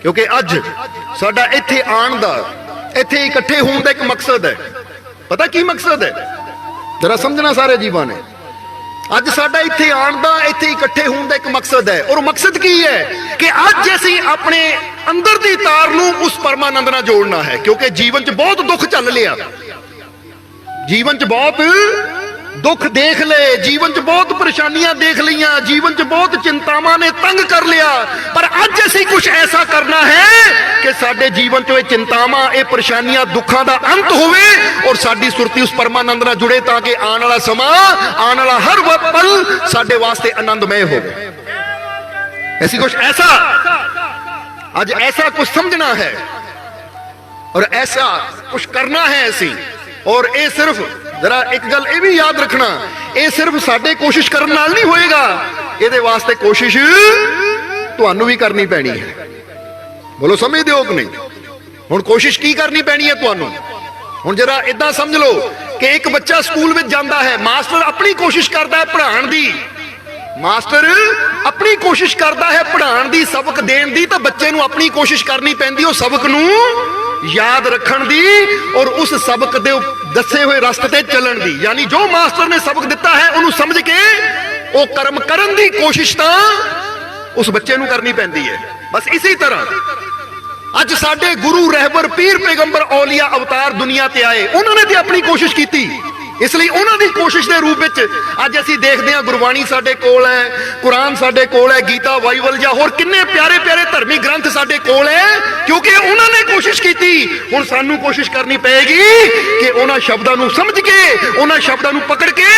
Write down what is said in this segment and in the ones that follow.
क्योंकि अज साडा इत्थे आण दा, इत्थे इकट्ठे होने का एक मकसद है। पता की मकसद है? जरा समझना सारे जीवां ने। अज साडा इत्थे आण दा, इत्थे इकट्ठे होने का एक मकसद है। और मकसद की है कि अज असीं अपने अंदर दी तार नूं उस परमानंद नाल जोड़ना है। क्योंकि जीवन च बहुत दुख चल लिया, जीवन च बहुत दुख देख ले, जीवन च बहुत परेशानियां देख लिया, जीवन च बहुत चिंतावां ने तंग कर लिया। पर अज असीं कुछ ऐसा करना है कि साडे जीवन च चिंतावां, ये परेशानियां, दुखों का अंत होवे और साडी सुरती उस परमानंद नाल जुड़े, ताकि आने वाला समा, आने वाला हर पल साडे वास्ते आनंदमय हो। ऐसी कुछ ऐसा अज ऐसा कुछ समझना है और ऐसा कुछ करना है ऐसी। और ये सिर्फ जरा एक गल ये भी याद रखना, ये सिर्फ साडे कोशिश करने नाल नहीं होएगा, ये वास्ते कोशिश तुहानू भी करनी पैनी है। बोलो समझदे हो कि नहीं? हुण कोशिश की करनी पैनी है तुहानू। हुण जरा इदां समझ लो कि एक बच्चा स्कूल में जाता है, मास्टर अपनी कोशिश करता है पढ़ाने की, मास्टर अपनी कोशिश करता है पढ़ाने की, सबक देने की, तो बच्चे नूं अपनी कोशिश करनी पैंदी उस सबक नूं याद रखण दी और उस सबक दे दसे हुए रास्ते ते चलण दी। यानी जो मास्टर ने सबक दिता है उन्होंने समझ के वो कर्म करन दी कोशिश तां उस बच्चे नूं करनी पैंदी है। बस इसी तरह अज साडे गुरु रहबर पीर पैगंबर औलिया अवतार दुनिया ते आए, उन्होंने तो अपनी कोशिश की, इसलिए उन्होंने कोशिश के रूप में अज असीं देखते हैं गुरबाणी साडे कोल है, कुरान साडे कोल है, गीता बाइबल या होर किन्ने प्यारे प्यारे धर्मी ग्रंथ साडे कोल है, क्योंकि उन्होंने कोशिश की। हुण सानू कोशिश करनी पेगी कि उन्हां शब्दां नूं समझ के, उन्हां शब्दां नूं पकड़ के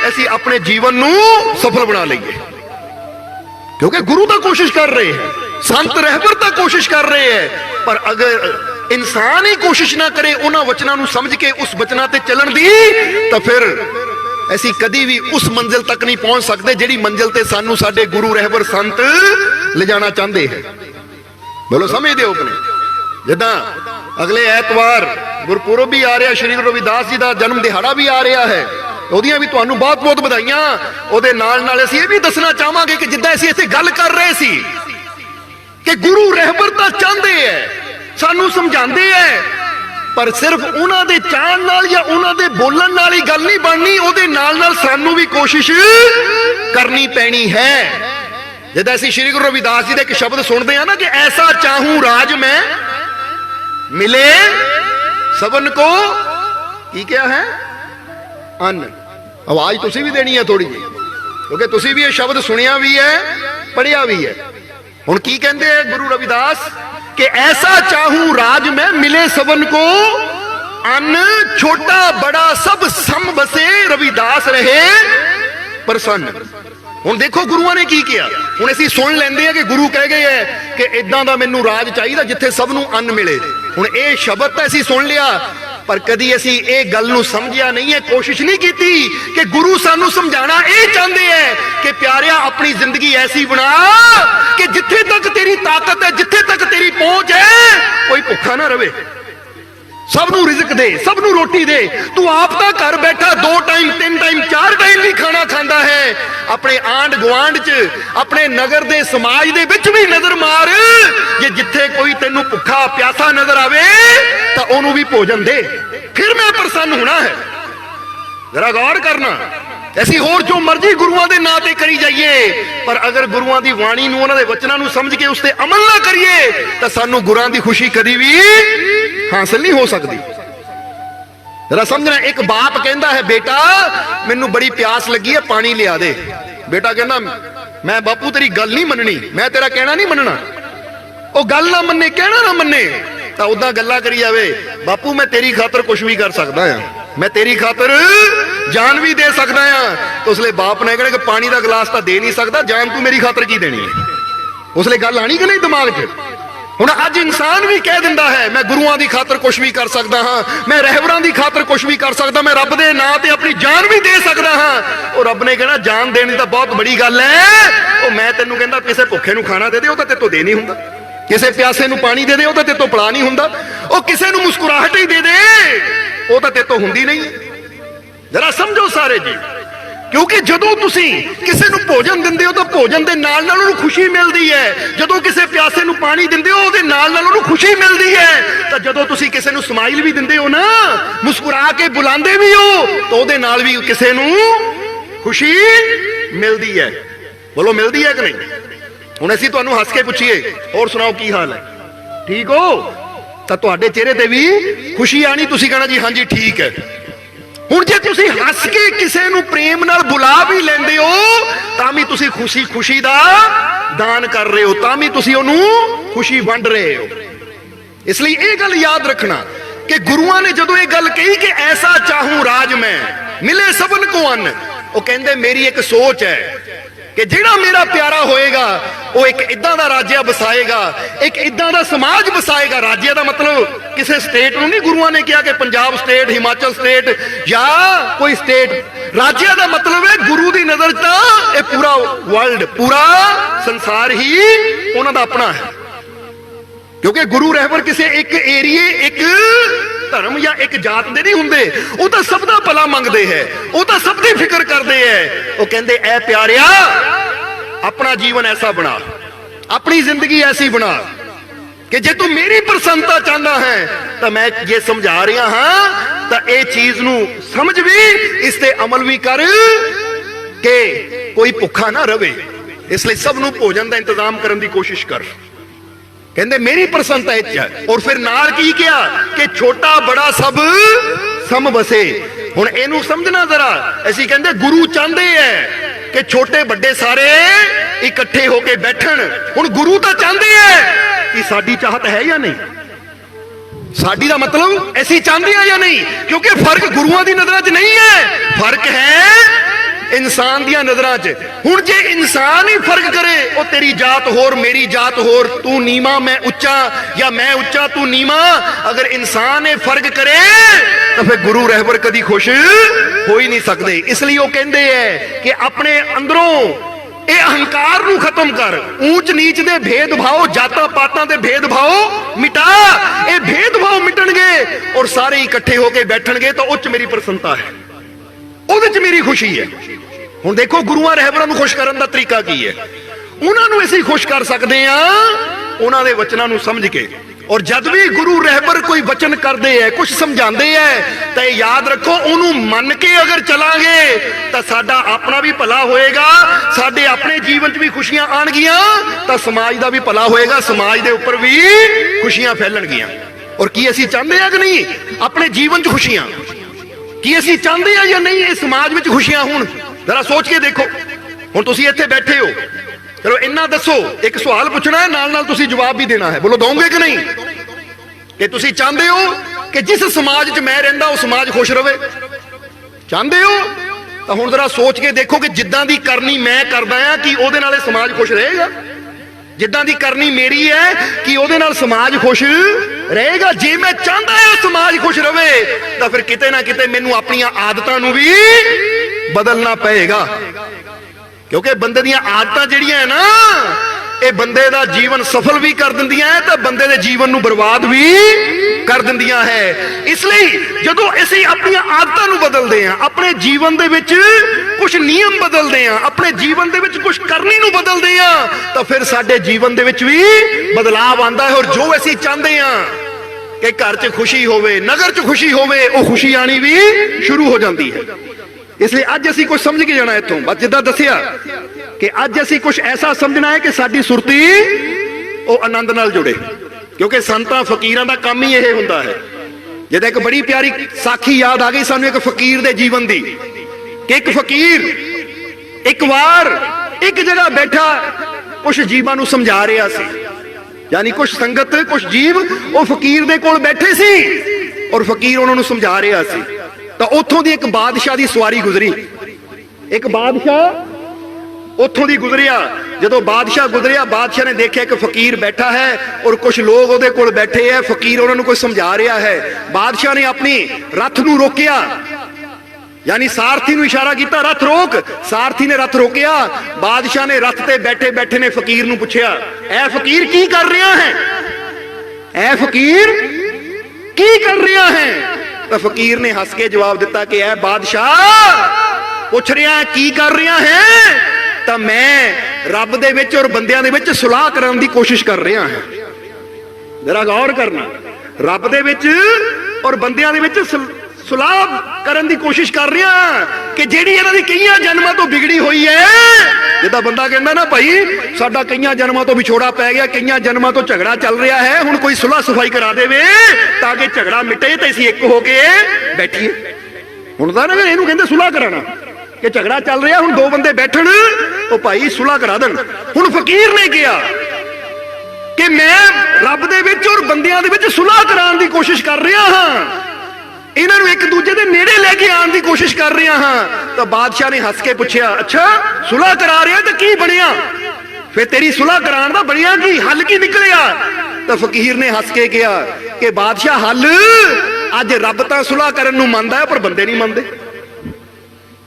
असीं अपने जीवन नूं सफल बना लईए। क्योंकि गुरु तो कोशिश कर रहे हैं, संत रहबर तो कोशिश कर रहे हैं, पर अगर इंसान ही कोशिश ना करे उन्हां वचनां नूं समझ के उस वचनां ते चलण दी, तो फिर ऐसी कदी भी उस मंजिल तक नहीं पहुंच सकते जिहड़ी मंजिल ते सानू साडे गुरु रहबर संत ले जाना चाहते हैं। बोलो समझदे हो कि नहीं? जिद्दां अगले ऐतवार गुरपुरब भी आ रहा, श्री गुरु रविदास जी का जन्म दिहाड़ा भी आ रहा है, ओदियां भी तुहानू बहुत बहुत बधाइयां। ओदे नाल नाल असीं इह भी दसना चाहांगे कि जिद्दां असीं इत्थे गल कर रहे सी कि गुरु रहबर तां चाहते हैं, सानू समझाते हैं, पर सिर्फ उन्हां दे चाहण नाल या उन्हां दे बोलण नाल ही गल नहीं बननी, ओदे नाल नाल सानू भी कोशिश करनी पैनी है। जिद्दां असीं श्री गुरु रविदास जी दे एक शब्द सुनते हैं ना कि ऐसा चाहूं राज में मिले सबन को, की क्या है? अन्न। आवाज तुसी भी देनी है थोड़ी जी, क्योंकि तुसी भी ये शब्द सुनिया भी है, पढ़िया भी है। हुण की कहंदे हैं गुरु रविदास कि ऐसा चाहूं राज में मिले सबन को अन्न, छोटा बड़ा सब सम बसे रविदास रहे प्रसन्न। हुण देखो गुरुआं ने की किया। हुण असीं सुन लैंदे हैं कि गुरु कह गए हैं कि इदां दा मैनूं राज चाहिदा जिथे सब नूं अन्न मिले। हुण ये शब्द तां असीं सुन लिया, पर कदी असीं ये गल नूं समझिया नहीं है, कोशिश नहीं की कि गुरु सानू समझाना ये चाहते हैं कि प्यारिया अपनी जिंदगी ऐसी बना कि जिथे तक तेरी ताकत है, जिथे तक तेरी पहुंच है, कोई भुखा ना रहे, सबनू रिजक दे, सबनू रोटी दे। तू आप तो घर बैठा 2 टाइम 3 टाइम 4 टाइम भी खाना खाता है, अपने आंड गुआंढ च, अपने नगर दे समाज दे विच भी नजर मार, जे जिथे कोई तेनू भुखा प्यासा नजर आवे तो ओनू भी भोजन दे, फिर मैं प्रसन्न होना है। जरा गौर करना, ऐसी होर जो मर्जी गुरुआं दे नां ते करी जाइए, पर अगर गुरुआं दी वाणी नूं, उन्हां दे वचनां नूं समझ के उस ते अमल ना करिए तो सानू गुरां दी खुशी कदी भी हासिल नहीं हो सकती। जरा समझना, एक बाप कहता है बेटा मैनू बड़ी प्यास लगी है, पानी लिया दे। बेटा कहना मैं बापू तेरी गल नहीं मननी, मैं तेरा कहना नहीं मनना। वो गल ना मन्ने, कहना ना मन्ने, तो उदा गल्लां करी जावे, बापू मैं तेरी खातर कुछ भी कर सकता हां, मैं तेरी खातर जान भी दे सकता हां। तो उसले बाप ने कहना कि पानी का गिलास तो दे नहीं सकता, जान तू मेरी खातर की देनी है। उसले गल आनी कि नहीं दिमाग च? हुण अज इंसान भी कह दिंदा है मैं गुरुआं दी खातर कुछ भी कर सकता हाँ, मैं रहबरां दी खातर कुछ भी कर सकता, मैं रब दे नां ते अपनी जान भी दे सकता हाँ। और रब ने कहना जान देनी तो बहुत बड़ी गल है, वो मैं तेनू कहंदा किसे भुखे नू खाना दे दे, वो तां तेतों दे नहीं हुंदा, किसे प्यासे नू पानी दे दे, वो तां तेतों पिला नहीं हुंदा, वो किसे नू मुस्कुराहट ही दे दे, वो तां तेतों हुंदी नहीं है। जरा समझो सारे जी, क्योंकि जदों तुसी किसी नूं भोजन दिंदे हो तो भोजन दे नाल नाल उहनूं खुशी मिलदी है। जदों किसी प्यासे नूं पानी दिंदे हो उहदे नाल नाल उहनूं खुशी मिलदी है। तो जदों तुसी किसी नूं स्माइल भी दिंदे हो ना, मुस्कुरा के बुलांदे भी हो, तो उहदे नाल भी किसी नूं खुशी मिलदी है। बोलो मिलदी है कि नहीं? हुण असीं तुहानूं हੱਸ के पुछीए और सुनाओ की हाल है, ठीक हो? तो तुहाडे चेहरे ते भी खुशी आनी, तुसी कहना जी हाँ जी ठीक है। हुण जे तुसी हੱਸ के किसी नूं प्रेम नाल बुला भी लैंदे हो तां भी तुसी खुशी खुशी दा दान कर रहे हो, तां भी तुसी ओनूं खुशी वंड रहे हो। इसलिए ये गल याद रखना कि गुरुआं ने जदों ये गल कही कि ऐसा चाहूं राज मैं मिले सबन को अन्न, वो कहंदे मेरी एक सोच है कि जिहड़ा मेरा प्यारा होएगा वो एक इदां दा राज्य बसाएगा, एक इदां दा समाज बसाएगा। राज्य दा मतलब किसी स्टेट नूं नहीं गुरुआं ने कहा कि पंजाब स्टेट, हिमाचल स्टेट या कोई स्टेट। राज्य दा मतलब है गुरु दी नजर च ये पूरा वर्ल्ड, पूरा संसार ही उन्हां दा अपना है। क्योंकि गुरु रहबर किसी एक एरिए, एक धर्म या एक जात दे नहीं हुंदे, वो तो सब दा भला मंगदे है, वो तो सब दी फिक्र करदे है। वो कहंदे ऐ प्यारिया अपना जीवन ऐसा बना, अपनी जिंदगी ऐसी बना कि जे तू मेरी प्रसन्नता चाहता है तो मैं ये समझा रहा हाँ, तो ये चीज नू समझ भी, इस ते अमल भी कर के कोई भुखा ना रवे। इसलिए सब नू भोजन का इंतजाम करने की कोशिश कर। कहते मेरी प्रसन्नता है। और फिर नाल की किया कि छोटा बड़ा सब सम बसे। हुण इहनूं समझना जरा, असीं कहंदे गुरु चाहते हैं कि छोटे बड़े सारे इकट्ठे होके बैठन। हुण गुरु तो चाहते हैं कि साडी चाहत है या नहीं, साडी दा मतलब असीं चाहते हैं या नहीं, क्योंकि फर्क गुरुआं दी नज़रां च नहीं है, फर्क है इंसान दिया नजरां च। हुण जे इंसान ही फर्क करे, वो तेरी जात होर मेरी जात होर, तू नीमा मैं उच्चा या मैं उच्चा तू नीमा, अगर इंसान ये फर्क करे तो फिर गुरु रहबर कदी खुश हो ही नहीं सकते। इसलिए वो कहते हैं कि अपने अंदरों ये अहंकार नू खत्म कर, ऊंच नीच दे भेदभाव, जातां पातां दे भेदभाव मिटा। ये भेदभाव मिटणगे और सारे इकट्ठे होके बैठणगे तो उच मेरी प्रसन्नता है, ਉਹਦੇ ਚ मेरी खुशी है। ਹੁਣ देखो गुरुआं रहबरां ਨੂੰ खुश करन दा तरीका की है। ਉਹਨਾਂ ਨੂੰ ਅਸੀਂ खुश कर सकते हैं ਉਹਨਾਂ ਦੇ वचनां ਨੂੰ समझ के। और जब भी गुरु रहबर कोई वचन करते हैं, कुछ समझाते हैं, तो याद रखो उन्हों मन के अगर चलांगे तो साडा अपना भी भला होएगा, साडे अपने जीवन च भी खुशियां आणगियां, तो समाज का भी भला होएगा, समाज के उपर भी खुशियां फैलणगियां। और की असीं चाहते हैं कि नहीं अपने जीवन च खुशियां, की असीं चाहते हैं या नहीं इस समाज में खुशियां होण? जरा सोच के देखो। हुण तुसीं इत्थे बैठे हो, चलो इन्ना दसो, एक सवाल पूछना है, नाल नाल तुसीं जवाब भी देना है। बोलो दोगे कि नहीं? कि तुसीं चाहते हो कि जिस समाज च मैं रहिंदा वो समाज खुश रहे? चाहते हो? तो हुण जरा सोच के देखो कि जिद्दां दी करनी मैं करदा हां कि उहदे नाल समाज खुश रहेगा? जिद्दां दी करनी मेरी है कि उहदे नाल समाज खुश रहेगा? जे मैं चाहता है समाज खुश रहे तो फिर किते ना किते मैनूं अपनियां आदतां नूं भी बदलना पएगा। क्योंकि बंदे दी आदतां जिहड़ियां है ना, ये बंदे दा जीवन सफल भी कर दिंदियां है तो बंदे दे जीवन नूं बर्बाद भी कर दिंदियां है। इसलिए जदों असीं अपनियां आदतां नूं बदलदे हां, अपने जीवन दे विच कुछ नियम बदलदे हां, अपने जीवन दे विच कुछ करनी नूं बदलदे हां, तो फिर साडे जीवन दे विच भी बदलाव आंदा है। और जो असीं चाहते हां कि घर च खुशी होवे, नगर च खुशी होवे, वो खुशी आनी भी शुरू हो जाती है। इसलिए अज असीं कुछ समझ के जाना इत्थों, बस जिद्दां दस्सिया कि अज असीं कुछ ऐसा समझना है कि साडी सुरती वो आनंद नाल जुड़े। क्योंकि संतां फकीरां दा काम ही यह हुंदा है। जिद्दां एक बड़ी प्यारी साखी याद आ गई सानूं एक फकीर दे जीवन दी, कि एक फकीर एक बार एक जगह बैठा कुछ जीवां नूं समझा रहा सी, यानी कुछ संगत कुछ जीव वो फकीर दे कोल बैठे सी और फकीर उन्हां नूं समझा रहा सी। तो उथों दी एक बादशाह दी सवारी गुजरी, एक बादशाह उथों दी गुजरिया। जदों बादशाह गुजरिया, बादशाह ने देखा कि फकीर बैठा है और कुछ लोग उहदे कोल बैठे हैं, फकीर उन्हां नूं कुछ समझा रहा है। बादशाह ने अपनी रथ नूं रोकिया, यानी सारथी नूं इशारा किया, रथ रोक। सारथी ने रथ रोकिया। बादशाह ने रथ ते बैठे बैठे ने फकीर नूं पुछया, ऐ फकीर की कर रहा है? ऐ फकीर की कर रहा है? तो फकीर ने हंस के जवाब दिता कि ऐ बादशाह ਪੁੱਛ ਰਿਹਾ ਕੀ ਕਰ ਰਿਹਾ ਹੈ, ਤਾਂ ਮੈਂ ਰੱਬ ਦੇ ਵਿੱਚ ਔਰ ਬੰਦਿਆਂ ਦੇ ਵਿੱਚ ਸੁਲਾਹ ਕਰਨ ਦੀ ਕੋਸ਼ਿਸ਼ ਕਰ ਰਿਹਾ ਹਾਂ। ਜਰਾ ਗੌਰ ਕਰਨਾ, ਰੱਬ ਦੇ ਵਿੱਚ ਔਰ ਬੰਦਿਆਂ ਦੇ ਵਿੱਚ ਸੁਲਾਹ ਕਰਨ ਦੀ ਕੋਸ਼ਿਸ਼ ਕਰ ਰਿਹਾ ਕਿ ਜਿਹੜੀ ਇਹਨਾਂ ਦੀ ਕਈਆਂ ਜਨਮਾਂ ਤੋਂ ਵਿਗੜੀ ਹੋਈ ਹੈ। ਜਿੱਦਾਂ ਬੰਦਾ ਕਹਿੰਦਾ ਨਾ ਭਾਈ ਸਾਡਾ ਕਈਆਂ ਜਨਮਾਂ ਤੋਂ ਵਿਛੋੜਾ ਪੈ ਗਿਆ, ਕਈਆਂ ਜਨਮਾਂ ਤੋਂ ਝਗੜਾ ਚੱਲ ਰਿਹਾ ਹੈ, ਹੁਣ ਕੋਈ ਸੁਲਾਹ ਸਫਾਈ ਕਰਾ ਦੇਵੇ ਤਾਂ ਕਿ ਝਗੜਾ ਮਿਟੇ ਤੇ ਅਸੀਂ ਇੱਕ ਹੋ ਕੇ ਬੈਠੀਏ। ਹੁਣ ਤਾਂ ਨਾ ਇਹਨੂੰ ਕਹਿੰਦੇ ਸੁਲਾਹ ਕਰਾਣਾ, ਕਿ ਝਗੜਾ ਚੱਲ ਰਿਹਾ ਹੁਣ ਦੋ ਬੰਦੇ ਬੈਠਣ, ਉਹ ਭਾਈ ਸੁਲਾਹ ਕਰਾ ਦੇਣ। ਹੁਣ ਫਕੀਰ ਨੇ ਕਿਹਾ ਕਿ ਮੈਂ ਰੱਬ ਦੇ ਵਿੱਚ ਔਰ ਬੰਦਿਆਂ ਦੇ ਵਿੱਚ ਸੁਲਾਹ ਕਰਾਉਣ ਦੀ ਕੋਸ਼ਿਸ਼ ਕਰ ਰਿਹਾ ਹਾਂ, ਇਹਨਾਂ ਨੂੰ ਇੱਕ ਦੂਜੇ ਦੇ ਨੇੜੇ ਲੈ ਕੇ ਆਉਣ ਦੀ ਕੋਸ਼ਿਸ਼ ਕਰ ਰਿਹਾ ਹਾਂ। ਤਾਂ ਬਾਦਸ਼ਾਹ ਨੇ ਹੱਸ ਕੇ ਪੁੱਛਿਆ, ਅੱਛਾ ਸੁਲਾਹ ਕਰਾ ਰਿਹਾ ਤਾਂ ਕੀ ਬਣਿਆ? ਫਿਰ ਤੇਰੀ ਸੁਲਾਹ ਕਰਾਉਣ ਦਾ ਬਣਿਆ ਕੀ, ਹੱਲ ਕੀ ਨਿਕਲਿਆ? ਤਾਂ ਫਕੀਰ ਨੇ ਹੱਸ ਕੇ ਕਿਹਾ ਕਿ ਬਾਦਸ਼ਾਹ ਹੱਲ ਅੱਜ ਰੱਬ ਤਾਂ ਸੁਲਾਹ ਕਰਨ ਨੂੰ ਮੰਨਦਾ ਹੈ ਪਰ ਬੰਦੇ ਨਹੀਂ ਮੰਨਦੇ।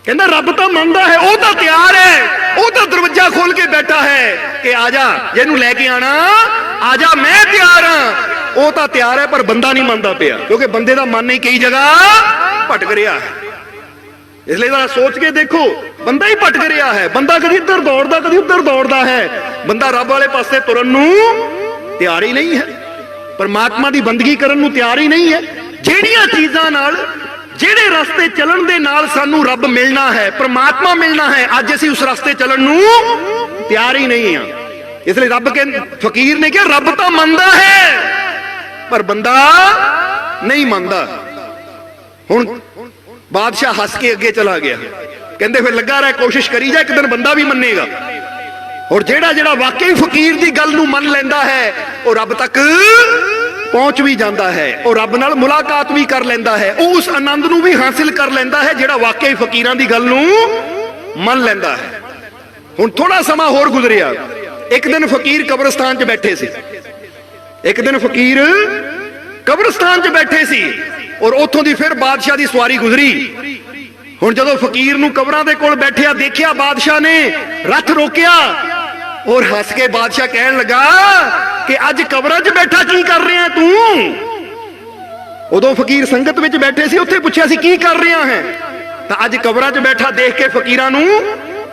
ਕਹਿੰਦਾ ਰੱਬ ਤਾਂ ਮੰਨਦਾ ਹੈ, ਉਹ ਤਾਂ ਤਿਆਰ ਹੈ, ਉਹ ਤਾਂ ਦਰਵਾਜ਼ਾ ਖੋਲ ਕੇ ਬੈਠਾ ਹੈ ਕਿ ਆ ਜਾ, ਜਿਹਨੂੰ ਲੈ ਕੇ ਆਣਾ ਆ ਜਾ, ਮੈਂ ਤਿਆਰ ਹਾਂ। ਉਹ ਤਾਂ ਤਿਆਰ ਹੈ ਪਰ ਬੰਦਾ ਨਹੀਂ ਮੰਨਦਾ ਪਿਆ, ਕਿਉਂਕਿ ਬੰਦੇ ਦਾ ਮਨ ਹੀ ਕਈ ਜਗ੍ਹਾ ਭਟਕ ਰਿਹਾ ਹੈ। ਇਸ ਲਈ ਜਰਾ ਸੋਚ ਕੇ ਦੇਖੋ, ਬੰਦਾ ਹੀ ਭਟਕ ਰਿਹਾ ਹੈ, ਬੰਦਾ ਕਦੀ ਇੱਧਰ ਦੌੜਦਾ ਕਦੀ ਉੱਧਰ ਦੌੜਦਾ ਹੈ, ਬੰਦਾ ਰੱਬ ਵਾਲੇ ਪਾਸੇ ਤੁਰਨ ਨੂੰ ਤਿਆਰ ਹੀ ਨਹੀਂ ਹੈ, ਪਰਮਾਤਮਾ ਦੀ ਬੰਦਗੀ ਕਰਨ ਨੂੰ ਤਿਆਰ ਹੀ ਨਹੀਂ ਹੈ। ਜਿਹੜੀਆਂ ਚੀਜ਼ਾਂ ਨਾਲ, ਜਿਹੜੇ ਰਸਤੇ ਚੱਲਣ ਦੇ ਨਾਲ ਸਾਨੂੰ ਰੱਬ ਮਿਲਣਾ ਹੈ, ਪਰਮਾਤਮਾ ਮਿਲਣਾ ਹੈ, ਅੱਜ ਅਸੀਂ ਉਸ ਰਸਤੇ ਚੱਲਣ ਨੂੰ ਤਿਆਰ ਹੀ ਨਹੀਂ ਹਾਂ। ਇਸ ਲਈ ਫਕੀਰ ਨੇ ਕਿਹਾ ਰੱਬ ਤਾਂ ਮੰਨਦਾ ਹੈ ਪਰ ਬੰਦਾ ਨਹੀਂ ਮੰਨਦਾ। ਹੁਣ ਬਾਦਸ਼ਾਹ ਹੱਸ ਕੇ ਅੱਗੇ ਚਲਾ ਗਿਆ, ਕਹਿੰਦੇ ਫਿਰ ਲੱਗਾ ਰਹਿ, ਕੋਸ਼ਿਸ਼ ਕਰੀ ਜਾ, ਇੱਕ ਦਿਨ ਬੰਦਾ ਵੀ ਮੰਨੇਗਾ। ਔਰ ਜਿਹੜਾ ਵਾਕਈ ਫਕੀਰ ਦੀ ਗੱਲ ਨੂੰ ਮੰਨ ਲੈਂਦਾ ਹੈ ਉਹ ਰੱਬ ਤੱਕ ਪਹੁੰਚ ਵੀ ਜਾਂਦਾ ਹੈ, ਉਹ ਰੱਬ ਨਾਲ ਮੁਲਾਕਾਤ ਵੀ ਕਰ ਲੈਂਦਾ ਹੈ, ਉਹ ਉਸ ਆਨੰਦ ਨੂੰ ਵੀ ਹਾਸਿਲ ਕਰ ਲੈਂਦਾ ਹੈ ਜਿਹੜਾ ਵਾਕਈ ਫਕੀਰਾਂ ਦੀ ਗੱਲ ਨੂੰ ਮੰਨ ਲੈਂਦਾ ਹੈ। ਹੁਣ ਥੋੜਾ ਸਮਾਂ ਹੋਰ ਗੁਜ਼ਰਿਆ, ਇੱਕ ਦਿਨ ਫਕੀਰ ਕਬਰਸਤਾਨ 'ਚ ਬੈਠੇ ਸੀ, ਇੱਕ ਦਿਨ ਫਕੀਰ ਕਬਰਸਤਾਨ 'ਚ ਬੈਠੇ ਸੀ ਔਰ ਉੱਥੋਂ ਦੀ ਫਿਰ ਬਾਦਸ਼ਾਹ ਦੀ ਸਵਾਰੀ ਗੁਜ਼ਰੀ। ਹੁਣ ਜਦੋਂ ਫਕੀਰ ਨੂੰ ਕਬਰਾਂ ਦੇ ਕੋਲ ਬੈਠਿਆ ਦੇਖਿਆ, ਬਾਦਸ਼ਾਹ ਨੇ ਰੱਥ ਰੋਕਿਆ ਔਰ ਹੱਸ ਕੇ ਬਾਦਸ਼ਾਹ ਕਹਿਣ ਲੱਗਾ ਕਿ ਅੱਜ ਕਬਰਾਂ 'ਚ ਬੈਠਾ ਕੀ ਕਰ ਰਿਹਾ ਤੂੰ? ਉਦੋਂ ਫਕੀਰ ਸੰਗਤ ਵਿੱਚ ਬੈਠੇ ਸੀ, ਉੱਥੇ ਪੁੱਛਿਆ ਸੀ ਕੀ ਕਰ ਰਿਹਾ ਹੈ? ਤਾਂ ਅੱਜ ਕਬਰਾਂ 'ਚ ਬੈਠਾ ਦੇਖ ਕੇ ਫਕੀਰਾਂ ਨੂੰ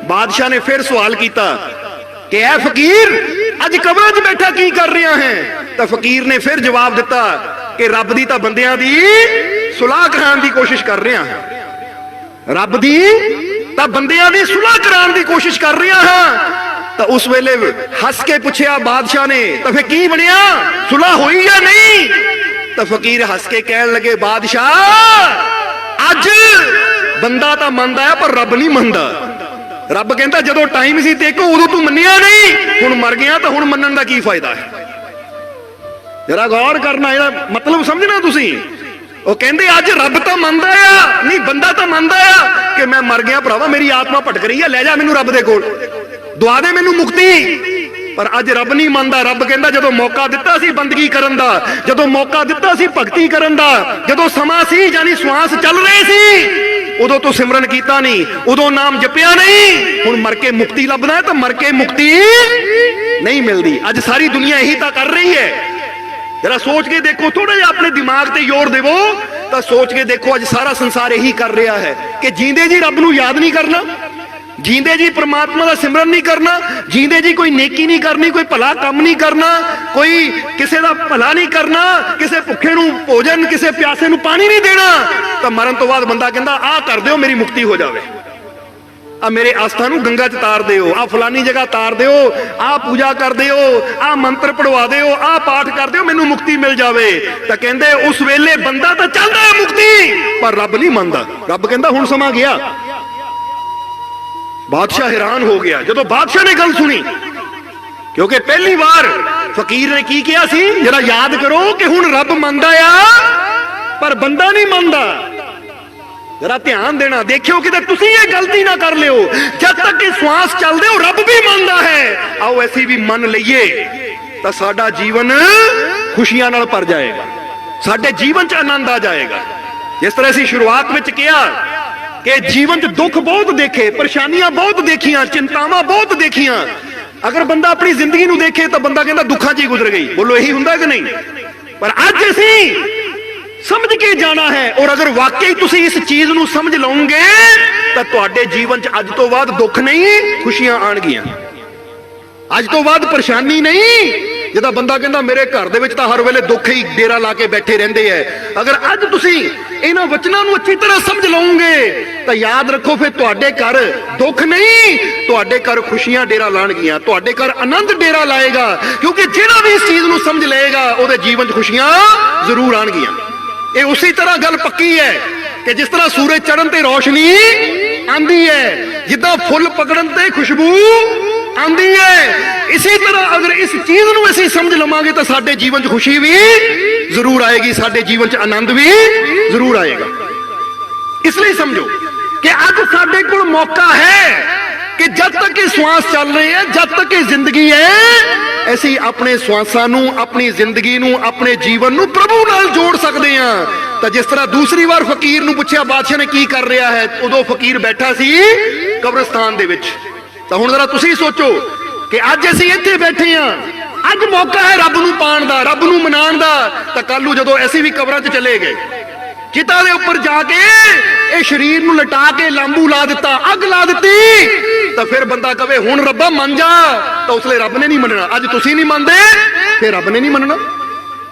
ਬਾਦਸ਼ਾਹ ਨੇ ਫਿਰ ਸਵਾਲ ਕੀਤਾ ਕਿ ਐ ਫਕੀਰ ਅੱਜ ਕਬਰਾਂ 'ਚ ਬੈਠਾ ਕੀ ਕਰ ਰਿਹਾ ਹੈ? ਤਾਂ ਫਕੀਰ ਨੇ ਫਿਰ ਜਵਾਬ ਦਿੱਤਾ ਕਿ ਰੱਬ ਦੀ ਤਾਂ ਬੰਦਿਆਂ ਦੀ ਸੁਲਾਹ ਕਰਾਉਣ ਦੀ ਕੋਸ਼ਿਸ਼ ਕਰ ਰਿਹਾ ਹਾਂ, ਰੱਬ ਦੀ ਤਾਂ ਬੰਦਿਆਂ ਦੀ ਸੁਲਾਹ ਕਰਾਉਣ ਦੀ ਕੋਸ਼ਿਸ਼ ਕਰ ਰਿਹਾ ਹਾਂ। ਤਾਂ ਉਸ ਵੇਲੇ ਹੱਸ ਕੇ ਪੁੱਛਿਆ ਬਾਦਸ਼ਾਹ ਨੇ, ਤਾਂ ਫਿਰ ਕੀ ਬਣਿਆ, ਸੁਲਾਹ ਹੋਈ ਜਾਂ ਨਹੀਂ? ਤਾਂ ਫਕੀਰ ਹੱਸ ਕੇ ਕਹਿਣ ਲੱਗੇ, ਬਾਦਸ਼ਾਹ ਅੱਜ ਬੰਦਾ ਤਾਂ ਮੰਨਦਾ ਹੈ ਪਰ ਰੱਬ ਨਹੀਂ ਮੰਨਦਾ। ਰੱਬ ਕਹਿੰਦਾ ਜਦੋਂ ਟਾਈਮ ਸੀ ਦੇਖੋ ਉਦੋਂ ਤੂੰ ਮੰਨਿਆ ਨਹੀਂ, ਹੁਣ ਮਰ ਗਿਆ ਤਾਂ ਹੁਣ ਮੰਨਣ ਦਾ ਕੀ ਫਾਇਦਾ ਹੈ? ਜਰਾ ਗੌਰ ਕਰਨਾ, ਇਹਦਾ ਮਤਲਬ ਸਮਝਣਾ ਤੁਸੀਂ। ਉਹ ਕਹਿੰਦੇ ਅੱਜ ਰੱਬ ਤਾਂ ਮੰਨਦਾ ਆ, ਨਹੀਂ ਬੰਦਾ ਤਾਂ ਮੰਨਦਾ ਆ ਕਿ ਮੈਂ ਮਰ ਗਿਆ ਭਰਾਵਾ, ਮੇਰੀ ਆਤਮਾ ਭਟਕ ਰਹੀ ਹੈ, ਲੈ ਜਾ ਮੈਨੂੰ ਰੱਬ ਦੇ ਕੋਲ, ਦੁਆ ਦੇ ਮੈਨੂੰ ਮੁਕਤੀ। ਪਰ ਅੱਜ ਰੱਬ ਨਹੀਂ ਮੰਨਦਾ। ਰੱਬ ਕਹਿੰਦਾ ਜਦੋਂ ਮੌਕਾ ਦਿੱਤਾ ਸੀ ਬੰਦਗੀ ਕਰਨ ਦਾ, ਜਦੋਂ ਮੌਕਾ ਦਿੱਤਾ ਸੀ ਭਗਤੀ ਕਰਨ ਦਾ, ਜਦੋਂ ਸਮਾਂ ਸੀ ਯਾਨੀ ਸਵਾਸ ਚੱਲ ਰਹੇ ਸੀ, ਉਦੋਂ ਤੂੰ ਸਿਮਰਨ ਕੀਤਾ ਨਹੀਂ, ਉਦੋਂ ਨਾਮ ਜਪਿਆ ਨਹੀਂ। ਹੁਣ ਮਰ ਕੇ ਮੁਕਤੀ ਲੱਭਦਾ ਹੈ ਤਾਂ ਮਰ ਕੇ ਮੁਕਤੀ ਨਹੀਂ ਮਿਲਦੀ। ਅੱਜ ਸਾਰੀ ਦੁਨੀਆ ਇਹੀ ਤਾਂ ਕਰ ਰਹੀ ਹੈ। जरा सोच के देखो, थोड़ा जिहा अपने दिमाग ते जोर देवो तो सोच के देखो, अज सारा संसार यही कर रहा है कि जींदे जी रब नूं याद नहीं करना, जींदे जी परमात्मा का सिमरन नहीं करना, जींदे जी कोई नेकी नहीं करनी, कोई भला काम नहीं करना, कोई किसी का भला नहीं करना, किसी भुखे नूं भोजन, किसी प्यासे नूं पानी नहीं देना। तो मरण तो बाद बंदा कहंदा आ कर दिओ मेरी मुक्ति हो जाए, आ मेरे आस्था नूं गंगा च तार दिओ, आ फलानी जगह तार दिओ, आ पूजा कर दिओ, आ मंत्र पढ़वा दिओ, आ पाठ कर दिओ, मैनूं मुक्ति मिल जावे। तां कहंदे उस वेले बंदा तां चाहंदा है मुक्ति, पर रब नहीं मंनदा। रब कहंदा हुण समा गया। बादशाह हैरान हो गया जदों बादशाह ने गल सुनी, क्योंकि पहली बार फकीर ने की किया सी, जरा याद करो कि हुण रब मंनदा आ पर बंदा नहीं मंनदा। जरा ध्यान देना, देखियो कि तुसी ये गलती ना कर लियो, जब तक कि श्वास चलदे हो रब भी मानदा है। आओ ऐसी भी मन लईए तो साडा जीवन खुशियां नाल भर जाएगा, साडे जीवन च आनंद आ जाएगा। जिस तरह असीं शुरुआत विच कहा कि जीवन च दुख बहुत देखे, परेशानियां बहुत देखियां, चिंतावां बहुत देखियां। अगर बंदा अपनी जिंदगी नूं देखे तो बंदा कहंदा दुखां च ही गुजर गई। बोलो यही हुंदा कि नहीं? पर अज असीं समझ के जाना है, और अगर वाकई तुसी इस चीज नूं समझ लओगे ਤਾਂ ਤੁਹਾਡੇ ਜੀਵਨ 'ਚ ਅੱਜ ਤੋਂ ਬਾਅਦ ਦੁੱਖ ਨਹੀਂ, ਖੁਸ਼ੀਆਂ ਆਣਗੀਆਂ। ਅੱਜ ਤੋਂ ਬਾਅਦ ਪਰੇਸ਼ਾਨੀ ਨਹੀਂ। ਜਿਹਦਾ ਬੰਦਾ ਕਹਿੰਦਾ ਮੇਰੇ ਘਰ ਦੇ ਵਿੱਚ ਤਾਂ ਹਰ ਵੇਲੇ ਦੁੱਖ ਹੀ ਡੇਰਾ ਲਾ ਕੇ ਬੈਠੇ ਰਹਿੰਦੇ ਐ, ਅਗਰ ਅੱਜ ਤੁਸੀਂ ਇਹਨਾਂ ਵਚਨਾਂ ਨੂੰ ਅੱਛੀ ਤਰ੍ਹਾਂ ਸਮਝ ਲਓਗੇ ਤਾਂ ਯਾਦ ਰੱਖੋ ਫਿਰ ਤੁਹਾਡੇ ਘਰ ਦੁੱਖ ਨਹੀਂ, ਤੁਹਾਡੇ ਘਰ ਖੁਸ਼ੀਆਂ ਡੇਰਾ ਲਾਣਗੀਆਂ, ਤੁਹਾਡੇ ਘਰ ਆਨੰਦ ਡੇਰਾ ਲਾਏਗਾ। ਕਿਉਂਕਿ ਜਿਹੜਾ ਵੀ ਇਸ ਚੀਜ਼ ਨੂੰ ਸਮਝ ਲਏਗਾ ਉਹਦੇ ਜੀਵਨ 'ਚ ਖੁਸ਼ੀਆਂ ਜ਼ਰੂਰ ਆਣਗੀਆਂ। ਇਹ ਉਸੇ ਤਰ੍ਹਾਂ ਗੱਲ ਪੱਕੀ ਹੈ ਕਿ ਜਿਸ ਤਰ੍ਹਾਂ ਸੂਰਜ ਚੜ੍ਹਨ ਤੇ ਰੋਸ਼ਨੀ ਆਂਦੀ ਹੈ, ਜਿੱਦਾਂ ਫੁੱਲ ਪਕੜਨ ਤੇ ਖੁਸ਼ਬੂ ਆਂਦੀ ਹੈ, ਇਸੇ ਤਰ੍ਹਾਂ ਅਗਰ ਇਸ ਚੀਜ਼ ਨੂੰ ਅਸੀਂ ਸਮਝ ਲਵਾਂਗੇ ਤਾਂ ਸਾਡੇ ਜੀਵਨ 'ਚ ਖੁਸ਼ੀ ਵੀ ਜ਼ਰੂਰ ਆਏਗੀ, ਸਾਡੇ ਜੀਵਨ 'ਚ ਆਨੰਦ ਵੀ ਜ਼ਰੂਰ ਆਏਗਾ। ਇਸ ਲਈ ਸਮਝੋ ਕਿ ਅੱਜ ਸਾਡੇ ਕੋਲ ਮੌਕਾ ਹੈ ਕਿ ਜਦ ਤੱਕ ਇਹ ਸਵਾਸ ਚੱਲ ਰਹੇ ਹੈ, ਜਦ ਤੱਕ ਇਹ ਜ਼ਿੰਦਗੀ ਹੈ, ਅਸੀਂ ਆਪਣੇ ਸਵਾਸਾਂ ਨੂੰ, ਆਪਣੀ ਜ਼ਿੰਦਗੀ ਨੂੰ, ਆਪਣੇ ਜੀਵਨ ਨੂੰ ਪ੍ਰਭੂ ਨਾਲ ਜੋੜ ਸਕਦੇ ਹਾਂ। ਤਾਂ ਜਿਸ ਤਰ੍ਹਾਂ ਦੂਸਰੀ ਵਾਰ ਫਕੀਰ ਨੂੰ ਪੁੱਛਿਆ ਬਾਦਸ਼ਾਹ ਨੇ ਕੀ ਕਰ ਰਿਹਾ ਹੈ, ਉਦੋਂ ਫਕੀਰ ਬੈਠਾ ਸੀ ਕਬਰਸਤਾਨ ਦੇ ਵਿੱਚ। ਤਾਂ ਹੁਣ ਜ਼ਰਾ ਤੁਸੀਂ ਸੋਚੋ ਕਿ ਅੱਜ ਅਸੀਂ ਇੱਥੇ ਬੈਠੇ ਹਾਂ, ਅੱਜ ਮੌਕਾ ਹੈ ਰੱਬ ਨੂੰ ਪਾਣ ਦਾ, ਰੱਬ ਨੂੰ ਮਨਾਉਣ ਦਾ। ਤਾਂ ਕੱਲ ਨੂੰ ਜਦੋਂ ਅਸੀਂ ਵੀ ਕਬਰਾਂ 'ਚ ਚਲੇ ਗਏ, ਚਿਤਾ ਦੇ ਉੱਪਰ ਜਾ ਕੇ ਇਹ ਸਰੀਰ ਨੂੰ ਲਟਾ ਕੇ ਲਾਂਬੂ ਲਾ ਦਿੱਤਾ, ਅੱਗ ਲਾ ਦਿੱਤੀ, ਤਾਂ ਫਿਰ ਬੰਦਾ ਕਵੇ ਹੁਣ ਰੱਬਾ ਮੰਨ ਜਾ, ਤਾਂ ਉਸ ਲਈ ਰੱਬ ਨੇ ਨਹੀਂ ਮੰਨਣਾ। ਅੱਜ ਤੁਸੀਂ ਨਹੀਂ ਮੰਨਦੇ ਫਿਰ ਰੱਬ ਨੇ ਨਹੀਂ ਮੰਨਣਾ।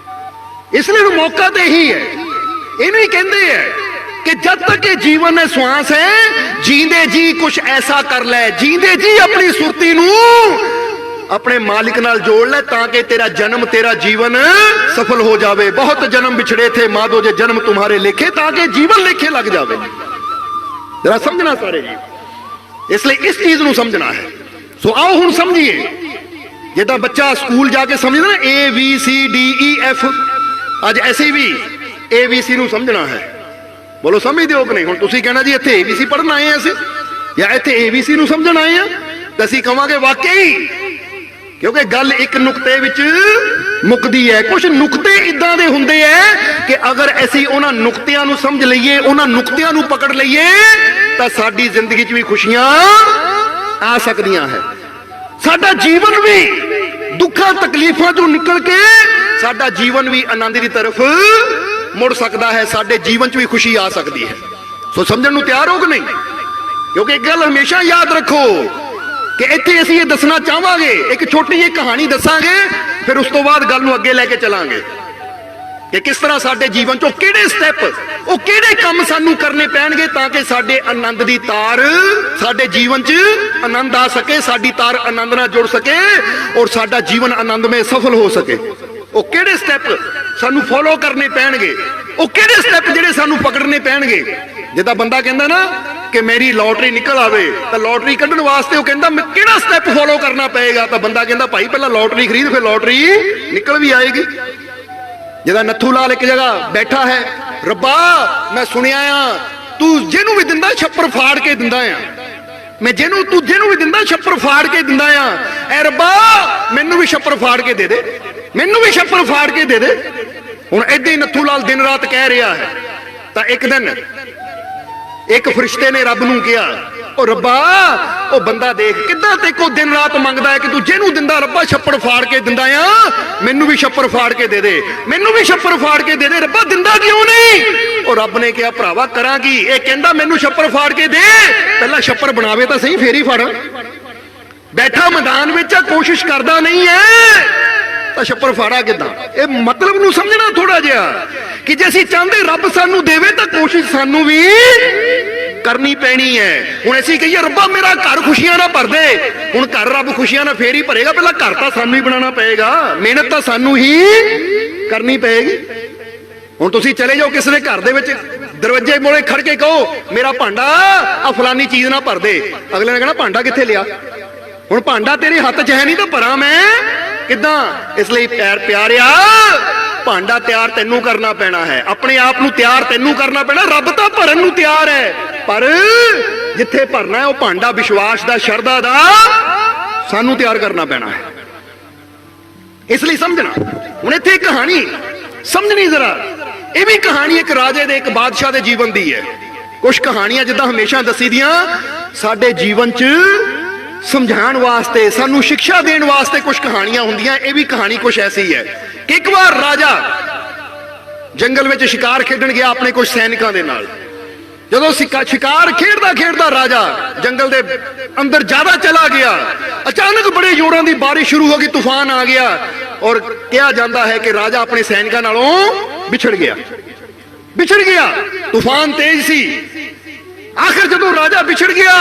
ਇਸ ਲਈ ਮੌਕਾ ਤੇ ਇਹੀ ਹੈ। ਇਹਨੂੰ ਹੀ ਕਹਿੰਦੇ ਹੈ ਕਿ ਜਦ ਤੱਕ ਇਹ ਜੀਵਨ ਹੈ, ਸਵਾਸ ਹੈ, ਜੀਂਦੇ ਜੀ ਕੁਛ ਐਸਾ ਕਰ ਲੈ, ਜੀਂਦੇ ਜੀ ਆਪਣੀ ਸੁਰਤੀ ਨੂੰ ਆਪਣੇ ਮਾਲਿਕ ਨਾਲ ਜੋੜ ਲੈ ਤਾਂ ਕਿ ਤੇਰਾ ਜਨਮ, ਤੇਰਾ ਜੀਵਨ ਸਫਲ ਹੋ ਜਾਵੇ। ਬਹੁਤ ਜਨਮ ਵਿਛੜੇ ਥੇ ਮਾਧੋ ਜੇ ਜਨਮ तुम्हारे ਲਿਖੇ, ਤਾਂ ਕਿ ਜੀਵਨ ਲਿਖੇ ਲੱਗ ਜਾਵੇ। ਜਰਾ ਸਮਝਣਾ ਸਾਰੇ ਜੀ, ਇਸ ਲਈ ਇਸ ਚੀਜ਼ ਨੂੰ ਸਮਝਣਾ ਹੈ। ਸੋ ਆਓ ਹੁਣ ਸਮਝੀਏ। ਜਿੱਦਾਂ ਬੱਚਾ ਸਕੂਲ ਜਾ ਕੇ ਸਮਝਦਾ ਨਾ ABCDEF, ਅੱਜ ਅਸੀਂ ਵੀ ABC ਨੂੰ ਸਮਝਣਾ ਹੈ। ਬੋਲੋ ਸਮਝਦੇ ਹੋ ਕਿ ਨਹੀਂ? ਹੁਣ ਤੁਸੀਂ ਕਹਿਣਾ ਜੀ ਇੱਥੇ ABC ਪੜ੍ਹਨ ਆਏ ਆ ਅਸੀਂ, ਜਾਂ ਇੱਥੇ ABC ਨੂੰ ਸਮਝਣ ਆਏ ਆ, ਤਾਂ ਅਸੀਂ ਕਵਾਂਗੇ ਵਾਕਈ, ਕਿਉਂਕਿ ਗੱਲ ਇੱਕ ਨੁਕਤੇ ਵਿੱਚ ਮੁੱਕਦੀ ਹੈ। ਕੁਝ ਨੁਕਤੇ ਇਦਾਂ ਦੇ ਹੁੰਦੇ ਐ ਕਿ ਅਗਰ ਅਸੀਂ ਉਹਨਾਂ ਨੁਕਤਿਆਂ ਨੂੰ ਸਮਝ ਲਈਏ, ਉਹਨਾਂ ਨੁਕਤਿਆਂ ਨੂੰ ਪਕੜ ਲਈਏ, ਤਾਂ ਸਾਡੀ ਜ਼ਿੰਦਗੀ 'ਚ ਵੀ ਖੁਸ਼ੀਆਂ ਆ ਸਕਦੀਆਂ ਹੈ। ਸਾਡਾ ਜੀਵਨ ਵੀ ਦੁੱਖਾਂ ਤਕਲੀਫਾਂ ਤੋਂ ਨਿਕਲ ਕੇ ਸਾਡਾ ਜੀਵਨ ਵੀ ਆਨੰਦ ਦੀ ਤਰਫ ਮੁੜ ਸਕਦਾ ਹੈ, ਸਾਡੇ ਜੀਵਨ 'ਚ ਵੀ ਖੁਸ਼ੀ ਆ ਸਕਦੀ ਹੈ। ਸੋ ਸਮਝਣ ਨੂੰ ਤਿਆਰ ਹੋ ਕਿ ਨਹੀਂ? ਕਿਉਂਕਿ ਇੱਕ ਗੱਲ ਹਮੇਸ਼ਾ ਯਾਦ ਰੱਖੋ ਕਿ ਇੱਥੇ ਅਸੀਂ ਇਹ ਦੱਸਣਾ ਚਾਹਾਂਗੇ, ਇੱਕ ਛੋਟੀ ਜਿਹੀ ਕਹਾਣੀ ਦੱਸਾਂਗੇ, ਫਿਰ ਉਸ ਤੋਂ ਬਾਅਦ ਗੱਲ ਨੂੰ ਅੱਗੇ ਲੈ ਕੇ ਚੱਲਾਂਗੇ ਕਿ ਕਿਸ ਤਰ੍ਹਾਂ ਸਾਡੇ ਜੀਵਨ 'ਚੋਂ ਕਿਹੜੇ ਸਟੈਪ, ਉਹ ਕਿਹੜੇ ਕੰਮ ਸਾਨੂੰ ਕਰਨੇ ਪੈਣਗੇ ਤਾਂ ਕਿ ਸਾਡੇ ਆਨੰਦ ਦੀ ਤਾਰ, ਸਾਡੇ ਜੀਵਨ 'ਚ ਆਨੰਦ ਆ ਸਕੇ, ਸਾਡੀ ਤਾਰ ਆਨੰਦ ਨਾਲ ਜੁੜ ਸਕੇ ਔਰ ਸਾਡਾ ਜੀਵਨ ਆਨੰਦਮਈ ਸਫਲ ਹੋ ਸਕੇ। ਉਹ ਕਿਹੜੇ ਸਟੈਪ ਸਾਨੂੰ ਫੋਲੋ ਕਰਨੇ ਪੈਣਗੇ, ਉਹ ਕਿਹੜੇ ਸਟੈਪ ਜਿਹੜੇ ਸਾਨੂੰ ਪਕੜਨੇ ਪੈਣਗੇ। ਜਿੱਦਾਂ ਬੰਦਾ ਕਹਿੰਦਾ ਨਾ ਕਿ ਮੇਰੀ ਲੋਟਰੀ ਨਿਕਲ ਆਵੇ, ਤਾਂ ਲੋਟਰੀ ਕੱਢਣ ਵਾਸਤੇ ਉਹ ਕਹਿੰਦਾ ਮੈਂ ਕਿਹੜਾ ਸਟੈਪ ਫੋਲੋ ਕਰਨਾ ਪਏਗਾ, ਤਾਂ ਬੰਦਾ ਕਹਿੰਦਾ ਭਾਈ ਪਹਿਲਾਂ ਲੋਟਰੀ ਖਰੀਦ ਫਿਰ ਲੋਟਰੀ ਨਿਕਲ ਵੀ ਆਏਗੀ। ਜਿਹਦਾ ਨੱਥੂ ਲਾਲ ਇੱਕ ਜਗ੍ਹਾ ਬੈਠਾ ਹੈ, ਰੱਬਾ ਮੈਂ ਸੁਣਿਆ ਆ ਤੂੰ ਜਿਹਨੂੰ ਵੀ ਦਿੰਦਾ ਛੱਪਰ ਫਾੜ ਕੇ ਦਿੰਦਾ ਆ, ਮੈਂ ਤੂੰ ਜਿਹਨੂੰ ਵੀ ਦਿੰਦਾ ਛੱਪਰ ਫਾੜ ਕੇ ਦਿੰਦਾ ਆ, ਐ ਰੱਬਾ ਮੈਨੂੰ ਵੀ ਛੱਪਰ ਫਾੜ ਕੇ ਦੇ ਦੇ, ਮੈਨੂੰ ਵੀ ਛੱਪਰ ਫਾੜ ਕੇ ਦੇ ਦੇ। ਹੁਣ ਏਦਾਂ ਹੀ ਨੱਥੂ ਲਾਲ ਦਿਨ ਰਾਤ ਕਹਿ ਰਿਹਾ ਹੈ। ਤਾਂ ਇੱਕ ਦਿਨ ਇੱਕ ਫਰਿਸ਼ਤੇ ਨੇ ਰੱਬ ਨੂੰ ਕਿਹਾ, ਉਹ ਰੱਬਾ ਉਹ ਬੰਦਾ ਦੇਖ ਕਿੱਦਾਂ ਤੇ ਕੋ ਦਿਨ ਰਾਤ ਮੰਗਦਾ ਹੈ ਕਿ ਤੂੰ ਜਿਹਨੂੰ ਦਿੰਦਾ ਰੱਬਾ ਛੱਪੜ ਫਾੜ ਕੇ ਦਿੰਦਾ ਆ, ਮੈਨੂੰ ਵੀ ਛੱਪੜ ਫਾੜ ਕੇ ਦੇ ਦੇ, ਮੈਨੂੰ ਵੀ ਛੱਪੜ ਫਾੜ ਕੇ ਦੇ ਦੇ, ਰੱਬਾ ਦਿੰਦਾ ਕਿਉਂ ਨਹੀਂ? ਉਹ ਰੱਬ ਨੇ ਕਿਹਾ ਭਰਾਵਾ ਕਰਾਂ ਕੀ, ਇਹ ਕਹਿੰਦਾ ਮੈਨੂੰ ਛੱਪੜ ਫਾੜ ਕੇ ਦੇ, ਪਹਿਲਾਂ ਛੱਪੜ ਬਣਾਵੇ ਤਾਂ ਸਹੀ ਫੇਰ ਹੀ ਫਾੜਾਂ। ਬੈਠਾ ਮੈਦਾਨ ਵਿੱਚ ਕੋਸ਼ਿਸ਼ ਕਰਦਾ ਨਹੀਂ ਹੈ ਤਾਂ ਛੱਪੜ ਫਾੜਾ ਕਿੱਦਾਂ? ਇਹ ਮਤਲਬ ਨੂੰ ਸਮਝਣਾ ਥੋੜਾ ਜਿਹਾ ਕਿ ਜੇ ਅਸੀਂ ਚਾਹੁੰਦੇ ਰੱਬ ਸਾਨੂੰ ਦੇਵੇ ਤਾਂ ਕੋਸ਼ਿਸ਼ ਸਾਨੂੰ ਵੀ ਕਰਨੀ ਪੈਣੀ ਹੈ। ਹੁਣ ਅਸੀਂ ਕਹੀਏ ਰੱਬਾ ਮੇਰਾ ਘਰ ਖੁਸ਼ੀਆਂ ਨਾਲ ਭਰ ਦੇ, ਹੁਣ ਘਰ ਰੱਬ ਖੁਸ਼ੀਆਂ ਨਾਲ ਫੇਰ ਹੀ ਭਰੇਗਾ, ਪਹਿਲਾਂ ਘਰ ਤਾਂ ਸਾਨੂੰ ਹੀ ਬਣਾਉਣਾ ਪਏਗਾ, ਮਿਹਨਤ ਤਾਂ ਸਾਨੂੰ ਹੀ ਕਰਨੀ ਪਏਗੀ। ਹੁਣ ਤੁਸੀਂ ਚਲੇ ਜਾਓ ਕਿਸੇ ਦੇ ਘਰ ਦੇ ਵਿੱਚ, ਦਰਵਾਜ਼ੇ ਮੋੜੇ ਖੜ ਕੇ ਕਹੋ ਮੇਰਾ ਭਾਂਡਾ ਆ ਫਲਾਨੀ ਚੀਜ਼ ਨਾਲ ਭਰ ਦੇ, ਅਗਲੇ ਨੇ ਕਹਿਣਾ ਭਾਂਡਾ ਕਿੱਥੇ ਲਿਆ? ਹੁਣ ਭਾਂਡਾ ਤੇਰੇ ਹੱਥ 'ਚ ਹੈ ਨਹੀਂ ਤਾਂ ਭਰਾਂ ਮੈਂ ਕਿੱਦਾਂ? ਇਸ ਲਈ ਪਿਆਰਿਆ ਭਾਂਡਾ ਤਿਆਰ ਤੈਨੂੰ ਕਰਨਾ ਪੈਣਾ ਹੈ, ਆਪਣੇ ਆਪ ਨੂੰ ਤਿਆਰ ਤੈਨੂੰ ਕਰਨਾ ਪੈਣਾ। ਰੱਬ ਤਾਂ ਭਰਨ ਨੂੰ ਤਿਆਰ ਹੈ, ਪਰ ਜਿੱਥੇ ਭਰਨਾ ਹੈ ਉਹ ਭਾਂਡਾ ਵਿਸ਼ਵਾਸ ਦਾ, ਸ਼ਰਧਾ ਦਾ ਸਾਨੂੰ ਤਿਆਰ ਕਰਨਾ ਪੈਣਾ ਹੈ। ਇਸ ਲਈ ਸਮਝਣਾ। ਹੁਣ ਇੱਥੇ ਇੱਕ ਕਹਾਣੀ ਸਮਝਣੀ ਜ਼ਰਾ, ਇਹ ਵੀ ਕਹਾਣੀ ਇੱਕ ਰਾਜੇ ਦੇ, ਇੱਕ ਬਾਦਸ਼ਾਹ ਦੇ ਜੀਵਨ ਦੀ ਹੈ। ਕੁਝ ਕਹਾਣੀਆਂ ਜਿੱਦਾਂ ਹਮੇਸ਼ਾ ਦੱਸੀ ਦੀਆਂ ਸਾਡੇ ਜੀਵਨ 'ਚ ਸਮਝਾਉਣ ਵਾਸਤੇ, ਸਾਨੂੰ ਸਿੱਖਿਆ ਦੇਣ ਵਾਸਤੇ ਕੁਝ ਕਹਾਣੀਆਂ ਹੁੰਦੀਆਂ। ਇਹ ਵੀ ਕਹਾਣੀ ਕੁਝ ਐਸੀ ਹੈ ਕਿ ਇੱਕ ਵਾਰ ਰਾਜਾ ਜੰਗਲ ਵਿੱਚ ਸ਼ਿਕਾਰ ਖੇਡਣ ਗਿਆ ਆਪਣੇ ਕੁਝ ਸੈਨਿਕਾਂ ਦੇ ਨਾਲ। ਜਦੋਂ शिकार खेडदा खेडदा राजा जंगल दे अंदर ज्यादा चला गया, अचानक बड़े जोरों की बारिश शुरू हो गई, तूफान आ गया और कहा जाता है कि राजा अपने सैनिकों नालों बिछड़ गया। तूफान तेज सी। आखिर जदों राजा बिछड़ गया,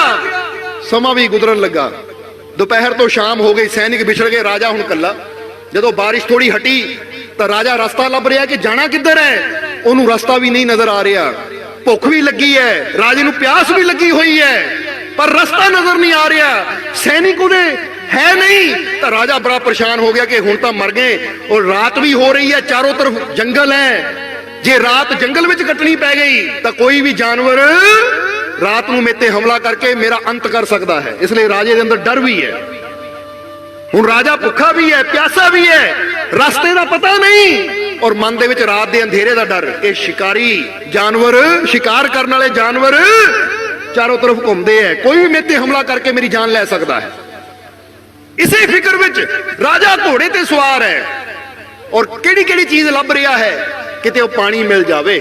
समा भी गुजरन लगा, दोपहर तो शाम हो गई, सैनिक बिछड़ गए, राजा हुण कल्ला। जदों बारिश थोड़ी हटी तो राजा रास्ता लभ रहा कि जाना किधर है, उन्होंने रास्ता भी नहीं नजर आ रहा। भुख भी लगी है, राजे नूं प्यास भी लगी हुई है, पर रास्ता नजर नहीं आ रहा, सैनिक उहदे है नहीं। तो राजा बड़ा परेशान हो गया कि हुण तां मर गए और रात भी हो रही है, चारों तरफ जंगल है, जे रात जंगल विच कटनी पै गई तो कोई भी जानवर रात नूं मेरे ते हमला करके मेरा अंत कर सकता है। इसलिए राजे दे अंदर डर भी है। हुण राजा भुखा भी है, प्यासा भी है, रास्ते का पता नहीं और मन दे विच रात दे अंधेरे का डर। ये शिकारी जानवर, शिकार करने वाले जानवर चारों तरफ घूमते हैं, कोई भी मेरे ते हमला करके मेरी जान ले सकता है। इसी फिक्र विच राजा घोड़े ते सवार है और केड़ी चीज लभ रहा है, किते वो पानी मिल जावे,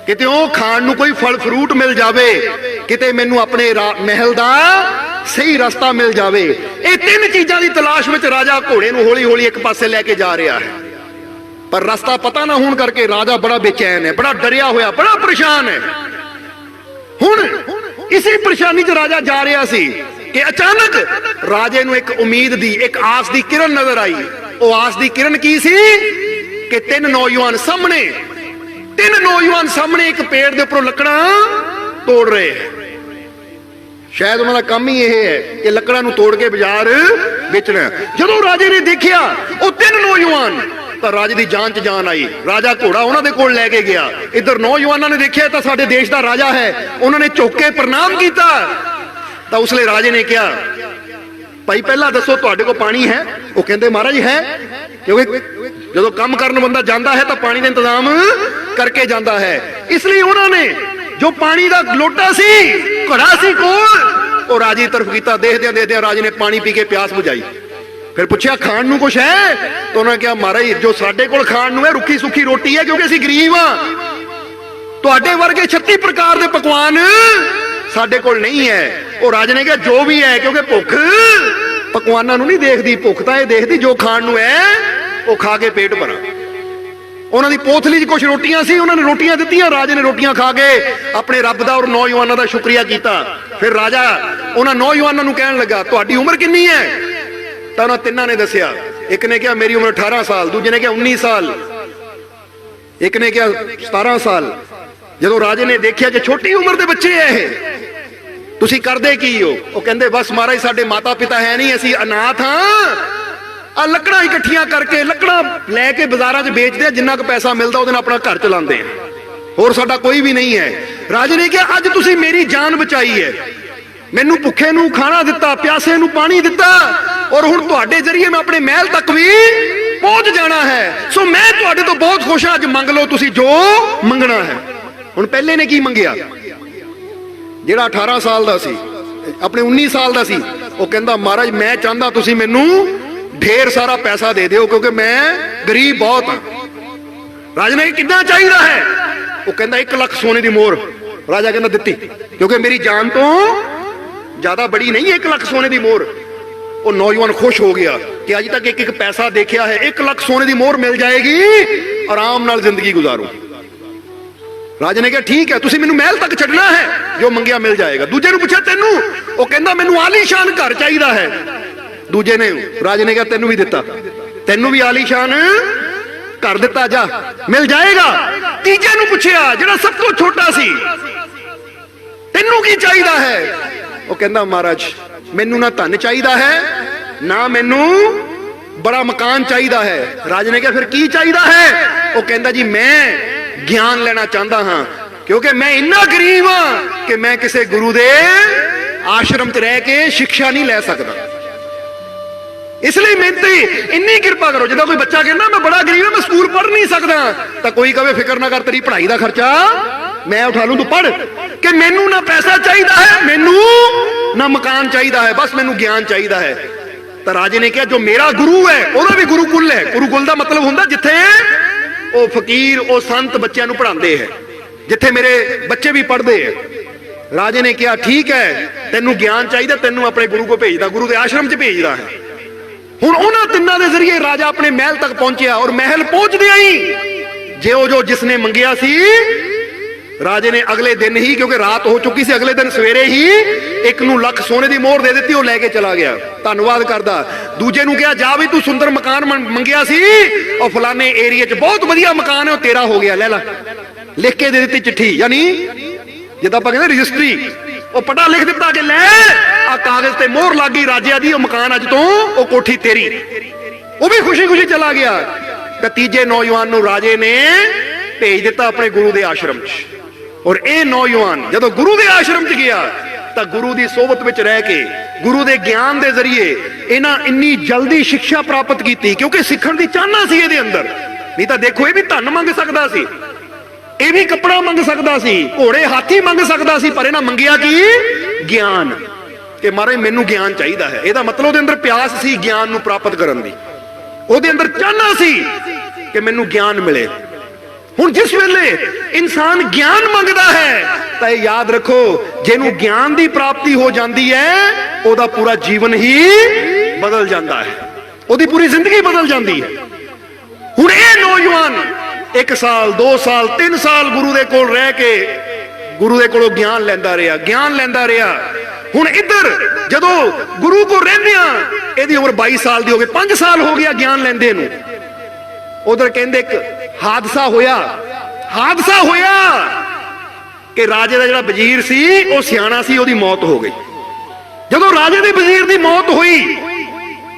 किते वो खाण नूं कोई फल फ्रूट मिल जावे, किते मैनू अपने महल दा सही रास्ता मिल जावे। ये तीन चीजां दी तलाश विच राजा घोड़े नूं हौली हौली एक पासे लैके जा रहा है, पर रास्ता पता ना होने करके राजा बड़ा बेचैन है, बड़ा डरिया होया, बड़ा परेशान है। हुण इसी परेशानी च राजा जा रहा सी कि अचानक राजे नूं एक उम्मीद दी, एक आस दी किरण नजर आई। वो आस दी किरण की सी कि तीन नौजवान सामने एक पेड़ के उपरों लकड़ा तोड़ रहे हैं। शायद उन्होंने काम ही यह है कि लकड़ा नूं तोड़ के बाजार बेचना। जदों राजे ने देखा वो तीन नौजवान, तो राजे की जान च जान आई। राजा घोड़ा उन्होंने कोल लैके गया। इधर नौजवानों ने देखा तो साडे देश का राजा है, उन्होंने झुक के प्रणाम किया। तो उसले राजे ने कहा, भाई पहला दसो तुहाडे कोल पानी है? वो कहते महाराज है, क्योंकि जो काम करने बंदा जाता है तो पानी का इंतजाम करके जाता है। इसलिए उन्होंने जो पानी का लोटा सी, घड़ा सी कोल, वो राजे की तरफ किया। देखदे राजे ने पानी पी के प्यास बुझाई। फिर पूछा खाण नूं कुछ है? तो उन्होंने कहा महाराज जो साडे कोल खाण नूं है रुखी सुखी रोटी है, क्योंकि असीं गरीब हां, तुहाडे वर्गे 36 प्रकार के पकवान साडे कोल नहीं है। वो राजे ने कहा जो भी है, क्योंकि भुख पकवानां नूं नहीं देखदी, भुख तां इह देखदी जो खाण नूं है वो खा के पेट भरा। उन्होंने पोथली च कुछ रोटियां सी, उन्होंने रोटियां दित्तियां, राजे ने रोटियां खा के अपने रब दा और नौजवानों का शुक्रिया किया। फिर राजा उन्होंने नौजवानों नूं कहण लगा तुहाडी उम्र कितनी है? तो उन्होंने तिन्हां ने दसिया। एक ने कहा मेरी उम्र 18 साल, दूजे ने कहा 19 साल, एक ने कहा 17 साल। जदों राजे ने देखा कि छोटी उम्र के बच्चे है, तुसीं करदे की हो? वो कहंदे बस महाराज साडे माता पिता है नहीं, असीं अनाथ हां, आ लकड़ा इकट्ठियां करके लकड़ा लैके बाजारां च बेचदे, जिन्ना क पैसा मिलदा उहदे नाल अपना घर चलांदे हैं, होर साडा कोई भी नहीं है। राजे ने कहा अज तुसीं मेरी जान बचाई है, मैनू भुखे नूं खाना दिता, प्यासे नूं पानी दिता, और हुण तुहाडे जरिए मैं अपने महल तक भी पहुंच जाना है। सो मैं तुहाडे तो बहुत खुश हां, अज मंग लो तुसीं जो मंगना है। हुण पहले ने की मंगिया? जिहड़ा 18 साल दा सी, अपने 19 साल दा सी, वो कहंदा महाराज मैं चाहता तुसीं मैनू ढेर सारा पैसा दे दिओ, क्योंकि मैं गरीब बहुत हाँ। राजा ने कितना चाहिए है? वो कहता 1 लाख सोने की मोहर। राजा कहता दित्ती, क्योंकि मेरी जान तो ज्यादा बड़ी नहीं है 1 लाख सोने की मोहर। वो नौजवान खुश हो गया कि अज तक एक पैसा देखा है, 1 लाख सोने की मोहर मिल जाएगी, आराम नाल जिंदगी गुजारो। राजा ने कहा ठीक है, तुसीं मैनू महल तक छड्डना है, जो मंगिया मिल जाएगा। दूजे ने पूछा तेनू? वो कहता मैनू आलीशान घर चाहिए है। दूजे ने, राजे ने कहा तेनू भी दिता, तेनू भी आलीशान घर दिता, जा मिल जाएगा। तीजे नूं पुछया जिहड़ा सब तो छोटा सी, तेनू की चाहिए है? वो कहता महाराज मैनू ना धन चाहिए है, ना मैनू बड़ा मकान चाहिए है। राजे ने कहा फिर की चाहिए है? वो कहता जी मैं ज्ञान लेना चाहता हाँ, क्योंकि मैं इन्ना गरीब हाँ कि मैं किसी गुरु दे आश्रम च रह के शिक्षा नहीं ले सकता, इसलिए मेरी इन्नी कृपा करो। जो कोई बच्चा कहना मैं बड़ा गरीब मैं स्कूल पढ़ नहीं सकता, तो कोई कहे फिक्र ना कर, तेरी पढ़ाई का खर्चा मैं उठा लूं, तू पढ़। कि मैनू ना पैसा चाहिए है, मैनू ना मकान चाहिए है, बस मैनू ज्ञान चाहिए है। तो राजे ने कहा जो मेरा गुरु है वह भी गुरुकुल है। गुरुकुल का मतलब होंगे जिथे वो फकीर वो संत बच्चों को पढ़ाते हैं। जिथे मेरे बच्चे भी पढ़ते हैं। राजे ने कहा ठीक है, तेनू ज्ञान चाहिए, तेनू अपने गुरु को भेजदा, गुरु के आश्रम च भेजदा है। हुण उन्हां तिन्नां दे जरिए राजा अपने महल तक पहुंचया और महल पहुंचदियां ही जो जिसने मंगिया सी, राजे ने अगले दिन ही, क्योंकि रात हो चुकी सी, अगले दिन सवेरे ही एक नूं लख सोने की मोहर दे दी, वो लैके चला गया, धन्नवाद करदा। दूजे नूं कहा जा भी तू सुंदर मकान मंगिया सी और फलाने एरिया च बहुत वधिया मकान है, तेरा हो गया, ले ला, लिख के दे दी चिट्ठी, यानी जिद्दां आपां कहंदे रजिस्ट्री, वो पढ़ा लिख दिता कि लै आ कागज ते मोहर लग गई राजे दी, मकान अज तो वो कोठी तेरी। वो भी खुशी खुशी चला गया। ते तीजे नौजवान नूं राजे ने भेज दिता अपने गुरु के आश्रम च। और यह नौजवान जदों गुरु के आश्रम च गया तो गुरु की सोबत विच रह के गुरु के ज्ञान के जरिए इन्हां इन्नी जल्दी शिक्षा प्राप्त की, क्योंकि सीखण की चाहना सी इहदे अंदर। नहीं तो देखो ये भी धन मंग सकता सी, ये भी कपड़ा मंग सकता सी, घोड़े हाथी मंग सकता सी, पर इन्हां मंगिया की ज्ञान, कि महाराज मैनू ज्ञान चाहिए है। यदा मतलब उहदे अंदर प्यास सी ज्ञान नू प्राप्त करन दी, उहदे अंदर चाहना सी कि मैनू ज्ञान मिले। हुण जिस वेले इंसान ज्ञान मंगदा है तो याद रखो, जिन्हों ज्ञान की प्राप्ति हो जाती है उहदा पूरा जीवन ही बदल जाता है, उहदी पूरी जिंदगी बदल जाती है। हुण ये नौजवान 1 साल 2 साल 3 साल गुरु दे कोल रह के गुरु दे कोलों ज्ञान लैंदा रहा, ज्ञान लैंदा रहा। हुण इधर जदों गुरु को रहंदियां इहदी उम्र 22 साल दी हो गई, 5 साल हो गया ज्ञान लैंदे नूं। उधर कहंदे एक हादसा होया कि राजे का जिहड़ा वजीर सी वो सियाणा सी, उसदी मौत हो गई। जदों राजे दे वजीर दी मौत हुई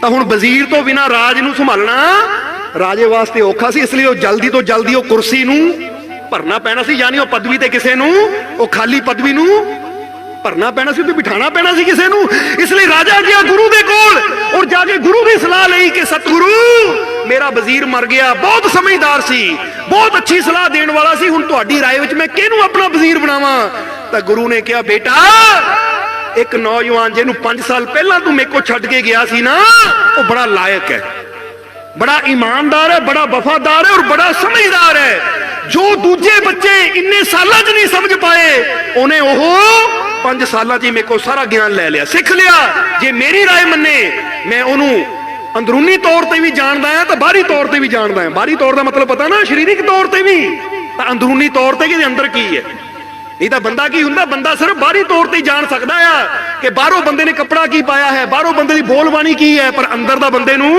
तो हुण वजीर तो बिना राज नूं संभालना राजे वास्ते औखा सी, इसलिए जल्दी तो जल्दी कुर्सी नूं भरना पैना सी, यानी वो पदवी ते किसे नूं, वो खाली पदवी नूं भरना पैना सी, बिठाना पैना सी किसे नूं। इसलिए राजा गया गुरु दे कोल और जाके गुरु की सलाह लई कि सतगुरु मेरा वजीर मर गया, बहुत समझदार सी, बहुत अच्छी सलाह देने वाला सी, हुण तुहाडी राय विच मैं किहनूं अपना वजीर बनावां। तां गुरु ने कहा बेटा, एक नौजवान जिहनूं 5 साल पहला तू मेरे को छड्ड के गया सी ना, वो बड़ा लायक है, बड़ा ईमानदार है, बड़ा वफादार है और बड़ा समझदार है। जो दूजे बच्चे इन्ने सालां च नहीं समझ पाए, उन्हें ओह 5 सालां च मेरे को सारा ज्ञान ले लिया, सीख लिया। जे मेरी राय मन्ने मैं उन्होंने अंदरूनी तौर पर भी जानता है तो बाहरी तौर पर भी जानता है। बाहरी तौर का मतलब पता ना, शरीरिक तौर पर भी, तो अंदरूनी तौर पर कि अंदर की है। नहीं तो बंदा की हुंदा, बंदा सिर्फ बाहरी तौर पर ही जान सकता है कि बाहरों बंदे ने कपड़ा की पाया है, बाहरों बंदे की बोलबानी की है, पर अंदर दा बंदे नूं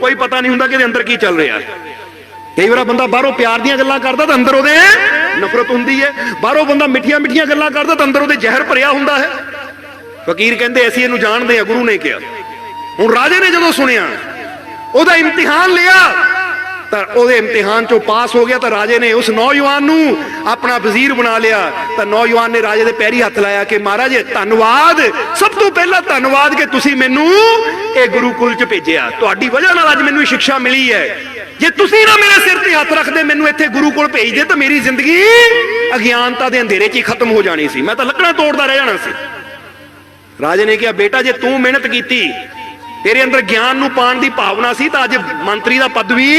कोई पता नहीं हुंदा कि अंदर की चल रहा है। कई बार बंदा बाहरों प्यार दी गल्लां करदा तो अंदर उहदे नफरत हुंदी है, बाहरों बंदा मिठियां मिठियां गल्लां करदा तो अंदर उहदे जहर भरिया हुंदा है। फकीर कहंदे असीं इहनूं जाणदे आ, गुरु ने कहा। हुण राजे ने जदों सुनिया, उहदा इम्तिहान लिया, तो उहदे इम्तिहान चों पास हो गया, तो राजे ने उस नौजवान नूं अपना वजीर बना लिया। तो नौजवान ने राजे दे पैरी हत्थ लाया कि महाराज धन्नवाद, सब तो पहला धन्नवाद कि तुसीं मैनूं इह गुरुकुल च भेजिया, तुहाडी वजह नाल अज मैनूं शिक्षा मिली है। जे तुसीं ना मेरे सिर ते हत्थ रखदे, मैनूं इत्थे गुरु कोल भेजदे, तो मेरी जिंदगी अज्ञानता दे अंधेरे च ही खत्म हो जानी सी, मैं तो लकड़ां तोड़दा रह जाना सी। राजे ने कहा बेटा, जे तू मेहनत कीती, तेरे अंदर ज्ञान नूं पाण दी भावना सी, तो अज मंत्री दा पद भी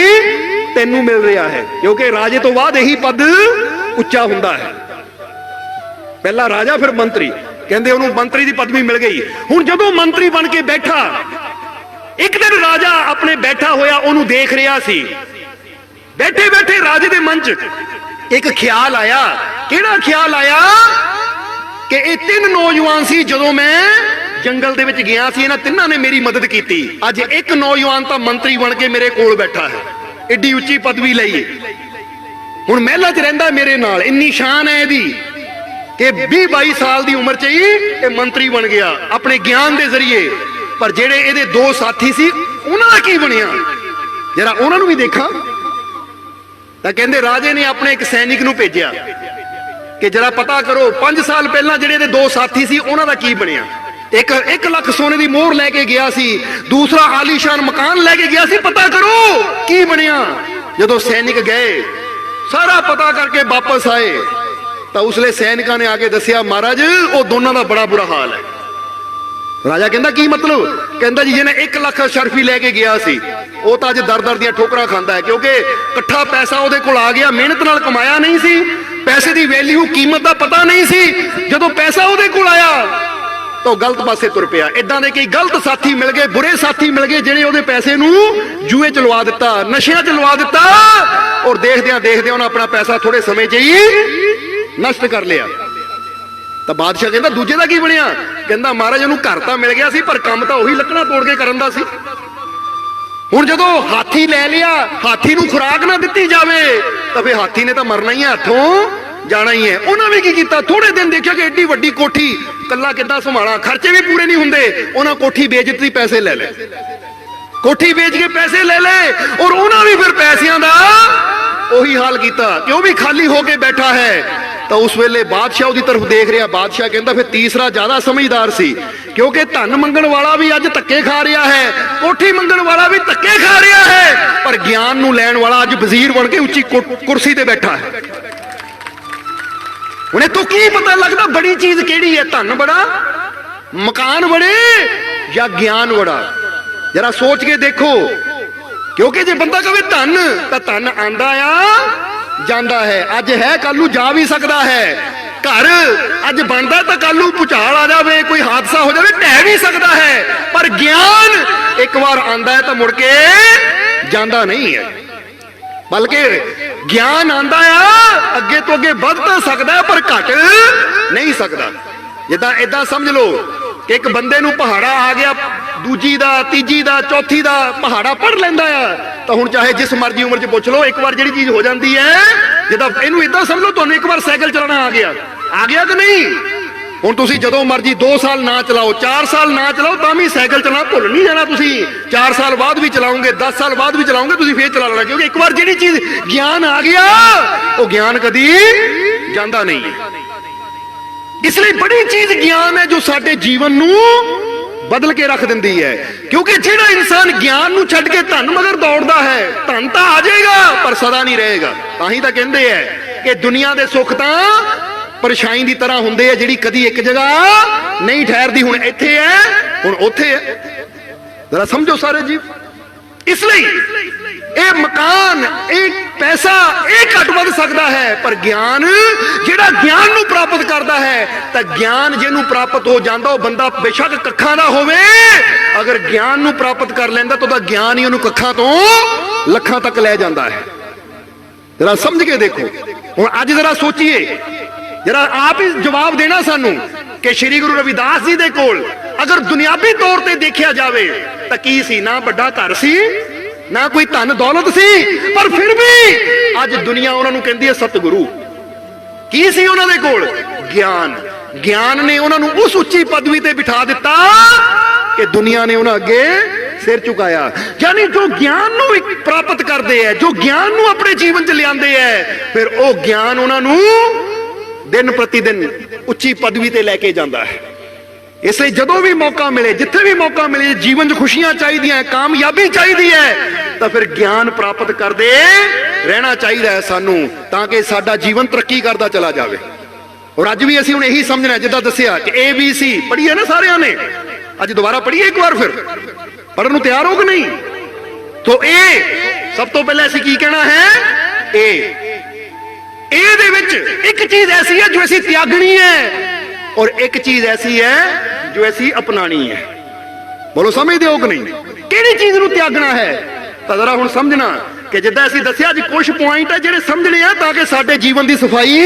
तैनूं मिल रहा है, क्योंकि राजे तो बाद यही पद उच्चा हुंदा है। पहला राजा फिर मंत्री, कहंदे उहनूं मंत्री दी पदवी मिल गई। हुण जदों मंत्री बन के बैठा, एक दिन राजा अपने बैठा होया उहनूं देख रहा सी। बैठे बैठे राजे दे मन च एक ख्याल आया। किहड़ा ख्याल आया कि ये 3 नौजवान सी, जदों मैं जंगल दे विच गया सी, इन्हां तिन्हां ने मेरी मदद की। अज एक नौजवान तो मंत्री बन के मेरे कोल बैठा है, एडी उच्ची पदवी लई, हुण महलां च रहिंदा मेरे नाल, इन्नी शान है इहदी कि 20-22 साल की उम्र च ही ये मंत्री बन गया अपने ज्ञान के जरिए। पर जेड़े इहदे 2 साथी सी, उन्हां दा की बनिया, जरा उन्हां नूं भी देखा। तां कहंदे राजे ने अपने एक सैनिक नूं भेजिया कि जरा पता करो 5 साल पहला जेड़े इहदे 2 साथी सी, उन्हां दा की बनिया। एक 1 लाख सोने की मोहर लैके गया सी, दूसरा आलीशान मकान लैके गया सी, पता करो की बनिया। जदों सैनिक गए, सारा पता करके वापस आए, तो उसले सैनिकां ने आके दसिया महाराज वो दोनों का बड़ा बुरा हाल है। राजा कहंदा की मतलब? कहंदा जी जिन्हें 1 लाख शर्फी लैके गया सी, वो तो अज दर दर दियां ठोकरां खांदा है, क्योंकि इकट्ठा पैसा उहदे कोल आ गया, मेहनत नाल कमाया नहीं सी, ਪੈਸੇ ਦੀ ਵੈਲਿਊ कीमत ਦਾ ਪਤਾ ਨਹੀਂ ਸੀ। ਜਦੋਂ ਪੈਸਾ ਉਹਦੇ ਕੋਲ ਆਇਆ ਤਾਂ ਗਲਤ ਪਾਸੇ ਤੁਰ ਪਿਆ। ਇਦਾਂ ਦੇ ਕਈ ਗਲਤ ਸਾਥੀ ਮਿਲ ਗਏ, ਬੁਰੇ ਸਾਥੀ ਮਿਲ ਗਏ, ਜਿਹੜੇ ਉਹਦੇ ਪੈਸੇ ਨੂੰ ਜੂਏ ਚ ਲਵਾ ਦਿੱਤਾ, ਨਸ਼ਿਆਂ ਚ ਲਵਾ ਦਿੱਤਾ, ਔਰ ਦੇਖਦਿਆਂ ਦੇਖਦਿਆਂ ਉਹਨਾਂ ਆਪਣਾ ਪੈਸਾ ਥੋੜੇ ਸਮੇਂ ਚ ਹੀ ਨਸ਼ਟ ਕਰ ਲਿਆ। ਤਾਂ ਬਾਦਸ਼ਾਹ ਕਹਿੰਦਾ ਦੂਜੇ ਦਾ ਕੀ ਬਣਿਆ? ਕਹਿੰਦਾ ਮਹਾਰਾਜ ਉਹਨੂੰ ਘਰ ਤਾਂ ਮਿਲ ਗਿਆ ਸੀ, ਪਰ ਕੰਮ ਤਾਂ ਉਹੀ ਲੱਕੜਾਂ ਤੋੜ ਕੇ ਕਰਨ ਦਾ ਸੀ। ਹੁਣ ਜਦੋਂ ਹਾਥੀ ਲੈ ਲਿਆ, ਹਾਥੀ ਨੂੰ ਖੁਰਾਕ ਨਾ ਦਿੱਤੀ ਜਾਵੇ ਤਾਂ ਫਿਰ ਹਾਥੀ ਨੇ ਤਾਂ ਮਰਨਾ ਹੀ ਹੈ, ਹੱਥੋਂ ਜਾਣਾ ਹੀ ਹੈ। ਉਹਨਾਂ ਵੀ ਕੀ ਕੀਤਾ, ਥੋੜੇ ਦਿਨ ਦੇਖਿਆ ਕਿ ਏਡੀ ਵੱਡੀ ਕੋਠੀ ਕੱਲਾ ਕਿੱਦਾਂ ਸੰਭਾਲਾਂ, ਖਰਚੇ ਵੀ ਪੂਰੇ ਨਹੀਂ ਹੁੰਦੇ। ਉਹਨਾਂ ਕੋਠੀ ਵੇਚ ਦਿੱਤੀ, ਪੈਸੇ ਲੈ ਲੈ, ਕੋਠੀ ਵੇਚ ਕੇ ਪੈਸੇ ਲੈ ਲੈ, ਔਰ ਉਹਨਾਂ ਵੀ ਫਿਰ ਪੈਸਿਆਂ ਦਾ ਉਹੀ ਹਾਲ ਕੀਤਾ ਕਿ ਉਹ ਵੀ ਖਾਲੀ ਹੋ ਕੇ ਬੈਠਾ ਹੈ। ਤਾਂ ਉਸ ਵੇਲੇ ਬਾਦਸ਼ਾਹ ਉਹਦੀ ਤਰਫ ਦੇਖ ਰਿਹਾ। ਬਾਦਸ਼ਾਹ ਕਹਿੰਦਾ ਫਿਰ ਤੀਸਰਾ ਜ਼ਿਆਦਾ ਸਮਝਦਾਰ ਸੀ, ਕਿਉਂਕਿ ਧਨ ਮੰਗਣ ਵਾਲਾ ਵੀ ਅੱਜ ਧੱਕੇ ਖਾ ਰਿਹਾ ਹੈ, ਕੋਠੀ ਮੰਗਣ ਵਾਲਾ ਵੀ ਧੱਕੇ ਖਾ ਰਿਹਾ ਹੈ, ਪਰ ਗਿਆਨ ਨੂੰ ਲੈਣ ਵਾਲਾ ਅੱਜ ਵਜ਼ੀਰ ਬਣ ਕੇ ਉੱਚੀ ਕੁਰਸੀ ਤੇ ਬੈਠਾ ਹੈ। ਹੁਣ ਤੂੰ ਕੀ ਪਤਾ ਲੱਗਦਾ ਬੜੀ ਚੀਜ਼ ਕਿਹੜੀ ਹੈ? ਧਨ ਬੜਾ, ਮਕਾਨ ਬੜੇ, ਜਾਂ ਗਿਆਨ ਬੜਾ? ਜਰਾ ਸੋਚ ਕੇ ਦੇਖੋ, ਕਿਉਂਕਿ ਜੇ ਬੰਦਾ ਕਹੇ ਧਨ, ਤਾਂ ਧਨ ਆਂਦਾ ਆ ਜਾਂਦਾ ਹੈ, ਅੱਜ ਹੈ ਕੱਲ ਨੂੰ ਜਾ ਵੀ ਸਕਦਾ ਹੈ। ਘਰ ਅੱਜ ਬਣਦਾ ਤਾਂ ਕੱਲ ਨੂੰ ਭੁਚਾਲ ਆ ਜਾਵੇ, ਕੋਈ ਹਾਦਸਾ ਹੋ ਜਾਵੇ, ਢਹਿ ਵੀ ਸਕਦਾ ਹੈ। ਪਰ ਗਿਆਨ ਇੱਕ ਵਾਰ ਆਂਦਾ ਹੈ ਤਾਂ ਮੁੜ ਕੇ ਜਾਂਦਾ ਨਹੀਂ ਹੈ, ਬਲਕਿ ਗਿਆਨ ਆਂਦਾ ਆ, ਅੱਗੇ ਤੋਂ ਅੱਗੇ ਵੱਧ ਤਾਂ ਸਕਦਾ ਹੈ, ਪਰ ਘਟ ਨਹੀਂ ਸਕਦਾ। ਜਿੱਦਾਂ ਏਦਾਂ ਸਮਝ ਲਓ ਕਿ ਇੱਕ ਬੰਦੇ ਨੂੰ ਪਹਾੜਾ ਆ ਗਿਆ, ਦੂਜੀ ਦਾ, ਤੀਜੀ ਦਾ, ਚੌਥੀ ਦਾ ਪਹਾੜਾ ਪੜ ਲੈਂਦਾ ਆ, ਤਾਂ ਹੁਣ ਚਾਹੇ ਜਿਸ ਮਰਜ਼ੀ ਉਮਰ 'ਚ ਪੁੱਛ ਲਓ, ਇੱਕ ਵਾਰ ਜਿਹੜੀ ਚੀਜ਼ ਹੋ ਜਾਂਦੀ ਹੈ, ਜਿੱਦਾਂ ਇਹਨੂੰ ਏਦਾਂ ਸਮਝ ਲਓ ਤੁਹਾਨੂੰ ਇੱਕ ਵਾਰ ਸਾਈਕਲ ਚਲਾਉਣਾ ਆ ਗਿਆ ਕਿ ਨਹੀਂ? ਹੁਣ ਤੁਸੀਂ ਜਦੋਂ ਮਰਜ਼ੀ 2 ਸਾਲ ਨਾ ਚਲਾਓ, 4 ਸਾਲ ਨਾ ਚਲਾਓ, ਤਾਂ ਵੀ ਸਾਈਕਲ ਚਲਾਉਣਾ ਭੁੱਲ ਨਹੀਂ ਜਾਣਾ। ਤੁਸੀਂ 4 ਸਾਲ ਬਾਅਦ ਵੀ ਚਲਾਓਗੇ, 10 ਸਾਲ ਬਾਅਦ ਵੀ ਚਲਾਓਗੇ, ਤੁਸੀਂ ਫੇਰ ਚਲਾ ਲੈਣਾ, ਕਿਉਂਕਿ ਇੱਕ ਵਾਰ ਜਿਹੜੀ ਚੀਜ਼ ਗਿਆਨ ਆ ਗਿਆ, ਉਹ ਗਿਆਨ ਕਦੀ ਜਾਂਦਾ ਨਹੀਂ। ਇਸ ਲਈ ਬੜੀ ਚੀਜ਼ ਗਿਆਨ ਹੈ ਜੋ ਸਾਡੇ ਜੀਵਨ ਨੂੰ ਬਦਲ ਕੇ ਰੱਖ ਦਿੰਦੀ ਹੈ। ਕਿਉਂਕਿ ਜਿਹੜਾ ਇਨਸਾਨ ਗਿਆਨ ਨੂੰ ਛੱਡ ਕੇ ਧਨ ਮਗਰ ਦੌੜਦਾ ਹੈ, ਧਨ ਤਾਂ ਆ ਜਾਏਗਾ ਪਰ ਸਦਾ ਨਹੀਂ ਰਹੇਗਾ। ਤਾਂ ਹੀ ਤਾਂ ਕਹਿੰਦੇ ਹੈ ਕਿ ਦੁਨੀਆ ਦੇ ਸੁੱਖ ਤਾਂ ਪਰਛਾਈ ਦੀ ਤਰ੍ਹਾਂ ਹੁੰਦੇ ਆ, ਜਿਹੜੀ ਕਦੀ ਇੱਕ ਜਗ੍ਹਾ ਨਹੀਂ ਠਹਿਰਦੀ। ਹੁਣ ਇੱਥੇ ਹੈ, ਹੁਣ ਉੱਥੇ ਹੈ, ਜ਼ਰਾ ਸਮਝੋ ਸਾਰੇ ਜੀ। ਇਸ ਲਈ ਇਹ ਮਕਾਨ, ਇਹ ਪੈਸਾ, ਇਹ ਘੱਟ ਵੱਧ ਸਕਦਾ ਹੈ, ਪਰ ਗਿਆਨ, ਜਿਹੜਾ ਗਿਆਨ ਨੂੰ ਪ੍ਰਾਪਤ ਕਰਦਾ ਹੈ, ਤਾਂ ਗਿਆਨ ਜਿਹਨੂੰ ਪ੍ਰਾਪਤ ਹੋ ਜਾਂਦਾ, ਉਹ ਬੰਦਾ ਬੇਸ਼ੱਕ ਕੱਖਾਂ ਦਾ ਹੋਵੇ, ਅਗਰ ਗਿਆਨ ਨੂੰ ਪ੍ਰਾਪਤ ਕਰ ਲੈਂਦਾ ਤਾਂ ਉਹਦਾ ਗਿਆਨ ਹੀ ਉਹਨੂੰ ਕੱਖਾਂ ਤੋਂ ਲੱਖਾਂ ਤੱਕ ਲੈ ਜਾਂਦਾ ਹੈ। ਜਰਾ ਸਮਝ ਕੇ ਦੇਖੋ। ਹੁਣ ਅੱਜ ਜਰਾ ਸੋਚੀਏ, ਜਰਾ ਆਪ ਹੀ ਜਵਾਬ ਦੇਣਾ ਸਾਨੂੰ ਕਿ ਸ਼੍ਰੀ ਗੁਰੂ ਰਵਿਦਾਸ ਜੀ ਦੇ ਕੋਲ ਅਗਰ ਦੁਨਿਆਵੀ ਤੌਰ ਤੇ ਦੇਖਿਆ ਜਾਵੇ ਤਾਂ ਕੀ ਸੀ? ਨਾ ਵੱਡਾ ਘਰ ਸੀ, ਨਾ ਕੋਈ ਧਨ ਦੌਲਤ ਸੀ, ਪਰ ਫਿਰ ਵੀ ਅੱਜ ਦੁਨੀਆ ਉਹਨਾਂ ਨੂੰ ਕਹਿੰਦੀ ਹੈ ਸਤਿਗੁਰੂ। ਕੀ ਸੀ ਉਹਨਾਂ ਦੇ ਕੋਲ? ਗਿਆਨ। ਗਿਆਨ ਨੇ ਉਹਨਾਂ ਨੂੰ ਉਸ ਉੱਚੀ ਪਦਵੀ ਤੇ ਬਿਠਾ ਦਿੱਤਾ ਕਿ ਦੁਨੀਆ ਨੇ ਉਹਨਾਂ ਅੱਗੇ ਸਿਰ ਝੁਕਾਇਆ। ਯਾਨੀ ਜੋ ਗਿਆਨ ਨੂੰ ਪ੍ਰਾਪਤ ਕਰਦੇ ਹੈ, ਜੋ ਗਿਆਨ ਨੂੰ ਆਪਣੇ ਜੀਵਨ 'ਚ ਲਿਆਂਦੇ ਹੈ, ਫਿਰ ਉਹ ਗਿਆਨ ਉਹਨਾਂ ਨੂੰ ਦਿਨ ਪ੍ਰਤੀ ਦਿਨ ਉੱਚੀ ਪਦਵੀ ਤੇ ਲੈ ਕੇ ਜਾਂਦਾ ਹੈ। ਇਸ ਲਈ ਜਦੋਂ ਵੀ ਮੌਕਾ ਮਿਲੇ, ਜਿੱਥੇ ਵੀ ਮੌਕਾ ਮਿਲੇ, ਜੀਵਨ 'ਚ ਖੁਸ਼ੀਆਂ ਚਾਹੀਦੀਆਂ, ਕਾਮਯਾਬੀ ਚਾਹੀਦੀ ਹੈ, ਤਾਂ ਫਿਰ ਗਿਆਨ ਪ੍ਰਾਪਤ ਕਰਦੇ ਰਹਿਣਾ ਚਾਹੀਦਾ ਹੈ ਸਾਨੂੰ, ਤਾਂ ਕਿ ਸਾਡਾ ਜੀਵਨ ਤਰੱਕੀ ਕਰਦਾ ਚਲਾ ਜਾਵੇ। ਔਰ ਅੱਜ ਵੀ ਅਸੀਂ ਹੁਣ ਇਹੀ ਸਮਝਣਾ, ਜਿੱਦਾਂ ਦੱਸਿਆ ਕਿ ABC ਪੜ੍ਹੀ ਹੈ ਨਾ ਸਾਰਿਆਂ ਨੇ, ਅੱਜ ਦੁਬਾਰਾ ਪੜ੍ਹੀਏ ਇੱਕ ਵਾਰ, ਫਿਰ ਪੜ੍ਹਨ ਨੂੰ ਤਿਆਰ ਹੋ ਕਿ ਨਹੀਂ? तो ए सब तो पहले की कहना है ए दे विच एक चीज ऐसी है जो ऐसी त्यागनी है और एक चीज ऐसी है जो ऐसी अपनानी है। बोलो समझते हो कि नहीं? किहड़ी चीज नूं त्यागना है तो जरा हुण समझना कि जिद्दां असीं दस्सिया जी कुछ पॉइंट है जिहड़े समझने आ ताकि साडे जीवन की सफाई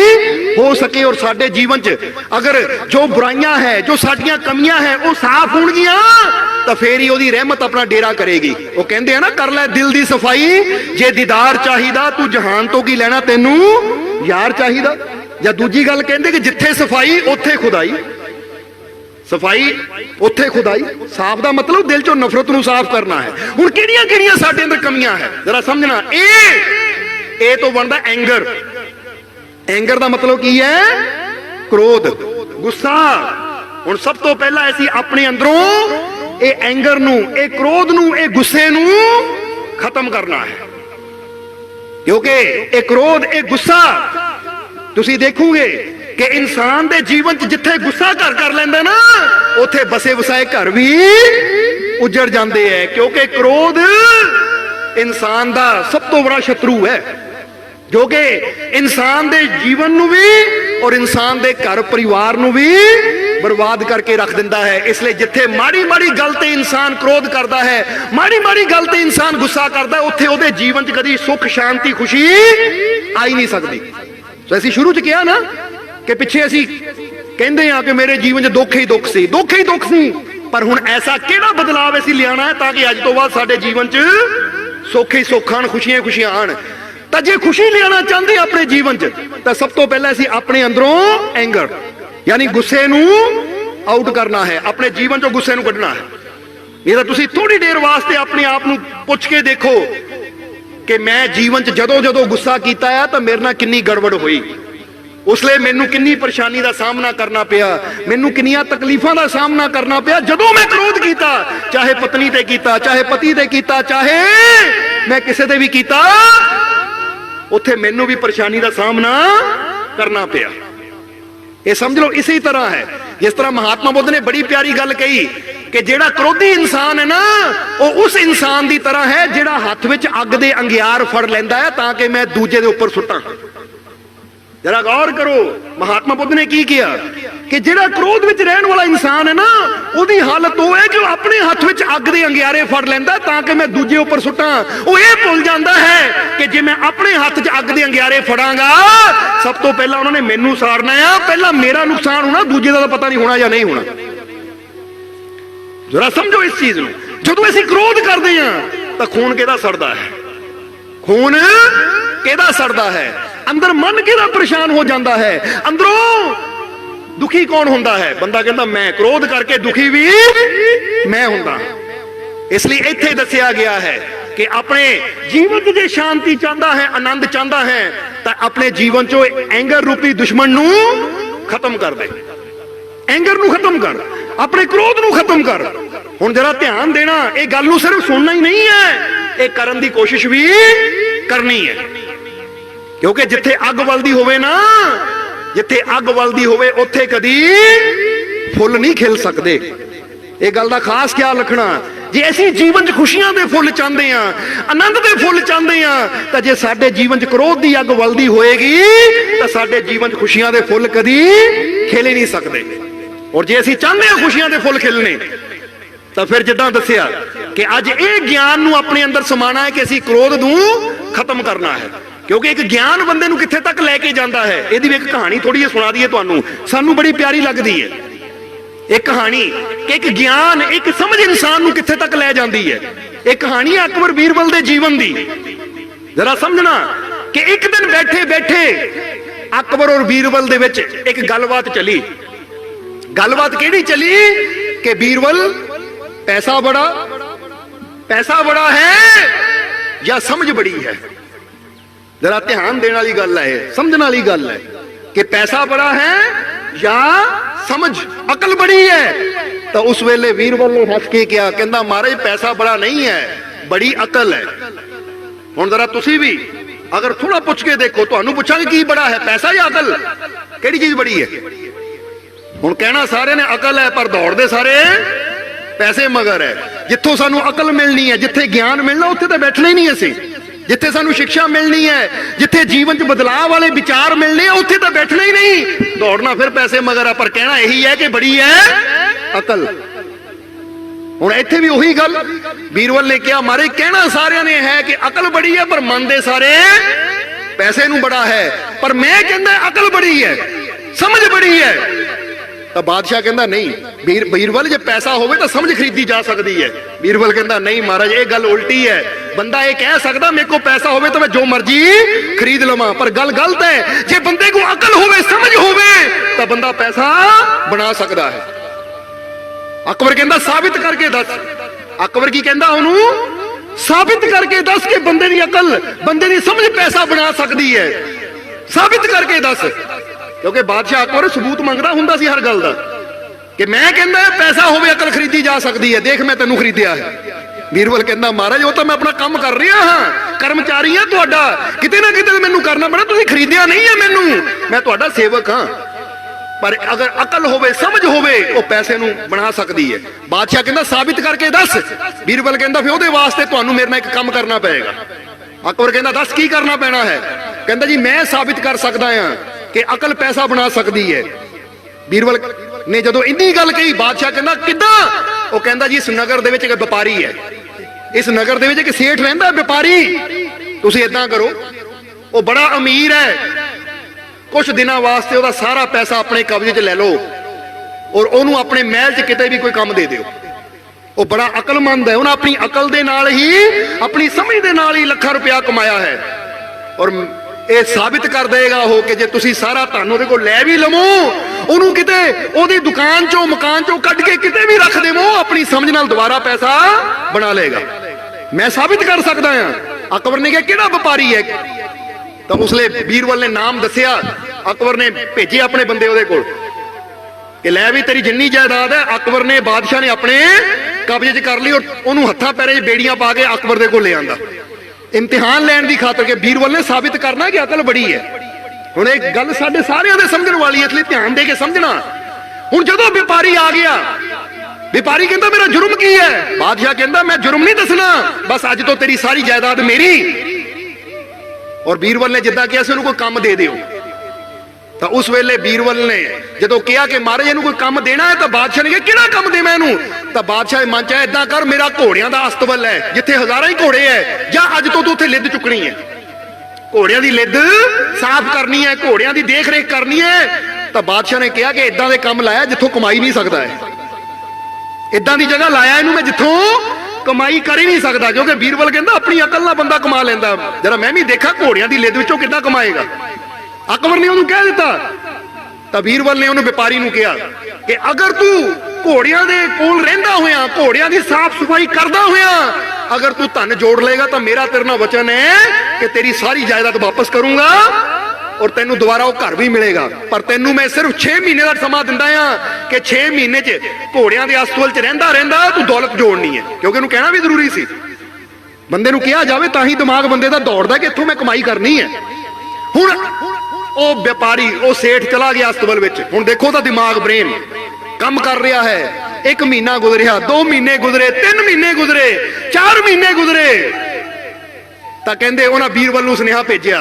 हो सके और साडे जीवन च अगर जो बुराइयां है जो साडियां कमियां है वो साफ होणगियां तो फिर ही ओदी रहमत अपना डेरा करेगी। वो कहते हैं ना कर लै दिल दी सफाई जे दीदार चाहिदा तू जहान तो की लेना तेनू यार चाहिदा। या दूजी गल कहते कि जिथे सफाई उत्थे खुदाई, सफाई उत्थे खुदाई। साफ दा मतलब दिल चो नफरत नूं साफ करना है। हुण किहड़ियां-किहड़ियां साडे अंदर कमियां है जरा समझना। ए तो बनदा एंगर। एंगर दा मतलब की है? क्रोध, गुस्सा। हुण सब तो पहला असीं अपने अंदरों ए एंगर नूं, ए क्रोध नूं, ए गुस्से नूं खत्म करना है क्योंकि ए क्रोध, ए गुस्सा तुसीं देखोगे कि इंसान दे जीवन च जिथे गुस्सा घर कर लेंदा ना उथे बसे वसाए घर भी उजड़ जाते हैं क्योंकि क्रोध इंसान दा सब तो बड़ा शत्रु है। जो कि इंसान के जीवन नूं भी और इंसान के घर परिवार नूं भी बर्बाद करके रख दिंदा है। इसलिए जिथे माड़ी माड़ी गल ते इंसान क्रोध करता है, माड़ी माड़ी गल ते इंसान गुस्सा करता है, उत्थे उहदे जीवन च कदी सुख शांति खुशी आ ही नहीं सकती। तो असीं शुरू च कहा ना कि पिछे असीं कहंदे हां कि मेरे जीवन च दुख ही दुख सी, दुख ही दुख सी, पर हुण ऐसा किहड़ा बदलाव असीं लियाना है ताकि अज तो बाद साडे जीवन च सुख ही सुख आण, खुशियां खुशियां आण। तो जे खुशी लियाना चाहते अपने जीवन च तो सब तो पहले असीं अपने अंदरों एंगर यानी गुस्से नूं आउट करना है, अपने जीवन चों गुस्से नूं कढना है। ये तो तुसीं थोड़ी देर वास्ते अपने आप नूं पुछ के देखो कि मैं जीवन च जदों जदों गुस्सा कीता है तो मेरे नाल किन्नी गड़बड़ हुई, उसले मैनू किन्नी परेशानी का सामना करना पिया, मैनू किन्नियां तकलीफां का सामना करना पिया जदों मैं क्रोध किया, चाहे पत्नी ते कीता, चाहे पति ते कीता, चाहे मैं किसी ते भी कीता, उत्थे मैनू भी परेशानी का सामना करना पिया। ये समझ लो इसी तरह है जिस तरह महात्मा बुद्ध ने बड़ी प्यारी गल कही कि जेड़ा क्रोधी इंसान है ना वो उस इंसान की तरह है जेड़ा हाथ विच अग दे अंगियार फड़ लैंदा है ताकि मैं दूजे दे उपर सुट्टां। जरा गौर करो महात्मा बुद्ध ने की किया कि जेड़ा क्रोध विच रहन वाला इंसान है ना उहदी हालत वो है कि अपने हाथ विच अग दे अंगियारे फड़ लैंदा ताकि मैं दूजे उपर सुट्टां। वो ये भुल जाता है कि जे मैं अपने हाथ च अग दे अंगियारे फड़ांगा सब तो पहला उन्होंने मैनू सारना है, पहला मेरा नुकसान होना, दूजे का तो पता नहीं होना या नहीं होना। जरा समझो इस चीज नूं, जदों असीं क्रोध करदे हां तां खून किहदा सड़दा है, खून किहदा सड़दा है, अंदर मन किहदा परेशान हो जाता है, अंदरों दुखी कौन हुंदा है? बंदा कहता मैं, क्रोध करके दुखी भी मैं हुंदा। इसलिए इत्थे दस्सिया गया है कि अपने जीवन च जे शांति चाहता है, आनंद चाहता है तो अपने जीवन चो एंगर रूपी दुश्मन नू खत्म कर दे, एंगर नू खत्म कर, अपने क्रोध नू खत्म कर। हुण जरा ध्यान देना, ये गल नू सिर्फ सुनना ही नहीं है, ये करन दी कोशिश भी करनी है, क्योंकि जिथे अग बलदी होवे ना, जिथे अग बलदी होवे उत्थे कदी फुल नहीं खिल सकते। ये गल दा खास ख्याल रखना। जे असीं जीवन च खुशियां दे फुल चाहते हैं, आनंद दे फुल चाहते हैं, तो जे साडे जीवन च क्रोध दी अग बलदी होएगी तो साडे जीवन च खुशियां दे फुल कदी खिल ही नहीं सकते। और जे असीं चाहते हैं खुशियां दे फुल खिलने तो फिर जिद्दां दस्सिया कि अज ये ज्ञान नूं अपने अंदर समाना है कि असीं क्रोध नूं खत्म करना है, क्योंकि एक ज्ञान बंदे नूं कित्थे तक लैके जाता है। इहदी एक कहानी थोड़ी जी सुना दईए तुहानूं, सानूं बड़ी प्यारी लगदी है एक कहानी कि एक ज्ञान, एक समझ इंसान नूं कित्थे तक लै जाती है। एक कहानी है अकबर बीरबल दे जीवन दी। जरा समझना कि एक दिन बैठे बैठे अकबर और बीरबल दे विच एक गलबात चली। गलबात किहड़ी चली कि बीरबल पैसा बड़ा है या समझ बड़ी है। जरा ध्यान देने वाली गल है, समझने वाली गल है कि पैसा बड़ा है या समझ अकल बड़ी है। तो उस वेले बीरबल ने हस के क्या कहंदा, महाराज पैसा बड़ा नहीं है, बड़ी अकल है। हुण जरा तुसी भी अगर थोड़ा पुछ के देखो, तुहानू पुछांगे की बड़ा है, पैसा या अकल, केड़ी चीज बड़ी है? हुण कहना सारे ने अकल है, पर दौड़दे सारे पैसे मगर है। जिथों सानू अकल मिलनी है, जिथे ज्ञान मिलना, उत्थे तो बैठना ही नहीं असीं। जिथे सानू शिक्षा मिलनी है, जिथे जीवन च बदलाव वाले विचार मिलने, उत्थे तो बैठना ही नहीं, दौड़ना फिर पैसे मगर है। पर कहना यही है कि बड़ी है अकल। हुण इत्थे भी उही गल बीरबल ने कहा, मारे कहना सारे ने है कि अकल बड़ी है, पर मनदे सारे पैसे नू बड़ा है। पर मैं कहंदा अकल बड़ी है, समझ बड़ी है। तो बादशाह कहता नहीं बीरबल, जे पैसा होवे तो समझ खरीदी जा सकती है। बीरबल कहता नहीं महाराज, ये गल उल्टी है। बंदा ये कह सकता मेरे को पैसा होवे तो मैं जो मर्जी खरीद लवां, पर गल गलत है। जे बंदे को अकल होवे, समझ होवे, तो बंदा पैसा बना सकता है। अकबर कहता साबित करके दस। अकबर की कहता उन्होंने साबित करके दस कि बंदे की अकल, बंदे की समझ पैसा बना सकती है, साबित करके दस। क्योंकि बादशाह अकबर सबूत मंगता हुंदा सी हर गल दा कि मैं कहंदा पैसा होवे अकल खरीदी जा सकती है, देख मैं तेनू खरीदिया है। बीरबल कहंदा महाराज वो तो मैं अपना काम कर रहा हाँ, कर्मचारी हाँ तुहाडा, किते ना किते मैनू करना पैना, तुसीं खरीदिया नहीं है मैनू, मैं तुहाडा सेवक हाँ। पर अगर अकल होवे, समझ होवे, वो पैसे नू बना सकती है। बादशाह कहंदा साबित करके दस। बीरबल कहंदा फिर उहदे वास्ते तुहानू मेरे नाल एक काम करना पएगा। अकबर कहंदा दस की करना पैना है? कहता जी मैं साबित कर सकता हाँ कि अकल पैसा बना सकती है। बीरबल ने जो इन्नी गल कही, बादशाह कहना किद्दां? वो कहता जी इस नगर दे विच एक व्यापारी है, इस नगर दे विच एक सेठ रहिंदा व्यापारी, तुसीं इदां करो, वो बड़ा अमीर है, कुछ दिनों वास्ते उसदा सारा पैसा अपने कब्जे च लै लो और उन्होंने अपने महल च किते भी कोई काम दे दिओ। वो बड़ा अकलमंद है, उन्हें अपनी अकल दे नाल ही, अपनी समझ दे नाल ही लाखां रुपया कमाया है और ये साबित कर देगा हो कि जे तुसी सारा धन उहदे कोल लै भी लवो, उन्होंने किते उहदी दुकान चों मकान चों कढ के किते भी रख देवो, अपनी समझ नाल दोबारा पैसा बना लेगा। मैं साबित कर सकदा हां। अकबर ने कहा किहड़ा व्यापारी है? तो उसले बीरबल ने नाम दसिया। अकबर ने भेजे अपने बंदे उहदे कोल कि लै भी तेरी जिन्नी जायदाद है। अकबर ने बादशाह ने अपने कब्जे च कर ली और उन्होंने हत्थां पैरें च बेड़ियां पा के अकबर दे कोल ले आंदा इम्तिहान लैण दी खातर, के बीरबल ने साबित करना कि अकल बड़ी है। हुण एक गल साडे सारियां दे समझण वाली है, इसलिए ध्यान दे के समझना। हुण जदों व्यापारी आ गया, व्यापारी कहता मेरा जुर्म की है? बादशाह कहता मैं जुर्म नहीं दसना, बस अज तो तेरी सारी जायदाद मेरी। और बीरबल ने जिद्दां कहा कोई काम दे दिओ। तो उस वेले बीरबल ने जो कहा कि महाराज इहनूं कोई काम देना है, तो बादशाह ने कहा किहड़ा काम देवां इहनूं? तो बादशाह मन च इदां कर, मेरा घोड़ियां दा अस्तबल है जिथे हजारां ही घोड़े है, जा अज तो तू उत्थे लिद्द चुकनी है, घोड़ियां दी लिद्द साफ करनी है, घोड़ियां दी देख रेख करनी है। तो बादशाह ने कहा कि इदां दे काम लाया जिथों कमाई नहीं सकता है, इदां दी जगह लाया इहनूं मैं जिथों कमाई कर ही नहीं सकता। क्योंकि बीरबल कहता अपनी अकल नाल बंदा कमा लैंदा, जरा मैं भी देखा घोड़ियां दी लिद्द विचों किद्दां कमाएगा। अकबर ने उन्होंने कह दिता। तो बीरबल ने उन्होंने व्यापारी नूं कहा कि अगर तू घोड़ियां दे कोल रहिंदा होया, घोड़ियां दी साफ सफाई करदा होया अगर तू धन जोड़ लेगा, तो मेरा तेरे नाल वचन है कि तेरी सारी जायदाद वापस करूंगा और तेनू दोबारा वो घर भी मिलेगा। पर तेनू मैं सिर्फ 6 महीने का समा दिंदा हां कि 6 महीने च घोड़ियां दे अस्तबल च रहिंदा रहिंदा तू दौलत जोड़नी है। क्योंकि उन्होंने कहना भी जरूरी सी, बंदे नूं कहा जावे तां ही दिमाग बंदे दा दौड़दा कि इत्थों मैं कमाई करनी है। हुण ਉਹ व्यापारी ਉਹ सेठ चला गया अस्तबल विच। हुण देखो तो दिमाग ब्रेन काम कर रहा है। 1 महीना गुजरिया, 2 महीने गुजरे, 3 महीने गुजरे, 4 महीने गुजरे। तो कहंदे उन्हां बीरबल नूं सुनेहा भेजिया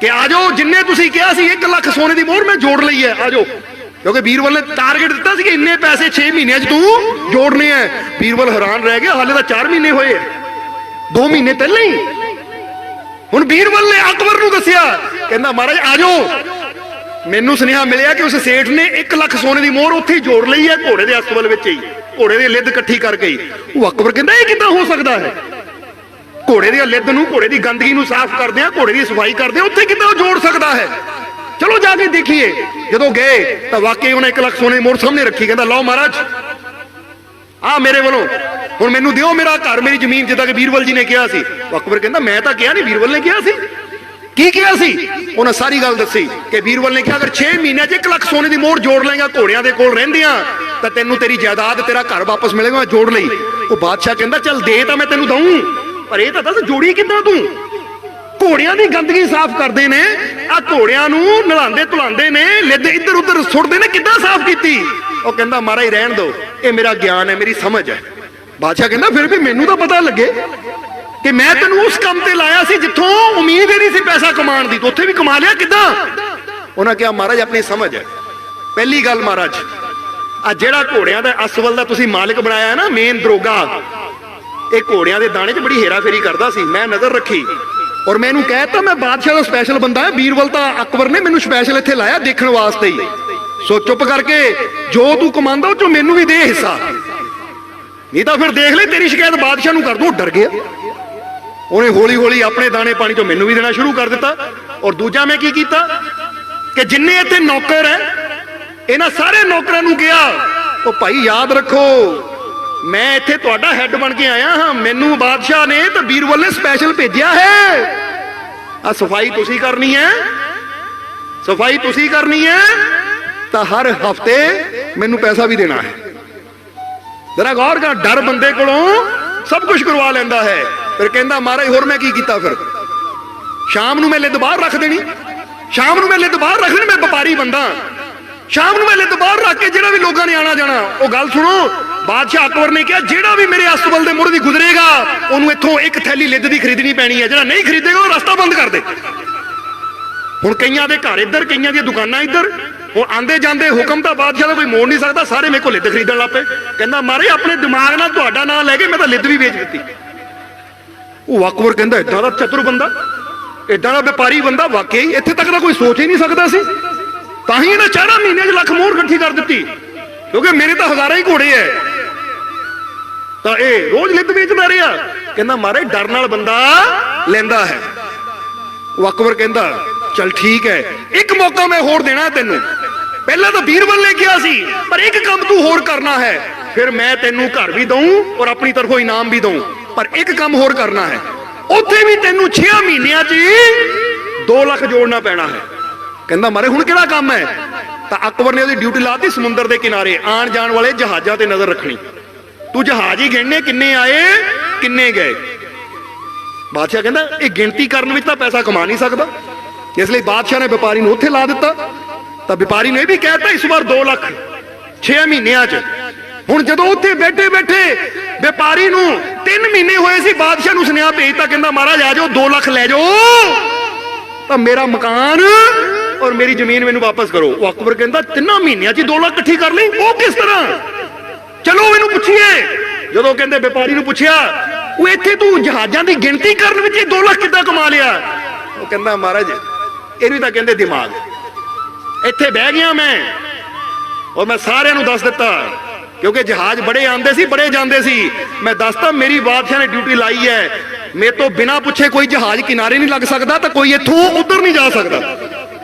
कि आ जाओ, जिन्ने तुसीं कहा सी 1 लाख सोने की मोहर मैं जोड़ लई है, आ जाओ। क्योंकि बीरबल ने टारगेट दिता सी कि इन्ने पैसे 6 महीने तू जोड़ने हैं। बीरबल हैरान रह गया, हाले तो 4 महीने होए, 2 महीने पहले ही। हुण बीरबल ने अकबर नूं दसिया, कहंदा महाराज आ जाओ, मैनूं सुनेहा मिलिया कि उस सेठ ने 1 लाख सोने की मोहर उत्थे जोड़ लई है, घोड़े के अस्तबल विच ही, घोड़े की लिद्द इकट्ठी करके ही। वो अकबर कहंदा ये किद्दां हो सकदा है? घोड़े की लिद्द नूं, घोड़े की गंदगी नूं साफ करदे आ, घोड़े की सफाई करदे आ, उत्थे किद्दां जोड़ सकदा है? चलो जाके देखिए। जदों गए तो वाकई उन्हें 1 लाख सोने की मोहर सामने रखी। कहंदा लो महाराज आ मेरे वालों, हुण मैनूं दिओ मेरा घर, मेरी जमीन, जिद्दां कि बीरबल जी ने कहा सी। अकबर कहंदा मैं तां कहा नहीं, बीरबल ने कहा सी। की कहा सी? उन्हें सारी गल दसी कि बीरबल ने कहा अगर 6 महीने 1 लाख सोने की मोहर जोड़ लेगा घोड़ियां दे कोल रहिंदियां, तो तेनू तेरी जायदाद, तेरा घर वापस मिलेगा। मैं जोड़ लई। वो बादशाह कहंदा चल दे तां मैं तेनू दऊं, पर यह तां दस जोड़ी किद्दां तू? घोड़ियां की गंदगी साफ करते ने, आ घोड़ियां नूं नलांदे धुलांदे ने, लिद्द इधर उधर सुटदे ने, किद्दां साफ कीती? वो कहंदा महाराज रहन दो, ये मेरा ज्ञान है, मेरी समझ है। बादशाह कहंदा फिर भी मैनू तो पता लगे कि मैं तेनू उस काम ते लाया सी जिथों उम्मीद ही नहीं सी पैसा कमाण दी, तो उत्थे भी कमा लिया किद्दां? उन्हां कहा महाराज अपनी समझ है। पहली गल महाराज, आ जिहड़ा घोड़ियां दा अस्तबल दा तुसीं मालिक बनाया ना, मेन दरोगा, ये घोड़ियां दे दाणे च बड़ी हेरा फेरी करदा सी। मैं नजर रखी और मैनू कहता मैं बादशाह दा स्पैशल बंदा है। बीरबल तां अकबर ने मैनू स्पैशल इत्थे लाया देखण वास्ते ही। सो चुप करके जो तू कमांदा उह चों मैनू भी दे हिस्सा, नहीं तो फिर देख ले तेरी शिकायत बादशाह नूं कर दूं। डर गया, उन्हें हौली हौली अपने दाने पानी चों मैनू भी देना शुरू कर दिता। और दूजा मैं की कीता कि जिन्ने इत्थे नौकर है, इन्हां सारे नौकरां नूं कहा ओ भाई याद रखो मैं इत्थे तुहाडा हैड बन के आया हाँ, मैनू बादशाह ने तो बीरबल ने स्पैशल भेजिया है। आ सफाई तुसीं करनी है, सफाई तुसीं करनी है, तो हर हफ्ते मैनू पैसा भी देना है। जरा गौर कर, डर बंदे कोलों सब कुछ करवा लेंदा है। फिर कहंदा महाराज होर मैं की कीता? फिर शाम नूं मैं लिद्द बाहर रख देनी, शाम नूं मैं लिद्द बाहर रख देनी, मैं व्यापारी बंदा, शाम नूं मैं लिद्द बाहर रख के जिहड़ा भी लोगों ने आना जाना। वो गल सुनो, बादशाह अकबर ने कहा जिहड़ा भी मेरे अस्तबल दे मुड़ दी गुजरेगा उन्होंने इत्थों 1 थैली लिद्द दी खरीदनी पैनी है, जिहड़ा नहीं खरीदेगा वो रास्ता बंद कर दे। ਹੁਣ ਕਈਆਂ ਦੇ ਘਰ ਇੱਧਰ, ਕਈਆਂ ਦੀਆਂ ਦੁਕਾਨਾਂ ਇੱਧਰ। ਹੁਣ ਆਂਦੇ ਜਾਂਦੇ ਹੁਕਮ ਤਾਂ ਬਾਦਸ਼ਾਹ ਦਾ ਕੋਈ ਮੋੜ ਨਹੀਂ ਸਕਦਾ, ਸਾਰੇ ਮੇਰੇ ਕੋਲ ਲਿੱਦ ਖਰੀਦਣ ਲੱਗ ਪਏ। ਕਹਿੰਦਾ ਮਹਾਰਾਜ ਆਪਣੇ ਦਿਮਾਗ ਨਾਲ ਤੁਹਾਡਾ ਨਾਂ ਲੈ ਕੇ ਮੈਂ ਤਾਂ ਲਿੱਦ ਵੀ ਵੇਚ ਦਿੱਤੀ। ਉਹ ਅਕਬਰ ਕਹਿੰਦਾ ਏਦਾਂ ਦਾ ਚਤੁਰ ਬੰਦਾ, ਏਦਾਂ ਦਾ ਵਪਾਰੀ ਬੰਦਾ ਵਾਕਈ ਇੱਥੇ ਤੱਕ ਤਾਂ ਕੋਈ ਸੋਚ ਹੀ ਨਹੀਂ ਸਕਦਾ ਸੀ। ਤਾਂ ਹੀ ਇਹਨਾਂ 4 ਮਹੀਨਿਆਂ 'ਚ ਲੱਖ ਮੋਹਰ ਇਕੱਠੀ ਕਰ ਦਿੱਤੀ, ਕਿਉਂਕਿ ਮੇਰੇ ਤਾਂ ਹਜ਼ਾਰਾਂ ਹੀ ਘੋੜੇ ਐ। ਤਾਂ ਇਹ ਰੋਜ਼ ਲਿੱਦ ਵੇਚਦਾ ਰਿਹਾ। ਕਹਿੰਦਾ ਮਹਾਰਾਜ ਡਰ ਨਾਲ ਬੰਦਾ ਲੈਂਦਾ ਹੈ। ਉਹ ਅਕਬਰ ਕਹਿੰਦਾ ਚਲ ਠੀਕ ਹੈ, ਇੱਕ ਮੌਕਾ ਮੈਂ ਹੋਰ ਦੇਣਾ ਤੈਨੂੰ। ਪਹਿਲਾਂ ਤਾਂ ਬੀਰਬਲ ਨੇ ਕਿਹਾ ਸੀ, ਪਰ ਇੱਕ ਕੰਮ ਤੂੰ ਹੋਰ ਕਰਨਾ ਹੈ, ਫਿਰ ਮੈਂ ਤੈਨੂੰ ਘਰ ਵੀ ਦਊਂ ਔਰ ਆਪਣੀ ਤਰਫੋਂ ਇਨਾਮ ਵੀ ਦਊਂ। ਪਰ ਇੱਕ ਕੰਮ ਹੋਰ ਕਰਨਾ ਹੈ, ਉੱਥੇ ਵੀ ਤੈਨੂੰ 6 ਮਹੀਨਿਆਂ 'ਚ 2 ਲੱਖ ਜੋੜਨਾ ਪੈਣਾ ਹੈ। ਕਹਿੰਦਾ ਮਾਰੇ ਹੁਣ ਕਿਹੜਾ ਕੰਮ ਹੈ? ਤਾਂ ਅਕਬਰ ਨੇ ਉਹਦੀ ਡਿਊਟੀ ਲਾਤੀ ਸਮੁੰਦਰ ਦੇ ਕਿਨਾਰੇ ਆਣ ਜਾਣ ਵਾਲੇ ਜਹਾਜ਼ਾਂ ਤੇ ਨਜ਼ਰ ਰੱਖਣੀ। ਤੂੰ ਜਹਾਜ਼ ਹੀ ਗਿਣਨੇ, ਕਿੰਨੇ ਆਏ ਕਿੰਨੇ ਗਏ। ਬਾਦਸ਼ਾਹ ਕਹਿੰਦਾ ਇਹ ਗਿਣਤੀ ਕਰਨ ਵਿੱਚ ਤਾਂ ਪੈਸਾ ਕਮਾ ਨਹੀਂ ਸਕਦਾ, ਇਸ ਲਈ ਬਾਦਸ਼ਾਹ ਨੇ ਵਪਾਰੀ ਨੂੰ ਉੱਥੇ ਲਾ ਦਿੱਤਾ। ਤਾਂ ਵਪਾਰੀ ਨੇ ਇਹ ਵੀ ਕਹਿਤਾ ਇਸ ਵਾਰ 2 ਲੱਖ 6 ਮਹੀਨਿਆਂ 'ਚ। ਹੁਣ ਜਦੋਂ ਉੱਥੇ ਬੈਠੇ ਬੈਠੇ ਵਪਾਰੀ ਨੂੰ 3 ਮਹੀਨੇ ਹੋਏ ਸੀ, ਬਾਦਸ਼ਾਹ ਨੂੰ ਸੁਨੇਹਾ ਭੇਜਤਾ, ਕਹਿੰਦਾ ਮਹਾਰਾਜ ਆ ਜਾਓ 2 ਲੱਖ ਲੈ ਜਾਓ, ਤਾਂ ਮੇਰਾ ਮਕਾਨ ਔਰ ਮੇਰੀ ਜ਼ਮੀਨ ਮੈਨੂੰ ਵਾਪਸ ਕਰੋ। ਉਹ ਅਕਬਰ ਕਹਿੰਦਾ 3 ਮਹੀਨਿਆਂ 'ਚ 2 ਲੱਖ ਇਕੱਠੀ ਕਰ ਲਈ, ਉਹ ਕਿਸ ਤਰ੍ਹਾਂ? ਚਲੋ ਇਹਨੂੰ ਪੁੱਛੀਏ। ਜਦੋਂ ਕਹਿੰਦੇ ਵਪਾਰੀ ਨੂੰ ਪੁੱਛਿਆ, ਉਹ ਇੱਥੇ ਤੂੰ ਜਹਾਜ਼ਾਂ ਦੀ ਗਿਣਤੀ ਕਰਨ ਵਿੱਚ 2 ਲੱਖ ਕਿੱਦਾਂ ਕਮਾ ਲਿਆ? ਉਹ ਕਹਿੰਦਾ ਮਹਾਰਾਜ ਇਹਨੂੰ ਤਾਂ ਕਹਿੰਦੇ ਦਿਮਾਗ। ਇੱਥੇ ਬਹਿ ਗਿਆ ਮੈਂ ਔਰ ਮੈਂ ਸਾਰਿਆਂ ਨੂੰ ਦੱਸ ਦਿੱਤਾ, ਕਿਉਂਕਿ ਜਹਾਜ਼ ਬੜੇ ਆਉਂਦੇ ਸੀ ਬੜੇ ਜਾਂਦੇ ਸੀ। ਮੈਂ ਦੱਸਤਾ ਮੇਰੀ ਬਾਦਸ਼ਾਹ ਨੇ ਡਿਊਟੀ ਲਾਈ ਹੈ, ਮੇਰੇ ਤੋਂ ਬਿਨਾਂ ਪੁੱਛੇ ਕੋਈ ਜਹਾਜ਼ ਕਿਨਾਰੇ ਨਹੀਂ ਲੱਗ ਸਕਦਾ, ਤਾਂ ਕੋਈ ਇੱਥੋਂ ਉੱਧਰ ਨਹੀਂ ਜਾ ਸਕਦਾ।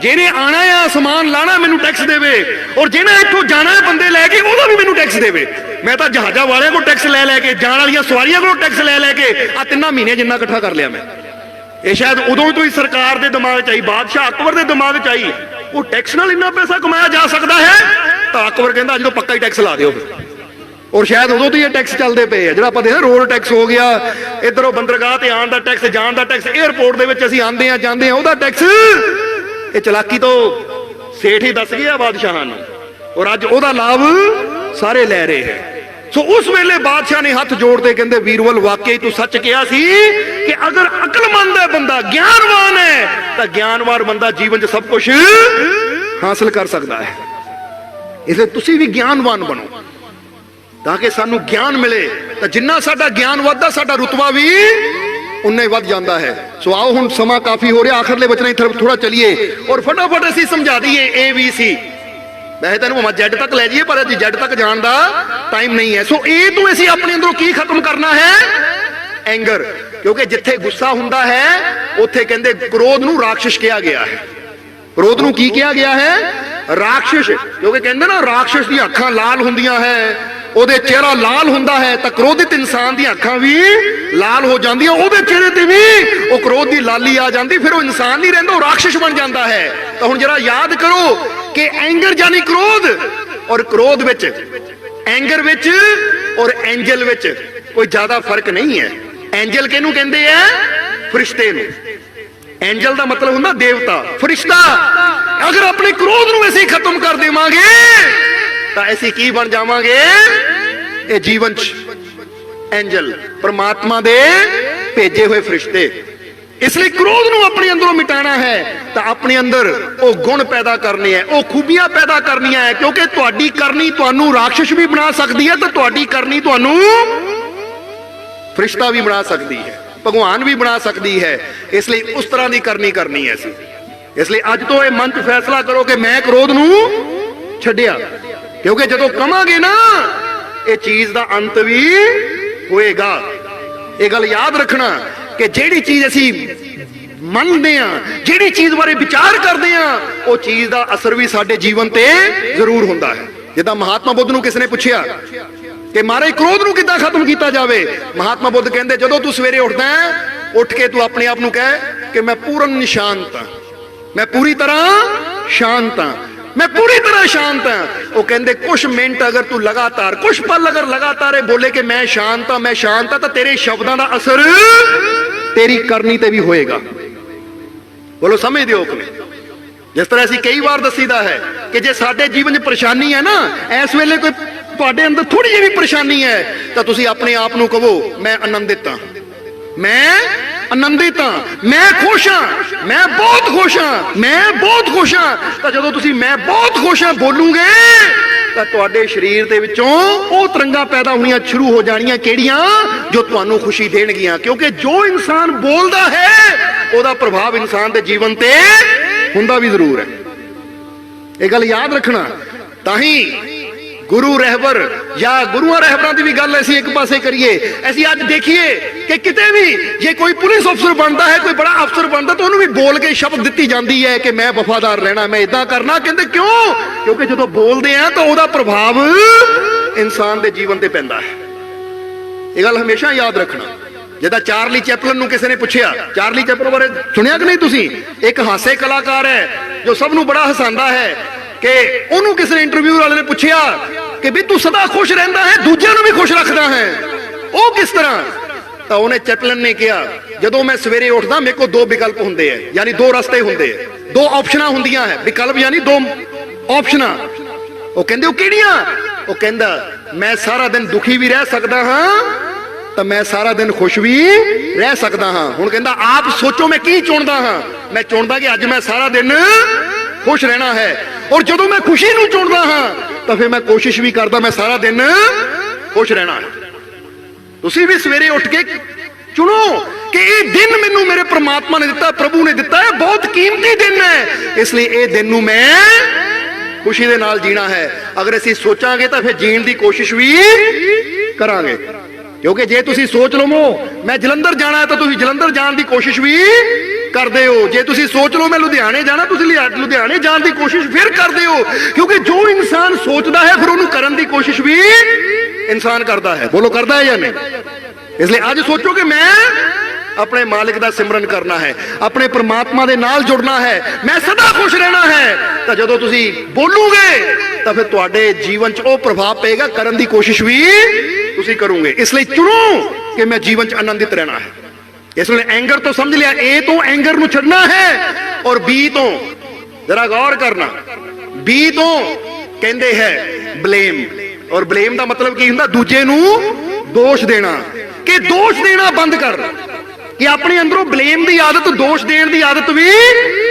ਜਿਹਨੇ ਆਣਾ ਆ ਸਮਾਨ ਲਾਣਾ ਮੈਨੂੰ ਟੈਕਸ ਦੇਵੇ, ਔਰ ਜਿਹਨੇ ਇੱਥੋਂ ਜਾਣਾ ਬੰਦੇ ਲੈ ਕੇ ਉਹਦਾ ਵੀ ਮੈਨੂੰ ਟੈਕਸ ਦੇਵੇ। ਮੈਂ ਤਾਂ ਜਹਾਜ਼ਾਂ ਵਾਲਿਆਂ ਕੋਲ ਟੈਕਸ ਲੈ ਲੈ ਕੇ, ਜਾਣ ਵਾਲੀਆਂ ਸਵਾਰੀਆਂ ਕੋਲ ਟੈਕਸ ਲੈ ਲੈ ਕੇ ਆ 3 ਮਹੀਨੇ ਜਿੰਨਾ ਇਕੱਠਾ ਕਰ ਲਿਆ ਮੈਂ। ਇਹ ਸ਼ਾਇਦ ਉਦੋਂ ਤੋਂ ਹੀ ਸਰਕਾਰ ਦੇ ਦਿਮਾਗ 'ਚ ਆਈ, ਬਾਦਸ਼ਾਹ ਅਕਬਰ ਦੇ ਦਿਮਾਗ 'ਚ ਆਈ, ਉਹ ਟੈਕਸ ਨਾਲ ਇੰਨਾ ਪੈਸਾ ਕਮਾਇਆ ਜਾ ਸਕਦਾ ਹੈ। ਤਾਂ ਅਕਬਰ ਕਹਿੰਦਾ ਅੱਜ ਤੋਂ ਪੱਕਾ ਹੀ ਟੈਕਸ ਲਾ ਦਿਓ ਫਿਰ। ਔਰ ਸ਼ਾਇਦ ਉਦੋਂ ਤੋਂ ਹੀ ਇਹ ਟੈਕਸ ਚੱਲਦੇ ਪਏ ਆ, ਜਿਹੜਾ ਆਪਾਂ ਦੇਖਦੇ ਰੋਡ ਟੈਕਸ ਹੋ ਗਿਆ, ਇੱਧਰੋਂ ਬੰਦਰਗਾਹ ਤੇ ਆਉਣ ਦਾ ਟੈਕਸ, ਜਾਣ ਦਾ ਟੈਕਸ, 에ਅਰਪੋਰਟ ਦੇ ਵਿੱਚ ਅਸੀਂ ਆਉਂਦੇ ਆ ਜਾਂਦੇ ਆ ਉਹਦਾ ਟੈਕਸ। ਇਹ ਚਲਾਕੀ ਤੋਂ ਸੇਠ ਹੀ ਦੱਸ ਗਿਆ ਬਾਦਸ਼ਾਹਾਂ ਨੂੰ, ਔਰ ਅੱਜ ਉਹਦਾ ਲਾਭ ਸਾਰੇ ਲੈ ਰਹੇ ਹੈ। ਸੋ ਉਸ ਵੇਲੇ ਬਾਦਸ਼ਾਹ ਨੇ ਹੱਥ ਜੋੜਦੇ ਕਹਿੰਦੇ ਵੀਰਬਲ ਵਾਕਈ ਤੂੰ ਸੱਚ ਕਿਹਾ ਸੀ ਕਿ ਅਗਰ ਅਕਲਮੰਦ ਹੈ ਬੰਦਾ, ਗਿਆਨਵਾਨ ਹੈ, ਤਾਂ ਗਿਆਨਵਾਨ ਬੰਦਾ ਜੀਵਨ 'ਚ ਸਭ ਕੁਝ ਹਾਸਲ ਕਰ ਸਕਦਾ ਹੈ। ਇਸ ਲਈ ਤੁਸੀਂ ਵੀ ਗਿਆਨਵਾਨ ਬਣੋ ਤਾਂ ਕਿ ਸਾਨੂੰ ਗਿਆਨ ਮਿਲੇ। ਤਾਂ ਜਿੰਨਾ ਸਾਡਾ ਗਿਆਨ ਵੱਧਦਾ ਸਾਡਾ ਰੁਤਬਾ ਵੀ ਉਨਾ ਹੀ ਵੱਧ ਜਾਂਦਾ ਹੈ। ਸੋ ਆਓ ਹੁਣ ਸਮਾਂ ਕਾਫੀ ਹੋ ਰਿਹਾ, ਆਖਰਲੇ ਬਚਨਾਂ ਦੀ ਥੋੜਾ ਚਲੀਏ ਔਰ ਫਟਾਫਟ ਅਸੀਂ ਸਮਝਾ ਦਈਏ ABC। ਵੈਸੇ ਤੈਨੂੰ ਭਾਵੇਂ Z ਤੱਕ ਲੈ ਜਾਈਏ, ਪਰ ਅੱਜ Z ਤੱਕ ਜਾਣ ਦਾ ਟਾਈਮ ਨਹੀਂ ਹੈ। ਸੋ A ਤੋਂ ਅਸੀਂ ਆਪਣੇ ਅੰਦਰੋਂ ਕੀ ਖਤਮ ਕਰਨਾ ਹੈ? ਐਂਗਰ। ਕਿਉਂਕਿ ਜਿੱਥੇ ਗੁੱਸਾ ਹੁੰਦਾ ਹੈ ਉੱਥੇ ਕਹਿੰਦੇ ਕ੍ਰੋਧ ਨੂੰ ਰਾਖਸ਼ ਕਿਹਾ ਗਿਆ ਹੈ। ਕ੍ਰੋਧ ਨੂੰ ਕੀ ਕਿਹਾ ਗਿਆ ਹੈ? ਰਾਖਸ਼। ਕਿਉਂਕਿ ਕਹਿੰਦੇ ਨਾ ਰਾਖਸ਼ ਦੀਆਂ ਅੱਖਾਂ ਲਾਲ ਹੁੰਦੀਆਂ ਹੈ, ਉਹਦੇ ਚਿਹਰਾ ਲਾਲ ਹੁੰਦਾ ਹੈ, ਤਾਂ ਕ੍ਰੋਧਿਤ ਇਨਸਾਨ ਦੀਆਂ ਅੱਖਾਂ ਵੀ ਲਾਲ ਹੋ ਜਾਂਦੀਆਂ, ਉਹਦੇ ਚਿਹਰੇ ਤੇ ਵੀ ਉਹ ਕ੍ਰੋਧ ਦੀ ਲਾਲੀ ਆ ਜਾਂਦੀ, ਫਿਰ ਉਹ ਇਨਸਾਨ ਨਹੀਂ ਰਹਿੰਦਾ, ਉਹ ਰਾਖਸ਼ ਬਣ ਜਾਂਦਾ ਹੈ। ਤਾਂ ਹੁਣ ਜਰਾ ਯਾਦ ਕਰੋ ਕਿ ਐਂਗਰ ਜਾਨੀ ਕ੍ਰੋਧ, ਔਰ ਕ੍ਰੋਧ ਵਿੱਚ, ਐਂਗਰ ਵਿੱਚ ਔਰ ਐਂਜਲ ਵਿੱਚ ਕੋਈ ਜ਼ਿਆਦਾ ਫਰਕ ਨਹੀਂ ਹੈ। ਐਂਜਲ ਕਿਹਨੂੰ ਕਹਿੰਦੇ ਆ? ਫਰਿਸ਼ਤੇ ਨੂੰ। ਐਂਜਲ ਦਾ ਮਤਲਬ ਹੁੰਦਾ ਦੇਵਤਾ, ਫਰਿਸ਼ਤਾ। ਅਗਰ ਆਪਣੇ ਕ੍ਰੋਧ ਨੂੰ ਅਸੀਂ ਖਤਮ ਕਰ ਦੇਵਾਂਗੇ ਤਾਂ ਅਸੀਂ ਕੀ ਬਣ ਜਾਵਾਂਗੇ? ਇਹ ਜੀਵਨ 'ਚ ਐਂਜਲ, ਪਰਮਾਤਮਾ ਦੇ ਭੇਜੇ ਹੋਏ ਫਰਿਸ਼ਤੇ। ਇਸ ਲਈ ਕ੍ਰੋਧ ਨੂੰ ਆਪਣੇ ਅੰਦਰੋਂ ਮਿਟਾਣਾ ਹੈ ਤਾਂ ਆਪਣੇ ਅੰਦਰ ਉਹ ਗੁਣ ਪੈਦਾ ਕਰਨੇ ਹੈ, ਉਹ ਖੂਬੀਆਂ ਪੈਦਾ ਕਰਨੀਆਂ ਹੈ। ਕਿਉਂਕਿ ਤੁਹਾਡੀ ਕਰਨੀ ਤੁਹਾਨੂੰ ਰਾਖਸ਼ ਵੀ ਬਣਾ ਸਕਦੀ ਹੈ, ਤਾਂ ਤੁਹਾਡੀ ਕਰਨੀ ਤੁਹਾਨੂੰ ਫਰਿਸ਼ਤਾ ਵੀ ਬਣਾ ਸਕਦੀ ਹੈ, ਭਗਵਾਨ ਵੀ ਬਣਾ ਸਕਦੀ ਹੈ। ਇਸ ਲਈ ਉਸ ਤਰ੍ਹਾਂ ਦੀ ਕਰਨੀ ਹੈ ਅਸੀਂ। ਇਸ ਲਈ ਅੱਜ ਤੋਂ ਇਹ ਮਨ 'ਚ ਫੈਸਲਾ ਕਰੋ ਕਿ ਮੈਂ ਕ੍ਰੋਧ ਨੂੰ ਛੱਡਿਆ, ਕਿਉਂਕਿ ਜਦੋਂ ਕਵਾਂਗੇ ਨਾ ਇਹ ਚੀਜ਼ ਦਾ ਅੰਤ ਵੀ ਹੋਏਗਾ। ਇਹ ਗੱਲ ਯਾਦ ਰੱਖਣਾ ਕਿ ਜਿਹੜੀ ਚੀਜ਼ ਅਸੀਂ ਮੰਨਦੇ ਆ, ਜਿਹੜੀ ਚੀਜ਼ ਬਾਰੇ ਵਿਚਾਰ ਕਰਦੇ ਆ, ਉਹ ਚੀਜ਼ ਦਾ ਅਸਰ ਵੀ ਸਾਡੇ ਜੀਵਨ ਤੇ ਜ਼ਰੂਰ ਹੁੰਦਾ ਹੈ। ਜਿੱਦਾਂ ਮਹਾਤਮਾ ਬੁੱਧ ਨੂੰ ਕਿਸੇ ਨੇ ਪੁੱਛਿਆ ਕਿ ਮਹਾਰਾਜ ਕ੍ਰੋਧ ਨੂੰ ਕਿੱਦਾਂ ਖਤਮ ਕੀਤਾ ਜਾਵੇ? ਮਹਾਤਮਾ ਬੁੱਧ ਕਹਿੰਦੇ ਜਦੋਂ ਤੂੰ ਸਵੇਰੇ ਉੱਠਦਾ ਹੈ, ਉੱਠ ਕੇ ਤੂੰ ਆਪਣੇ ਆਪ ਨੂੰ ਕਹਿ ਕਿ ਮੈਂ ਪੂਰਨ ਸ਼ਾਂਤ ਹਾਂ, ਮੈਂ ਪੂਰੀ ਤਰ੍ਹਾਂ ਸ਼ਾਂਤ ਹਾਂ, ਮੈਂ ਪੂਰੀ ਤਰ੍ਹਾਂ ਸ਼ਾਂਤ ਹਾਂ। ਉਹ ਕਹਿੰਦੇ ਕੁਛ ਮਿੰਟ ਅਗਰ ਤੂੰ ਲਗਾਤਾਰ, ਕੁਛ ਪਲ ਅਗਰ ਲਗਾਤਾਰ ਇਹ ਬੋਲੇ ਕਿ ਮੈਂ ਸ਼ਾਂਤ ਹਾਂ, ਮੈਂ ਸ਼ਾਂਤ ਹਾਂ, ਤਾਂ ਤੇਰੇ ਸ਼ਬਦਾਂ ਦਾ ਅਸਰ ਤੇਰੀ ਕਰਨੀ ਤੇ ਵੀ ਹੋਏਗਾ। ਬੋਲੋ ਸਮਝਦੇ ਹੋ ਕਿ ਜਿਸ ਤਰ੍ਹਾਂ ਅਸੀਂ ਕਈ ਵਾਰ ਦੱਸੀਦਾ ਹੈ ਕਿ ਜੇ ਸਾਡੇ ਜੀਵਨ 'ਚ ਪਰੇਸ਼ਾਨੀ ਹੈ ਨਾ, ਇਸ ਵੇਲੇ ਕੋਈ ਤੁਹਾਡੇ ਅੰਦਰ ਥੋੜੀ ਜਿਹੀ ਵੀ ਪਰੇਸ਼ਾਨੀ ਹੈ, ਤਾਂ ਤੁਸੀਂ ਆਪਣੇ ਆਪ ਨੂੰ ਕਹੋ ਮੈਂ ਆਨੰਦਿਤ ਹਾਂ, ਮੈਂ ਆਨੰਦਿਤ ਹਾਂ, ਮੈਂ ਖੁਸ਼ ਹਾਂ, ਮੈਂ ਬਹੁਤ ਖੁਸ਼ ਹਾਂ, ਮੈਂ ਬਹੁਤ ਖੁਸ਼ ਹਾਂ। ਤਾਂ ਜਦੋਂ ਤੁਸੀਂ ਮੈਂ ਬਹੁਤ ਖੁਸ਼ ਹਾਂ ਬੋਲੂਗੇ ਤਾਂ ਤੁਹਾਡੇ ਸਰੀਰ ਦੇ ਵਿੱਚੋਂ ਉਹ ਤਰੰਗਾਂ ਪੈਦਾ ਹੋਣੀਆਂ ਸ਼ੁਰੂ ਹੋ ਜਾਣੀਆਂ, ਕਿਹੜੀਆਂ? ਜੋ ਤੁਹਾਨੂੰ ਖੁਸ਼ੀ ਦੇਣਗੀਆਂ। ਕਿਉਂਕਿ ਜੋ ਇਨਸਾਨ ਬੋਲਦਾ ਹੈ ਉਹਦਾ ਪ੍ਰਭਾਵ ਇਨਸਾਨ ਦੇ ਜੀਵਨ ਤੇ ਹੁੰਦਾ ਵੀ ਜ਼ਰੂਰ ਹੈ। ਇਹ ਗੱਲ ਯਾਦ ਰੱਖਣਾ। ਤਾਂ ਹੀ ਗੁਰੂ ਰਹਿਬਰ ਜਾਂ ਗੁਰੂਆਂ ਰਹਿਬਰਾਂ ਦੀ ਵੀ ਗੱਲ ਅਸੀਂ ਇੱਕ ਪਾਸੇ ਕਰੀਏ। ਅਸੀਂ ਅੱਜ ਦੇਖੀਏ ਕਿ ਕਿਤੇ ਵੀ ਜੇ ਕੋਈ ਪੁਲਿਸ ਅਫਸਰ ਬਣਦਾ ਹੈ, ਕੋਈ ਬੜਾ ਅਫਸਰ ਬਣਦਾ, ਤਾਂ ਉਹਨੂੰ ਵੀ ਬੋਲ ਕੇ ਸ਼ਬਦ ਦਿੱਤੀ ਜਾਂਦੀ ਹੈ ਕਿ ਮੈਂ ਵਫਾਦਾਰ ਰਹਿਣਾ, ਮੈਂ ਇਦਾਂ ਕਰਨਾ। ਕਹਿੰਦੇ ਕਿਉਂ? ਕਿਉਂਕਿ ਜਦੋਂ ਬੋਲਦੇ ਆ ਤਾਂ ਉਹਦਾ ਪ੍ਰਭਾਵ ਇਨਸਾਨ ਦੇ ਜੀਵਨ ਤੇ ਪੈਂਦਾ ਹੈ। ਇਹ ਗੱਲ ਹਮੇਸ਼ਾ ਯਾਦ ਰੱਖਣਾ। ਜਿੱਦਾਂ ਚਾਰਲੀ ਚੈਪਲਨ ਨੂੰ ਕਿਸੇ ਨੇ ਪੁੱਛਿਆ, ਚਾਰਲੀ ਚੈਪਲਨ ਬਾਰੇ ਸੁਣਿਆ ਕਿ ਨਹੀਂ ਤੁਸੀਂ? ਇੱਕ ਹਾਸੇ ਕਲਾਕਾਰ ਹੈ ਜੋ ਸਭ ਨੂੰ ਬੜਾ ਹਸਾਉਂਦਾ ਹੈ। ਕਿ ਉਹਨੂੰ ਕਿਸੇ ਨੇ ਇੰਟਰਵਿਊ ਵਾਲੇ ਨੇ ਪੁੱਛਿਆ ਕਿ ਵੀ ਤੂੰ ਸਦਾ ਖੁਸ਼ ਰਹਿੰਦਾ ਹੈ, ਦੂਜਿਆਂ ਨੂੰ ਵੀ ਖੁਸ਼ ਰੱਖਦਾ ਹੈ, ਉਹ ਕਿਸ ਤਰ੍ਹਾਂ? ਤਾਂ ਉਹਨੇ ਚੈਪਲਨ ਨੇ ਕਿਹਾ, ਜਦੋਂ ਮੈਂ ਸਵੇਰੇ ਉੱਠਦਾ ਮੇਰੇ ਕੋਲ ਦੋ ਵਿਕਲਪ ਹੁੰਦੇ ਆ, ਯਾਨੀ ਦੋ ਰਸਤੇ ਹੁੰਦੇ ਆ, ਦੋ ਆਪਸ਼ਨਾਂ ਹੁੰਦੀਆਂ ਹੈ। ਵਿਕਲਪ ਯਾਨੀ ਦੋ ਆਪਸ਼ਨਾਂ। ਉਹ ਕਹਿੰਦੇ ਉਹ ਕਿਹੜੀਆਂ? ਉਹ ਕਹਿੰਦਾ ਮੈਂ ਸਾਰਾ ਦਿਨ ਦੁਖੀ ਵੀ ਰਹਿ ਸਕਦਾ ਹਾਂ ਤਾਂ ਮੈਂ ਸਾਰਾ ਦਿਨ ਖੁਸ਼ ਵੀ ਰਹਿ ਸਕਦਾ ਹਾਂ। ਹੁਣ ਕਹਿੰਦਾ ਆਪ ਸੋਚੋ ਮੈਂ ਕੀ ਚੁਣਦਾ ਹਾਂ? ਮੈਂ ਚੁਣਦਾ ਕਿ ਅੱਜ ਮੈਂ ਸਾਰਾ ਦਿਨ ਖੁਸ਼ ਰਹਿਣਾ ਹੈ, ਔਰ ਜਦੋਂ ਮੈਂ ਖੁਸ਼ੀ ਨੂੰ ਚੁਣਦਾ ਹਾਂ ਤਾਂ ਫਿਰ ਮੈਂ ਕੋਸ਼ਿਸ਼ ਵੀ ਕਰਦਾ ਮੈਂ ਸਾਰਾ ਦਿਨ ਖੁਸ਼ ਰਹਿਣਾ ਹੈ। ਤੁਸੀਂ ਵੀ ਸਵੇਰੇ ਉੱਠ ਕੇ ਚੁਣੋ ਕਿ ਇਹ ਦਿਨ ਮੈਨੂੰ ਮੇਰੇ ਪ੍ਰਮਾਤਮਾ ਨੇ ਦਿੱਤਾ, ਪ੍ਰਭੂ ਨੇ ਦਿੱਤਾ ਹੈ, ਬਹੁਤ ਕੀਮਤੀ ਦਿਨ ਹੈ, ਇਸ ਲਈ ਇਹ ਦਿਨ ਨੂੰ ਮੈਂ ਖੁਸ਼ੀ ਦੇ ਨਾਲ ਜੀਣਾ ਹੈ। ਅਗਰ ਅਸੀਂ ਸੋਚਾਂਗੇ ਤਾਂ ਫਿਰ ਜੀਣ ਦੀ ਕੋਸ਼ਿਸ਼ ਵੀ ਕਰਾਂਗੇ। ਕਿਉਂਕਿ ਜੇ ਤੁਸੀਂ ਸੋਚ ਲਵੋ ਮੈਂ ਜਲੰਧਰ ਜਾਣਾ ਹੈ ਤਾਂ ਤੁਸੀਂ ਜਲੰਧਰ ਜਾਣ ਦੀ ਕੋਸ਼ਿਸ਼ ਵੀ ਕਰਦੇ ਹੋ। ਜੇ ਤੁਸੀਂ ਸੋਚ ਲਓ ਮੈਂ ਲੁਧਿਆਣੇ ਜਾਣਾ, ਤੁਸੀਂ ਲੁਧਿਆਣੇ ਜਾਣ ਦੀ ਕੋਸ਼ਿਸ਼ ਫਿਰ ਕਰਦੇ ਹੋ। ਕਿਉਂਕਿ ਜੋ ਇਨਸਾਨ ਸੋਚਦਾ ਹੈ ਫਿਰ ਉਹਨੂੰ ਕਰਨ ਦੀ ਕੋਸ਼ਿਸ਼ ਵੀ ਇਨਸਾਨ ਕਰਦਾ ਹੈ। ਬੋਲੋ ਕਰਦਾ ਹੈ ਜਾਂ ਨਹੀਂ? ਇਸ ਲਈ ਅੱਜ ਸੋਚੋ ਕਿ ਮੈਂ ਆਪਣੇ ਮਾਲਿਕ ਦਾ ਸਿਮਰਨ ਕਰਨਾ ਹੈ, ਆਪਣੇ ਪ੍ਰਮਾਤਮਾ ਦੇ ਨਾਲ ਜੁੜਨਾ ਹੈ, ਮੈਂ ਸਦਾ ਖੁਸ਼ ਰਹਿਣਾ ਹੈ। ਤਾਂ ਜਦੋਂ ਤੁਸੀਂ ਬੋਲੋਗੇ ਤਾਂ ਫਿਰ ਤੁਹਾਡੇ ਜੀਵਨ 'ਚ ਉਹ ਪ੍ਰਭਾਵ ਪਏਗਾ, ਕਰਨ ਦੀ ਕੋਸ਼ਿਸ਼ ਵੀ ਤੁਸੀਂ ਕਰੋਗੇ। ਇਸ ਲਈ ਚੁਣੋ ਕਿ ਮੈਂ ਜੀਵਨ 'ਚ ਆਨੰਦਿਤ ਰਹਿਣਾ ਹੈ। ਇਸ ਲਈ ਐਂਗਰ ਤੋਂ ਸਮਝ ਲਿਆ, ਏ ਤੋਂ ਐਂਗਰ ਨੂੰ ਛੱਡਣਾ ਹੈ, ਔਰ ਬੀ ਤੋਂ ਜਰਾ ਗੌਰ ਕਰਨਾ। ਬੀ ਤੋਂ ਕਹਿੰਦੇ ਹੈ ਬਲੇਮ, ਔਰ ਬਲੇਮ ਦਾ ਮਤਲਬ ਕੀ ਹੁੰਦਾ? ਦੂਜੇ ਨੂੰ ਦੋਸ਼ ਦੇਣਾ। ਕਿ ਦੋਸ਼ ਦੇਣਾ ਬੰਦ ਕਰ, ਕਿ ਆਪਣੇ ਅੰਦਰੋਂ ਬਲੇਮ ਦੀ ਆਦਤ, ਦੋਸ਼ ਦੇਣ ਦੀ ਆਦਤ ਵੀ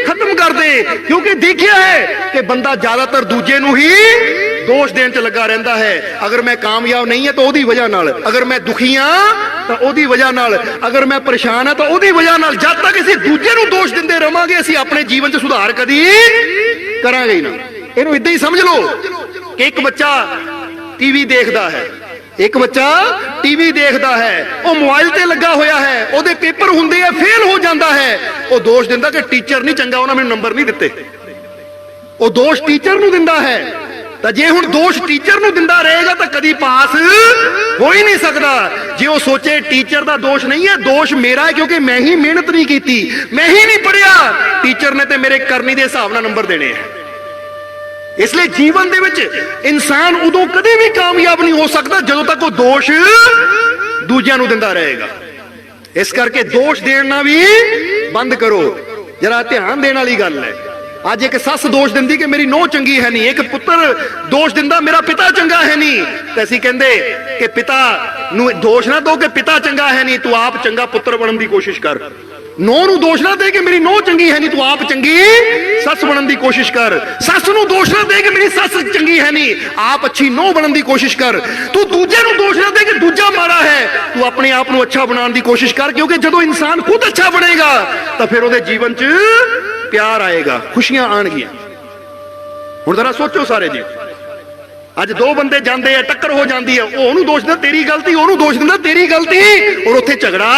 ਖਤਮ ਕਰ ਦੇ। ਕਿਉਂਕਿ ਦੇਖਿਆ ਹੈ ਕਿ ਬੰਦਾ ਜ਼ਿਆਦਾਤਰ ਦੂਜੇ ਨੂੰ ਹੀ ਦੋਸ਼ ਦੇਣ 'ਚ ਲੱਗਾ ਰਹਿੰਦਾ ਹੈ। ਅਗਰ ਮੈਂ ਕਾਮਯਾਬ ਨਹੀਂ ਹਾਂ ਤਾਂ ਉਹਦੀ ਵਜ੍ਹਾ ਨਾਲ, ਅਗਰ ਮੈਂ ਦੁਖੀ ਹਾਂ ਤਾਂ ਉਹਦੀ ਵਜ੍ਹਾ ਨਾਲ, ਅਗਰ ਮੈਂ ਪਰੇਸ਼ਾਨ ਹਾਂ ਤਾਂ ਉਹਦੀ ਵਜ੍ਹਾ ਨਾਲ। ਜਦ ਤੱਕ ਅਸੀਂ ਦੂਜੇ ਨੂੰ ਦੋਸ਼ ਦਿੰਦੇ ਰਵਾਂਗੇ ਅਸੀਂ ਆਪਣੇ ਜੀਵਨ 'ਚ ਸੁਧਾਰ ਕਦੀ ਕਰਾਂਗੇ ਹੀ ਨਾ। ਇਹਨੂੰ ਇਦਾਂ ਹੀ ਸਮਝ ਲਓ ਕਿ ਇੱਕ ਬੱਚਾ ਟੀਵੀ ਦੇਖਦਾ ਹੈ, ਇੱਕ ਬੱਚਾ ਟੀਵੀ ਦੇਖਦਾ ਹੈ, ਉਹ ਮੋਬਾਈਲ ਤੇ ਲੱਗਾ ਹੋਇਆ ਹੈ, ਉਹਦੇ ਪੇਪਰ ਹੁੰਦੇ ਆ, ਫੇਲ ਹੋ ਜਾਂਦਾ ਹੈ, ਉਹ ਦੋਸ਼ ਦਿੰਦਾ ਕਿ ਟੀਚਰ ਨਹੀਂ ਚੰਗਾ, ਉਹਨਾਂ ਮੈਨੂੰ ਨੰਬਰ ਨਹੀਂ ਦਿੱਤੇ। ਉਹ ਦੋਸ਼ ਟੀਚਰ ਨੂੰ ਦਿੰਦਾ ਹੈ। ਤਾਂ ਜੇ ਹੁਣ ਦੋਸ਼ ਟੀਚਰ ਨੂੰ ਦਿੰਦਾ ਰਹੇਗਾ ਤਾਂ ਕਦੀ ਪਾਸ ਹੋ ਹੀ ਨਹੀਂ ਸਕਦਾ। ਜੇ ਉਹ ਸੋਚੇ ਟੀਚਰ ਦਾ ਦੋਸ਼ ਨਹੀਂ ਹੈ, ਦੋਸ਼ ਮੇਰਾ ਹੈ, ਕਿਉਂਕਿ ਮੈਂ ਹੀ ਮਿਹਨਤ ਨਹੀਂ ਕੀਤੀ, ਮੈਂ ਹੀ ਨਹੀਂ ਪੜ੍ਹਿਆ, ਟੀਚਰ ਨੇ ਤੇ ਮੇਰੇ ਕਰਨੀ ਦੇ ਹਿਸਾਬ ਨਾਲ ਨੰਬਰ ਦੇਣੇ ਆ। ਇਸ ਲਈ ਜੀਵਨ ਦੇ ਵਿੱਚ ਇਨਸਾਨ ਉਦੋਂ ਕਦੇ ਵੀ ਕਾਮਯਾਬ ਨਹੀਂ ਹੋ ਸਕਦਾ ਜਦੋਂ ਤੱਕ ਉਹ ਦੋਸ਼ ਦੂਜਿਆਂ ਨੂੰ ਦਿੰਦਾ ਰਹੇਗਾ। ਇਸ ਕਰਕੇ ਦੋਸ਼ ਦੇਣਾ ਵੀ ਬੰਦ ਕਰੋ। ਜਰਾ ਧਿਆਨ ਦੇਣ ਵਾਲੀ ਗੱਲ ਹੈ। ਅੱਜ ਇੱਕ ਸੱਸ ਦੋਸ਼ ਦਿੰਦੀ ਕਿ ਮੇਰੀ ਨੂੰਹ ਚੰਗੀ ਹੈ ਨਹੀਂ, ਇੱਕ ਪੁੱਤਰ ਦੋਸ਼ ਦਿੰਦਾ ਮੇਰਾ ਪਿਤਾ ਚੰਗਾ ਹੈ ਨਹੀਂ। ਤੇ ਅਸੀਂ ਕਹਿੰਦੇ ਕਿ ਪਿਤਾ ਨੂੰ ਦੋਸ਼ ਨਾ ਦੋ ਕਿ ਪਿਤਾ ਚੰਗਾ ਹੈ ਨਹੀਂ, ਤੂੰ ਆਪ ਚੰਗਾ ਪੁੱਤਰ ਬਣਨ ਦੀ ਕੋਸ਼ਿਸ਼ ਕਰ। ਨੂੰਹ ਨੂੰ ਦੋਸ਼ ਨਾ ਦੇ ਕਿ ਮੇਰੀ ਨੂੰਹ ਚੰਗੀ ਹੈ ਨਹੀਂ, ਤੂੰ ਆਪ ਚੰਗੀ ਸੱਸ ਬਣਨ ਦੀ ਕੋਸ਼ਿਸ਼ ਕਰ। ਸੱਸ ਨੂੰ ਦੋਸ਼ ਨਾ ਦੇ ਕਿ ਮੇਰੀ ਸੱਸ ਚੰਗੀ ਹੈ ਨਹੀਂ, ਆਪ ਅੱਛੀ ਨੂੰਹ ਬਣਨ ਦੀ ਕੋਸ਼ਿਸ਼ ਕਰ। ਤੂੰ ਦੂਜੇ ਨੂੰ ਦੋਸ਼ ਨਾ ਦੇ ਕਿ ਦੂਜਾ ਮਾੜਾ ਹੈ, ਤੂੰ ਆਪਣੇ ਆਪ ਨੂੰ ਅੱਛਾ ਬਣਾਉਣ ਦੀ ਕੋਸ਼ਿਸ਼ ਕਰ। ਕਿਉਂਕਿ ਜਦੋਂ ਇਨਸਾਨ ਖੁਦ ਅੱਛਾ ਬਣੇਗਾ ਤਾਂ ਫਿਰ ਉਹਦੇ ਜੀਵਨ 'ਚ ਪਿਆਰ ਆਏਗਾ, ਖੁਸ਼ੀਆਂ ਆਣਗੀਆਂ। ਹੁਣ ਜ਼ਰਾ ਸੋਚੋ ਸਾਰੇ ਜੀ, ਅੱਜ ਦੋ ਬੰਦੇ ਜਾਂਦੇ ਆ, ਟੱਕਰ ਹੋ ਜਾਂਦੀ ਹੈ, ਉਹ ਉਹਨੂੰ ਦੋਸ਼ ਦਿੰਦਾ ਤੇਰੀ ਗਲਤੀ, ਉਹਨੂੰ ਦੋਸ਼ ਦਿੰਦਾ ਤੇਰੀ ਗਲਤੀ, ਔਰ ਉੱਥੇ ਝਗੜਾ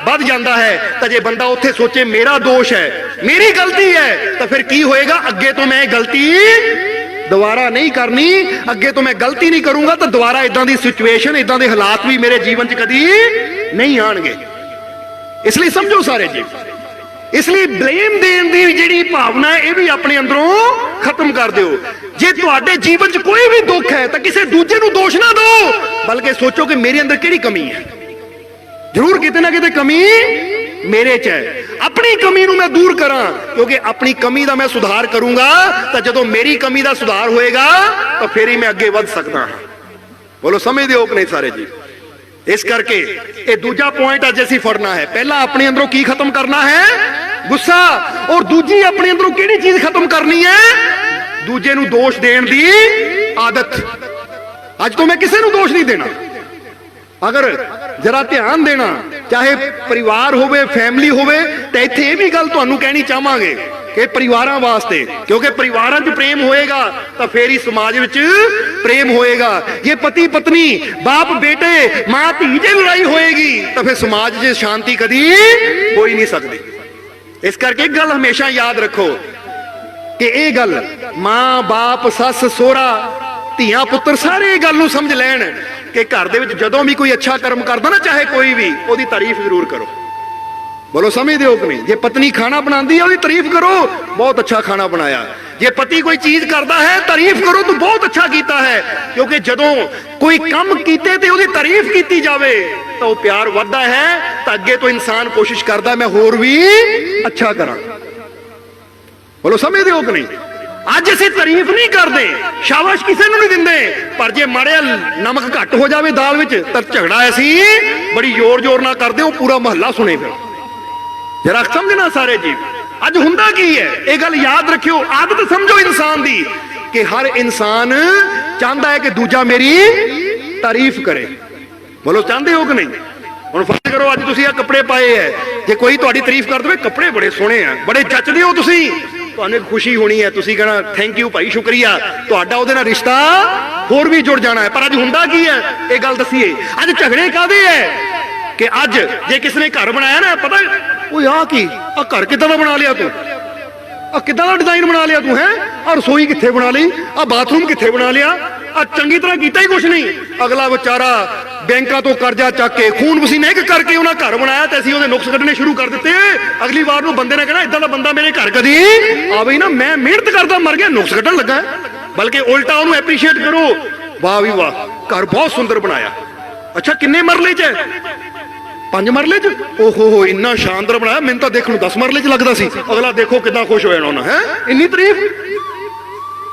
ਵੱਧ ਜਾਂਦਾ ਹੈ। ਤਾਂ ਜੇ ਬੰਦਾ ਉੱਥੇ ਸੋਚੇ ਮੇਰਾ ਦੋਸ਼ ਹੈ, ਮੇਰੀ ਗਲਤੀ ਹੈ, ਤਾਂ ਫਿਰ ਕੀ ਹੋਏਗਾ? ਅੱਗੇ ਤੋਂ ਮੈਂ ਗਲਤੀ ਦੁਬਾਰਾ ਨਹੀਂ ਕਰਨੀ, ਅੱਗੇ ਤੋਂ ਮੈਂ ਗਲਤੀ ਨਹੀਂ ਕਰੂੰਗਾ, ਤਾਂ ਦੁਬਾਰਾ ਇਦਾਂ ਦੀ ਸਿਚੁਏਸ਼ਨ, ਇਦਾਂ ਦੇ ਹਾਲਾਤ ਵੀ ਮੇਰੇ ਜੀਵਨ 'ਚ ਕਦੀ ਨਹੀਂ ਆਣਗੇ। ਇਸ ਲਈ ਸਮਝੋ ਸਾਰੇ ਜੀ, ਇਸ ਲਈ ਬਲੇਮ ਦੇਣ ਦੀ ਜਿਹੜੀ ਭਾਵਨਾ ਹੈ ਇਹ ਵੀ ਆਪਣੇ ਅੰਦਰੋਂ ਖਤਮ ਕਰ ਦਿਓ। ਜੇ ਤੁਹਾਡੇ ਜੀਵਨ 'ਚ ਕੋਈ ਵੀ ਦੁੱਖ ਹੈ ਤਾਂ ਕਿਸੇ ਦੂਜੇ ਨੂੰ ਦੋਸ਼ ਨਾ ਦਿਓ, ਬਲਕਿ ਸੋਚੋ ਕਿ ਮੇਰੇ ਅੰਦਰ ਕਿਹੜੀ ਕਮੀ ਹੈ। ਜ਼ਰੂਰ ਕਿਤੇ ਨਾ ਕਿਤੇ ਕਮੀ ਮੇਰੇ 'ਚ ਹੈ, ਆਪਣੀ ਕਮੀ ਨੂੰ ਮੈਂ ਦੂਰ ਕਰਾਂ, ਕਿਉਂਕਿ ਆਪਣੀ ਕਮੀ ਦਾ ਮੈਂ ਸੁਧਾਰ ਕਰੂੰਗਾ ਤਾਂ ਜਦੋਂ ਮੇਰੀ ਕਮੀ ਦਾ ਸੁਧਾਰ ਹੋਏਗਾ ਤਾਂ ਫਿਰ ਹੀ ਮੈਂ ਅੱਗੇ ਵੱਧ ਸਕਦਾ ਹਾਂ। ਬੋਲੋ ਸਮਝਦੇ ਹੋ ਕਿ ਨਹੀਂ ਸਾਰੇ ਜੀ? इस करके ये दूजा पॉइंट अज असीं फड़ना है। पहला अपने अंदरों की खत्म करना है, गुस्सा, और दूजी अपने अंदरों किहड़ी चीज खत्म करनी है, दूजे नूं दोष देण दी आदत। अज तो मैं किसी नूं दोष नहीं देना। अगर जरा ध्यान देना, चाहे परिवार होवे, फैमिली होवे, तो इत्थे ये भी गल तुहानूं कहनी चाहांगे कि परिवारां वास्ते, क्योंकि परिवारां 'च प्रेम होएगा तो फिर ही समाज विच प्रेम होएगा। जे पति पत्नी, बाप बेटे, मां धी जे लड़ाई होएगी तो फिर समाज 'च शांति कदी हो ही नहीं सकती। इस करके एक गल हमेशा याद रखो कि ये गल मां बाप, सस सोहरा, ਧੀਆਂ पुत्र सारे ये गल नूं समझ लैण कि घर दे विच जदों भी कोई अच्छा कर्म करदा ना, चाहे कोई भी, ओदी तारीफ जरूर करो। बोलो समझदे हो कि नहीं? जे पत्नी खाना बनाती है ओदी तारीफ करो, बहुत अच्छा खाना बनाया। जे पति कोई चीज करता है तारीफ करो तो बहुत अच्छा कीता है, क्योंकि जदों कोई काम कीते ते ओदी तारीफ कीती जावे तो वो प्यार वधदा है, तो अगे तो इंसान कोशिश करदा मैं होर भी अच्छा करा। बोलो समझदे हो कि नहीं? अज असीं तारीफ नहीं करते, शाबाश किसी नूं नहीं दिंदे, पर जे माड़िया नमक घट हो जावे दाल विच तां झगड़ा असीं बड़ी जोर जोर नाल करदे, हो पूरा महल्ला सुने। फिर जरा समझना सारे जी, अज हुंदा की है ये गल याद रखियो। आदत समझो इंसान दी कि हर इंसान चाहता है कि दूजा मेरी तारीफ करे। बोलो चाहते हो कि नहीं? हुण फर्ज करो अज तुसीं आ कपड़े पाए है, जे कोई तुहाडी तारीफ कर दे, कपड़े बड़े सोहणे आ, बड़े जचदे हो तुसीं, तुहानूं खुशी होनी है, तुसीं कहना थैंक यू भाई, शुक्रिया, तुहाडा उहदे नाल रिश्ता होर भी जुड़ जाना है। पर अज हुंदा की है ये गल दसीए, अज झगड़े काहदे है कि अज जे किसी ने घर बनाया ना, पता ओए आ की आ घर किदां दा बना लिया तू, आ किदां दा डिजाइन बना लिया तू है, आ रसोई कित्थे बना ली, आ बाथरूम कित्थे बना लिया, आ चंगी तरह कीता ही कुछ नहीं। अगला बेचारा बैंकों तो कर्जा चक के खून पसीना एक करके उन्हें घर बनाया, तो असीं उहदे नुक्स कड्ढने शुरू कर दिते। अगली बार नूं बंदे ने कहना इदां दा बंदा मेरे घर कदी आवे ना, मैं मेहनत करदा मर गया, नुक्स कड्ढण लगा है। बल्कि उल्टा उन्होंने एप्रीशिएट करो, वाह भी वाह घर बहुत सुंदर बनाया। अच्छा किन्ने मरले च है? 5 मरले च? ओहो हो इन्ना शानदार बनाया, मैंने तो देखण 10 मरले च लगदा सी। अगला देखो कितना खुश होया उन्होंने, है इन्नी तारीफ।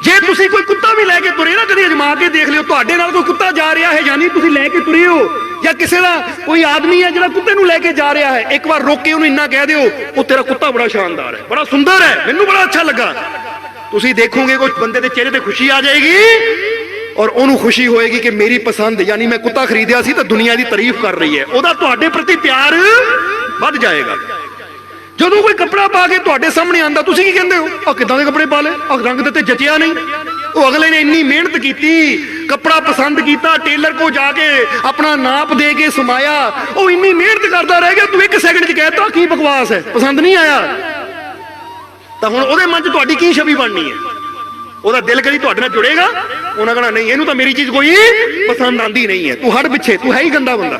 जे तुसीं कोई कुत्ता भी लैके तुरे ना, कदी अजमा के देख लियो, तुहाडे नाल कोई कुत्ता जा रहा है, यानी तुसीं लैके तुरे हो, या किसी का कोई आदमी है जिहड़ा कुत्ते नूं लैके जा रहा है, एक बार रोक के उन्हें इन्ना कह दिओ, वो तेरा कुत्ता बड़ा शानदार है, बड़ा सुंदर है, मैनूं बड़ा अच्छा लगा। तुसीं देखोगे कुछ बंदे दे चेहरे ते खुशी आ जाएगी, और उन्होंने खुशी होएगी कि मेरी पसंद, यानी मैं कुत्ता खरीदिया सी तो दुनिया की तारीफ कर रही है, उहदा तुहाडे प्रति प्यार वध जाएगा। जदों कोई कपड़ा पा के तुहाडे सामने आंदा, तुसीं की कहंदे हो, आ किदां दे कपड़े पा ले, आ रंग ते जचिया नहीं। वो अगले ने इन्नी मेहनत की, कपड़ा पसंद किया, टेलर को जाके अपना नाप दे के समाया, वो इन्नी मेहनत करता रह गया, तू 1 सेकंड च कहता की बकवास है, पसंद नहीं आया। तो हुण उहदे मन च तुहाडी की छवि बननी है? ਉਹਦਾ ਦਿਲ ਕਦੀ ਤੁਹਾਡੇ ਨਾਲ ਜੁੜੇਗਾ? ਉਹਨਾਂ ਕਹਣਾ ਨਹੀਂ ਇਹਨੂੰ ਤਾਂ ਮੇਰੀ ਚੀਜ਼ ਕੋਈ ਪਸੰਦ ਆਂਦੀ ਨਹੀਂ ਹੈ, ਤੂੰ ਹਟ ਪਿੱਛੇ, ਤੂੰ ਹੈ ਹੀ ਗੰਦਾ ਬੰਦਾ।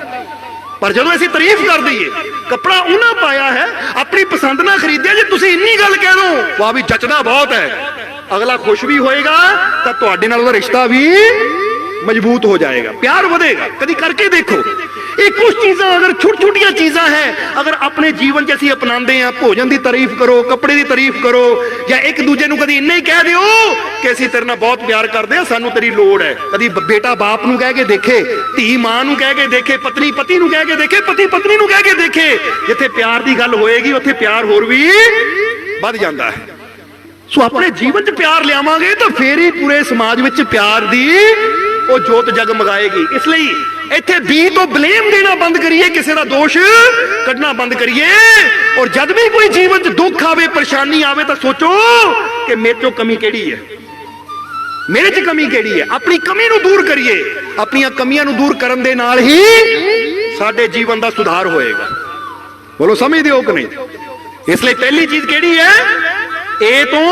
ਪਰ ਜਦੋਂ ਅਸੀਂ ਤਾਰੀਫ ਕਰ ਦਈਏ, ਕੱਪੜਾ ਉਹਨਾਂ ਪਾਇਆ ਹੈ, ਆਪਣੀ ਪਸੰਦ ਨਾਲ ਖਰੀਦਿਆ, ਜੇ ਤੁਸੀਂ ਇੰਨੀ ਗੱਲ ਕਹਿ ਦੋ ਵਾਹ ਵੀ ਜੱਚਦਾ ਬਹੁਤ ਹੈ, ਅਗਲਾ ਖੁਸ਼ ਵੀ ਹੋਏਗਾ, ਤਾਂ ਤੁਹਾਡੇ ਨਾਲ ਉਹਦਾ ਰਿਸ਼ਤਾ ਵੀ मजबूत हो जाएगा, प्यार बढ़ेगा। कभी करके देखो, ये कुछ चीज़ां अगर छोटी छोटिया चीज़ां हैं, अगर अपने जीवन च असीं अपनाते हैं, भोजन की तारीफ करो, कपड़े की तारीफ करो, या एक दूजे नूं कदी इन्ना ही कह दिओ कि असीं तेरे नाल बहुत प्यार करते हैं, सानूं तेरी लोड़ है। कदी बेटा बाप नूं कह के देखे, धी मां नूं कह के देखे, पत्नी पति नूं कह के देखे, पति पत्नी नूं कह के देखे, जिथे प्यार की गल होएगी उत्थे प्यार होर भी बढ़ जाता है। सो अपने जीवन च प्यार लियावांगे तो फिर ही पूरे समाज विच प्यार दी वो जोत जगमगाएगी। इसलिए इत्थे बी तो ब्लेम देना बंद करिए, किसी का दोष कढ़ना बंद करिए, और जब भी कोई जीवन च दुख आवे, परेशानी आवे, तो सोचो कि मेरे चो कमी केड़ी है, मेरे च कमी केड़ी है, अपनी कमी नूं दूर करिए। अपनी कमियां नूं दूर करन दे नाल ही साडे जीवन दा सुधार होएगा। बोलो समझदे हो कि नहीं? इसलिए पहली चीज केड़ी है? ए तो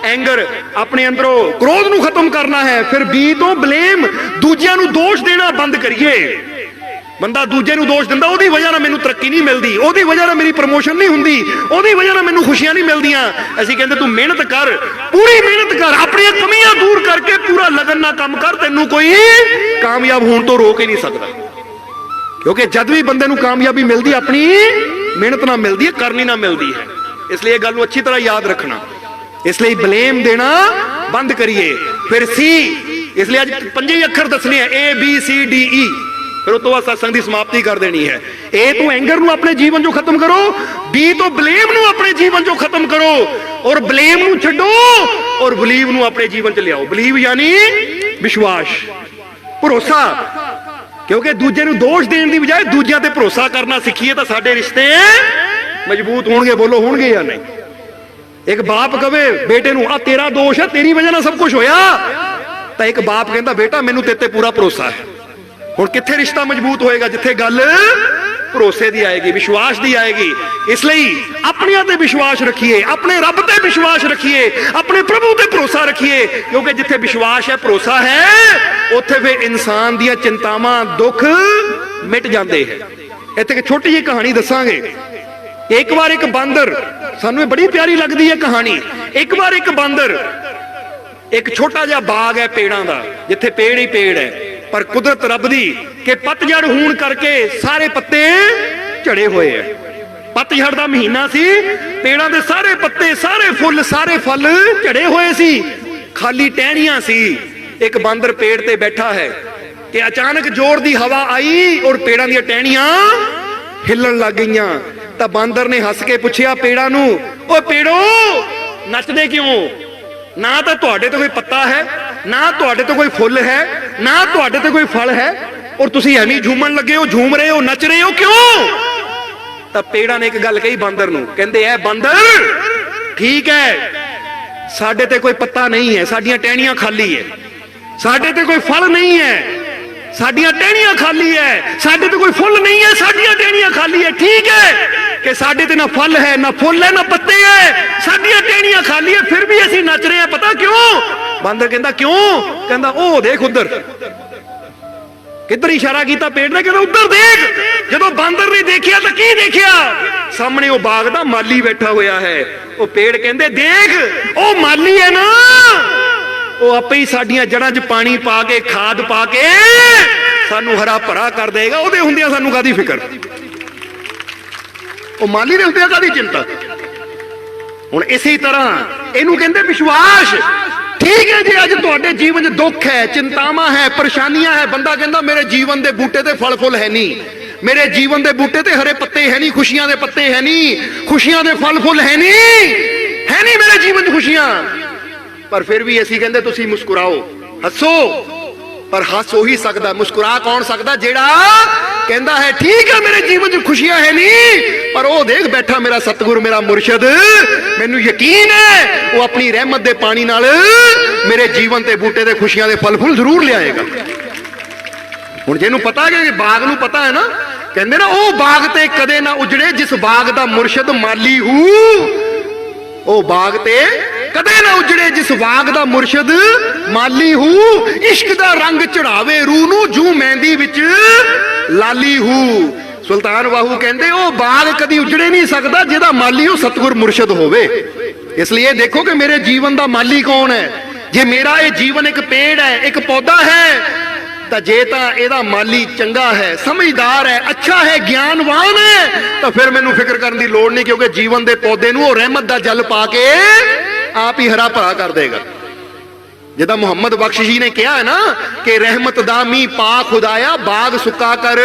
एंगर, अपने अंदरों क्रोध नूं खत्म करना है। फिर बी तो ब्लेम, दूजियां नूं दोष देना बंद करिए। बंदा दूजे नूं दोष दिंदा, ओदी वजह नाल मैनूं तरक्की नहीं मिलदी, ओदी वजह नाल मेरी प्रमोशन नहीं हुंदी, ओदी वजह नाल मैनूं खुशियां नहीं मिलदियां। असीं कहंदे तूं मेहनत कर, पूरी मेहनत कर, अपनी कमियां दूर करके पूरा लगन नाल काम कर, तैनूं कोई कामयाब होण तो रोक ही नहीं सकदा। क्योंकि जद भी बंदे नूं कामयाबी मिलदी, अपनी मेहनत नाल मिलदी है, करनी नाल मिलदी है। इसलिए गल अच्छी तरह याद रखना। इसलिए ब्लेम देना बंद करिए। फिर सी, इसलिए आज 5 अखर दसने हैं, A B C D E। फिर उस तो बाद सत्संग की समाप्ति कर देनी है। ए तो एंगर नूं अपने जीवन चों खत्म करो, बी तो ब्लेम नूं अपने जीवन चों खत्म करो, और ब्लेम नूं छड्डो और बिलीव नूं अपने जीवन च लियाओ। बिलीव यानी विश्वास, भरोसा, क्योंकि दूजे नूं दोष देने की बजाय दूजिਆਂ ते भरोसा करना सीखीए तो साडे रिश्ते मजबूत होणगे। बोलो होणगे या नहीं? एक बाप कहे बेटे नूं आ तेरा दोष है, तेरी वजह नाल सब कुछ होया, तो एक बाप कहता बेटा मैनूं तेरे ते पूरा भरोसा है। हुण कित्थे रिश्ता मजबूत होएगा? जिथे गल भरोसे दी आएगी, विश्वास दी आएगी। इसलिए अपनियां ते विश्वास रखिए, अपने रब ते विश्वास रखिए, अपने प्रभु ते भरोसा रखिए, क्योंकि जिथे विश्वास है भरोसा है उत्थे फिर इंसान दियां चिंतावां दुख मिट जाते हैं। इत्थे एक छोटी जी कहानी दसांगे। एक बार एक बांदर, सानू बड़ी प्यारी लगती है कहानी। एक बार एक बांदर, एक छोटा जिहा बाग है पेड़ां दा, जिथे पेड़ ही पेड़ है, पर कुदरत रब दी कि पतझड़ होण करके सारे पत्ते झड़े हुए हैं। पतझड़ दा महीना सी, पेड़ां दे सारे पत्ते, सारे फुੱਲ, सारे फल झड़े हुए सी, खाली टहनियां सी। एक बांदर पेड़ ते बैठा है कि अचानक जोर दी हवा आई और पेड़ां दी टहनियां हिलण लग गईयां। तां बांदर ने हस के पुछया पेड़ां नूं, ओ पेड़ो नचदे क्यों? ना तो तुहाडे ते कोई पत्ता है, ना तुहाडे ते कोई फुੱਲ है, ना तुहाडे ते कोई फल है, और तुसीं एवें झूमण लगे हो, झूम रहे हो, नच रहे हो, क्यों? तां पेड़ां ने एक गल कही बांदर नूं, कहंदे ऐ बांदर ठीक है, साडे ते कोई पत्ता नहीं है, साडियां टहनियां खाली है, साडे ते कोई फल नहीं है, साडियां टहनियां खाली है, साडे ते कोई फुੱਲ नहीं है, साडियां टहनियां खाली है। ठीक है कि साडे ते ना फल है, ना फुੱਲ है, ना पत्ते है, साडियां टहनियां खाली है, फिर भी असीं नच रहे हैं। पता क्यों? बांदर कहंदा क्यों? कहंदा ओ देख उधर। किधर इशारा किया पेड़ ने? कहंदा उधर देख। जदों बांदर ने देखिया तो की देखिया? सामने वो बाग दा माली बैठा होया है। वो पेड़ कहंदे देख ओ माली है ना, वो आपे ही साडियां जड़ां च पानी पा के, खाद पा के सानू हरा भरा कर देगा। ਉਹਦੇ ਹੁੰਦਿਆਂ ਸਾਨੂੰ ਕਾਦੀ ਫਿਕਰ? ਉਹ ਮਾਲੀ ਦੇ ਹੁੰਦਿਆਂ ਕਾਦੀ चिंता? ਹੁਣ ਇਸੇ ਤਰ੍ਹਾਂ ਇਹਨੂੰ ਕਹਿੰਦੇ ਵਿਸ਼ਵਾਸ। ठीक है जी, अज तुहाडे जीवन च दुख है, चिंतावां है, परेशानियां है, बंदा कहंदा मेरे जीवन के बूटे ते फल फुੱਲ है नहीं, मेरे जीवन के बूटे ते हरे पत्ते है नहीं, खुशियां दे पत्ते है नहीं, खुशियां दे फल फुੱਲ है नहीं मेरे जीवन च खुशियां। पर फिर भी असीं कहंदे तुसीं मुस्कुराओ, हसो, पर हस हो ही सकदा, मुस्कुरा कौन सकदा? जेड़ा कहंदा है ठीक है मेरे जीवन च खुशियां है नहीं, पर वो देख बैठा मेरा सतगुरु, मेरा मुर्शद, मैनू यकीन है वो अपनी रहमत दे पानी नाल मेरे जीवन ते बूटे ते खुशियां दे फल फुੱਲ जरूर लियाएगा। हुण जिहनूं पता है कि बाग नूं पता है ना, कहंदे ना ओ बाग ते कदे ना उजड़े जिस बाग दा मुर्शद माली हूं, ओ बाग ते कदे ना उजड़े जिस बाग दा मुर्शद माली हूं, इश्क दा रंग चढ़ावे रूह नूं जू मेहंदी विच लाली हूं। सुल्तान बाहू कहंदे ओ बाग कदी उजड़े नहीं सकदा जिहदा माली ओ सतगुर मुर्शद होवे। इसलिए देखो कि मेरे जीवन दा माली कौन है। जे मेरा ये जीवन एक पेड़ है, एक पौधा है, तो जे तां इहदा माली चंगा है, समझदार है, अच्छा है, ज्ञानवान है, तो फिर मैनू फिक्र करने की लोड़ नहीं, क्योंकि जीवन के पौधे नूं ओह रहमत दा जल पा के आप ही हरा भरा कर देगा। जिदा मुहम्मद बख्श जी ने कहा है ना कि रहमत दा मीं पा खुदाया, बाग सुक्का कर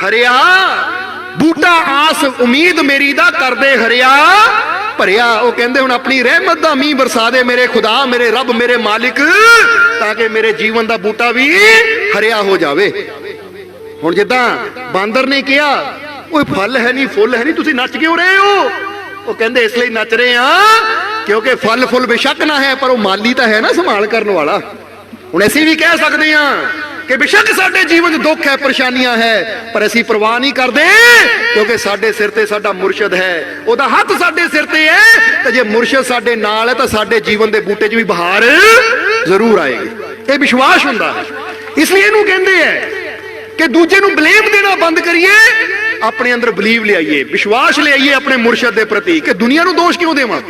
हरिया, बूटा आस उम्मीद मेरी दा कर दे हरिया भरिया। वो कहंदे हुण अपनी रहमत दा मीं बरसा दे मेरे खुदा, मेरे रब, मेरे मालिक, ताकि मेरे जीवन दा बूटा भी हरिया हो जावे। हुण जिद्दां बांदर ने कहा ओए फल है नहीं, फुੱਲ है नहीं, तुसीं नच क्यों रहे हो? वो कहंदे इसलिए नच रहे हैं क्योंकि फल फुੱਲ बेशक ना है, पर वो माली तो है ना संभाल करने वाला। हुण असीं भी कह सकते हैं कि बेशक साडे जीवन च दुख है, परेशानियां है, पर असीं परवाह नहीं करते, क्योंकि साडे सिर ते साडा मुर्शद है, ओहदा हथ साडे सिर ते है, ते जे मुर्शद साडे नाल है तो साडे जीवन दे बूटे च भी बहार जरूर आएगी। ये विश्वास हुंदा है। इसलिए इहनूं कहंदे है कि दूजे नूं ब्लेम देना बंद करिए, अपने अंदर बिलीव ले आइए, विश्वास ले आइए अपने मुर्शद के प्रति। कि दुनिया नूं दोष क्यों देवां?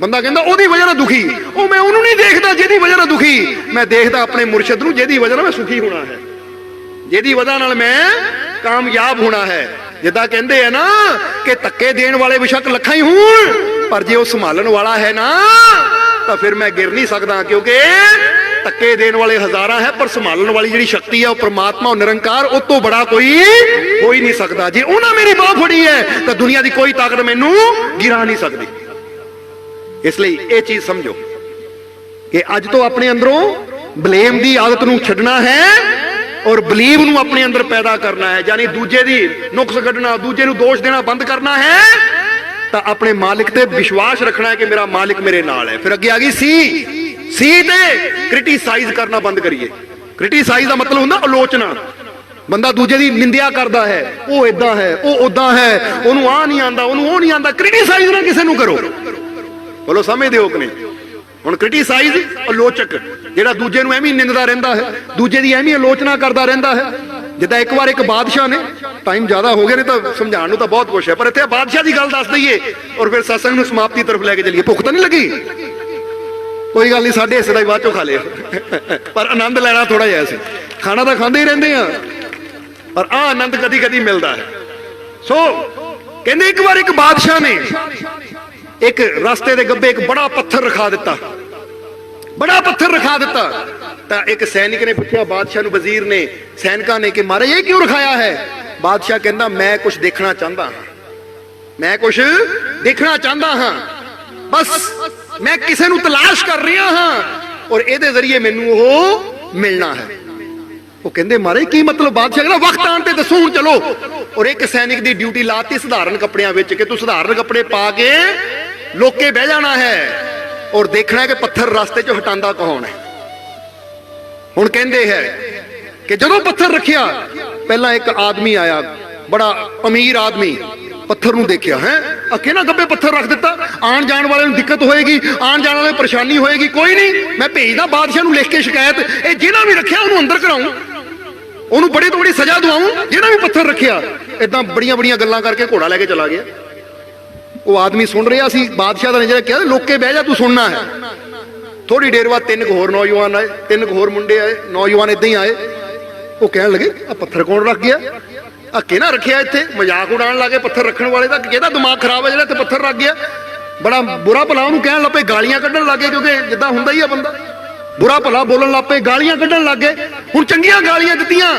बंदा कहंदा ओहदी वजह नाल दुखी, ओ मैं उहनूं नहीं देखदा जिहदी वजह नाल दुखी, मैं देखदा अपने मुर्शद नूं जिहदी वजह नाल मैं सुखी होना है, जिहदी वजह नाल मैं कामयाब होना है। जिद्दां कहंदे है ना कि धक्के देण वाले बेशक लखां ही होण, पर जे वो संभालण वाला है ना तो फिर मैं गिर नहीं सकदा, क्योंकि ਧੱਕੇ ਦੇਣ ਵਾਲੇ ਹਜ਼ਾਰਾਂ ਹੈ, ਪਰ ਸੰਭਾਲਣ ਵਾਲੀ ਜਿਹੜੀ ਸ਼ਕਤੀ ਹੈ ਉਹ ਪ੍ਰਮਾਤਮਾ, ਉਹ ਨਿਰੰਕਾਰ, ਉਹ ਤੋਂ ਬੜਾ ਕੋਈ ਹੋ ਹੀ ਨਹੀਂ ਸਕਦਾ। ਜੇ ਉਹਨਾਂ ਮੇਰੀ ਬਾਹ ਫੜੀ ਹੈ ਤਾਂ ਦੁਨੀਆ ਦੀ ਕੋਈ ਤਾਕਤ ਮੈਨੂੰ ਗਿਰਾ ਨਹੀਂ ਸਕਦੀ। ਇਸ ਲਈ ਇਹ ਚੀਜ਼ ਸਮਝੋ ਕਿ ਅੱਜ ਤੋਂ ਆਪਣੇ ਅੰਦਰੋਂ ਬਲੇਮ ਦੀ ਆਦਤ ਨੂੰ ਛੱਡਣਾ ਹੈ ਔਰ ਬਲੀਵ ਨੂੰ ਆਪਣੇ ਅੰਦਰ ਪੈਦਾ ਕਰਨਾ ਹੈ, ਯਾਨੀ ਦੂਜੇ ਦੀ ਨੁਕਸ ਕੱਢਣਾ, ਦੂਜੇ ਨੂੰ ਦੋਸ਼ ਦੇਣਾ ਬੰਦ ਕਰਨਾ ਹੈ, ਤਾਂ ਆਪਣੇ ਮਾਲਿਕ ਤੇ ਵਿਸ਼ਵਾਸ ਰੱਖਣਾ ਹੈ ਕਿ ਮੇਰਾ ਮਾਲਿਕ ਮੇਰੇ ਨਾਲ ਹੈ। ਫਿਰ ਅੱਗੇ ਆ ਗਈ ਸੀ ਤੇ ਕ੍ਰਿਟਿਸਾਈਜ਼ ਕਰਨਾ ਬੰਦ ਕਰੀਏ। ਕ੍ਰਿਟਿਸਾਈਜ਼ ਦਾ ਮਤਲਬ ਹੁੰਦਾ ਆਲੋਚਨਾ। ਬੰਦਾ ਦੂਜੇ ਦੀ ਨਿੰਦਿਆ ਕਰਦਾ ਹੈ, ਉਹ ਇਦਾਂ ਹੈ, ਉਹ ਉਦਾਂ ਹੈ, ਉਹਨੂੰ ਆ ਨਹੀਂ ਆਂਦਾ, ਉਹਨੂੰ ਉਹ ਨਹੀਂ ਆਂਦਾ। ਕ੍ਰਿਟਿਸਾਈਜ਼ ਨਾ ਕਿਸੇ ਨੂੰ ਕਰੋ। ਬੋਲੋ ਸਮਝਦੇ ਹੋ ਕਿ ਨਹੀਂ? ਹੁਣ ਕ੍ਰਿਟਿਸਾਈਜ਼ ਆਲੋਚਕ, ਜਿਹੜਾ ਦੂਜੇ ਨੂੰ ਐਵੇਂ ਨਿੰਦਦਾ ਰਹਿੰਦਾ ਹੈ, ਦੂਜੇ ਦੀ ਐਵੇਂ ਆਲੋਚਨਾ ਕਰਦਾ ਰਹਿੰਦਾ ਹੈ। ਜਿੱਦਾਂ ਇੱਕ ਵਾਰ ਇੱਕ ਬਾਦਸ਼ਾਹ ਨੇ, ਟਾਈਮ ਜ਼ਿਆਦਾ ਹੋ ਗਿਆ ਨੇ ਤਾਂ ਸਮਝਾਉਣ ਨੂੰ ਤਾਂ ਬਹੁਤ ਕੁਛ ਹੈ, ਪਰ ਇੱਥੇ ਬਾਦਸ਼ਾਹ ਦੀ ਗੱਲ ਦੱਸ ਦਈਏ ਔਰ ਫਿਰ ਸਤਸੰਗ ਨੂੰ ਸਮਾਪਤੀ ਤਰਫ ਲੈ ਕੇ ਚੱਲੀਏ। ਭੁੱਖ ਤਾਂ ਨਹੀਂ ਲੱਗੀ? ਕੋਈ ਗੱਲ ਨਹੀਂ, ਸਾਡੇ ਹਿੱਸੇ ਦਾ ਬਾਅਦ ਚੋਂ ਖਾ ਲਿਓ, ਪਰ ਆਨੰਦ ਲੈਣਾ ਥੋੜਾ ਜਿਹਾ ਸੀ। ਖਾਣਾ ਤਾਂ ਖਾਂਦੇ ਹੀ ਰਹਿੰਦੇ ਆ, ਪਰ ਆਹ ਆਨੰਦ ਕਦੀ ਕਦੀ ਮਿਲਦਾ ਹੈ। ਸੋ ਕਹਿੰਦੇ ਇੱਕ ਵਾਰ ਇੱਕ ਬਾਦਸ਼ਾਹ ਨੇ ਇੱਕ ਰਸਤੇ ਦੇ ਗੱਬੇ ਇੱਕ ਬੜਾ ਪੱਥਰ ਰਖਾ ਦਿੱਤਾ, ਬੜਾ ਪੱਥਰ ਰਖਾ ਦਿੱਤਾ। ਤਾਂ ਇੱਕ ਸੈਨਿਕ ਨੇ ਪੁੱਛਿਆ ਬਾਦਸ਼ਾਹ ਨੂੰ, ਵਜ਼ੀਰ ਨੇ, ਸੈਨਿਕਾਂ ਨੇ, ਕਿ ਮਹਾਰਾਜ ਇਹ ਕਿਉਂ ਰਖਾਇਆ ਹੈ? ਬਾਦਸ਼ਾਹ ਕਹਿੰਦਾ ਮੈਂ ਕੁਝ ਦੇਖਣਾ ਚਾਹੁੰਦਾ ਹਾਂ, ਮੈਂ ਕੁਝ ਦੇਖਣਾ ਚਾਹੁੰਦਾ ਹਾਂ, ਬਸ ਮੈਂ ਕਿਸੇ ਨੂੰ ਤਲਾਸ਼ ਕਰ ਰਿਹਾ ਹਾਂ ਔਰ ਇਹਦੇ ਜ਼ਰੀਏ ਮੈਨੂੰ ਉਹ ਮਿਲਣਾ ਹੈ। ਉਹ ਕਹਿੰਦੇ ਮਹਾਰਾਜ ਕੀ ਮਤਲਬ? ਬਾਦਸ਼ਾਹ ਕਹਿੰਦਾ ਵਕਤ ਆਉਣ ਤੇ ਦੱਸੋ, ਹੁਣ ਚਲੋ। ਔਰ ਇੱਕ ਸੈਨਿਕ ਦੀ ਡਿਊਟੀ ਲਾਤੀ ਸਧਾਰਨ ਕੱਪੜਿਆਂ ਵਿੱਚ ਕਿ ਤੂੰ ਸਧਾਰਨ ਕੱਪੜੇ ਪਾ ਕੇ ਲੋਕੇ ਬਹਿ ਜਾਣਾ ਹੈ ਔਰ ਦੇਖਣਾ ਹੈ ਕਿ ਪੱਥਰ ਰਸਤੇ ਚੋਂ ਹਟਾਉਂਦਾ ਕੌਣ ਹੈ। ਹੁਣ ਕਹਿੰਦੇ ਹੈ ਕਿ ਜਦੋਂ ਪੱਥਰ ਰੱਖਿਆ, ਪਹਿਲਾਂ ਇੱਕ ਆਦਮੀ ਆਇਆ, ਬੜਾ ਅਮੀਰ ਆਦਮੀ, ਪੱਥਰ ਨੂੰ ਦੇਖਿਆ, ਹੈ ਅੱਕੇ ਨਾ ਗੱਬੇ ਪੱਥਰ ਰੱਖ ਦਿੱਤਾ, ਆਣ ਜਾਣ ਵਾਲੇ ਨੂੰ ਦਿੱਕਤ ਹੋਏਗੀ, ਆਣ ਜਾਣ ਵਾਲੇ ਨੂੰ ਪਰੇਸ਼ਾਨੀ ਹੋਏਗੀ, ਕੋਈ ਨਹੀਂ ਮੈਂ ਭੇਜਦਾ ਬਾਦਸ਼ਾਹ ਨੂੰ ਲਿਖ ਕੇ ਸ਼ਿਕਾਇਤ, ਇਹ ਜਿਹੜਾ ਵੀ ਰੱਖਿਆ ਉਹਨੂੰ ਅੰਦਰ ਕਰਾਉਂ, ਉਹਨੂੰ ਬੜੀ ਤੋਂ ਬੜੀ ਸਜ਼ਾ ਦਵਾਉਂ, ਜਿਹੜਾ ਵੀ ਪੱਥਰ ਰੱਖਿਆ। ਏਦਾਂ ਬੜੀਆਂ ਬੜੀਆਂ ਗੱਲਾਂ ਕਰਕੇ ਘੋੜਾ ਲੈ ਕੇ ਚਲਾ ਗਿਆ। ਉਹ ਆਦਮੀ ਸੁਣ ਰਿਹਾ ਸੀ, ਬਾਦਸ਼ਾਹ ਦਾ ਨੇ ਜਿਹੜਾ ਕਿਹਾ ਲੋਕੇ ਬਹਿ ਜਾ, ਤੂੰ ਸੁਣਨਾ ਹੈ। ਥੋੜੀ ਦੇਰ ਬਾਅਦ ਤਿੰਨ ਕੁ ਹੋਰ ਨੌਜਵਾਨ ਆਏ, ਤਿੰਨ ਕੁ ਹੋਰ ਮੁੰਡੇ ਆਏ, ਨੌਜਵਾਨ ਏਦਾਂ ਹੀ ਆਏ। ਉਹ ਕਹਿਣ ਲੱਗੇ ਆ ਪੱਥਰ ਕੌਣ ਰੱਖ ਗਿਆ? ਆ ਕਿਹਨਾਂ ਰੱਖਿਆ ਇੱਥੇ? ਮਜ਼ਾਕ ਉਡਾਉਣ ਲੱਗੇ ਪੱਥਰ ਰੱਖਣ ਵਾਲੇ ਦਾ, ਕਿਹਦਾ ਦਿਮਾਗ ਖਰਾਬ ਹੈ ਜਿਹੜਾ ਇੱਥੇ ਪੱਥਰ ਰੱਖ ਗਿਆ? ਬੜਾ ਬੁਰਾ ਭਲਾ ਉਹਨੂੰ ਕਹਿਣ ਲੱਪੇ, ਗਾਲੀਆਂ ਕੱਢਣ ਲੱਗੇ, ਕਿਉਂਕਿ ਜਿੱਦਾਂ ਹੁੰਦਾ ਹੀ ਆ ਬੰਦਾ, ਬੁਰਾ ਭਲਾ ਬੋਲਣ ਲੱਪੇ, ਗਾਲੀਆਂ ਕੱਢਣ ਲੱਗੇ। ਹੁਣ ਚੰਗੀਆਂ ਗਾਲੀਆਂ ਦਿੱਤੀਆਂ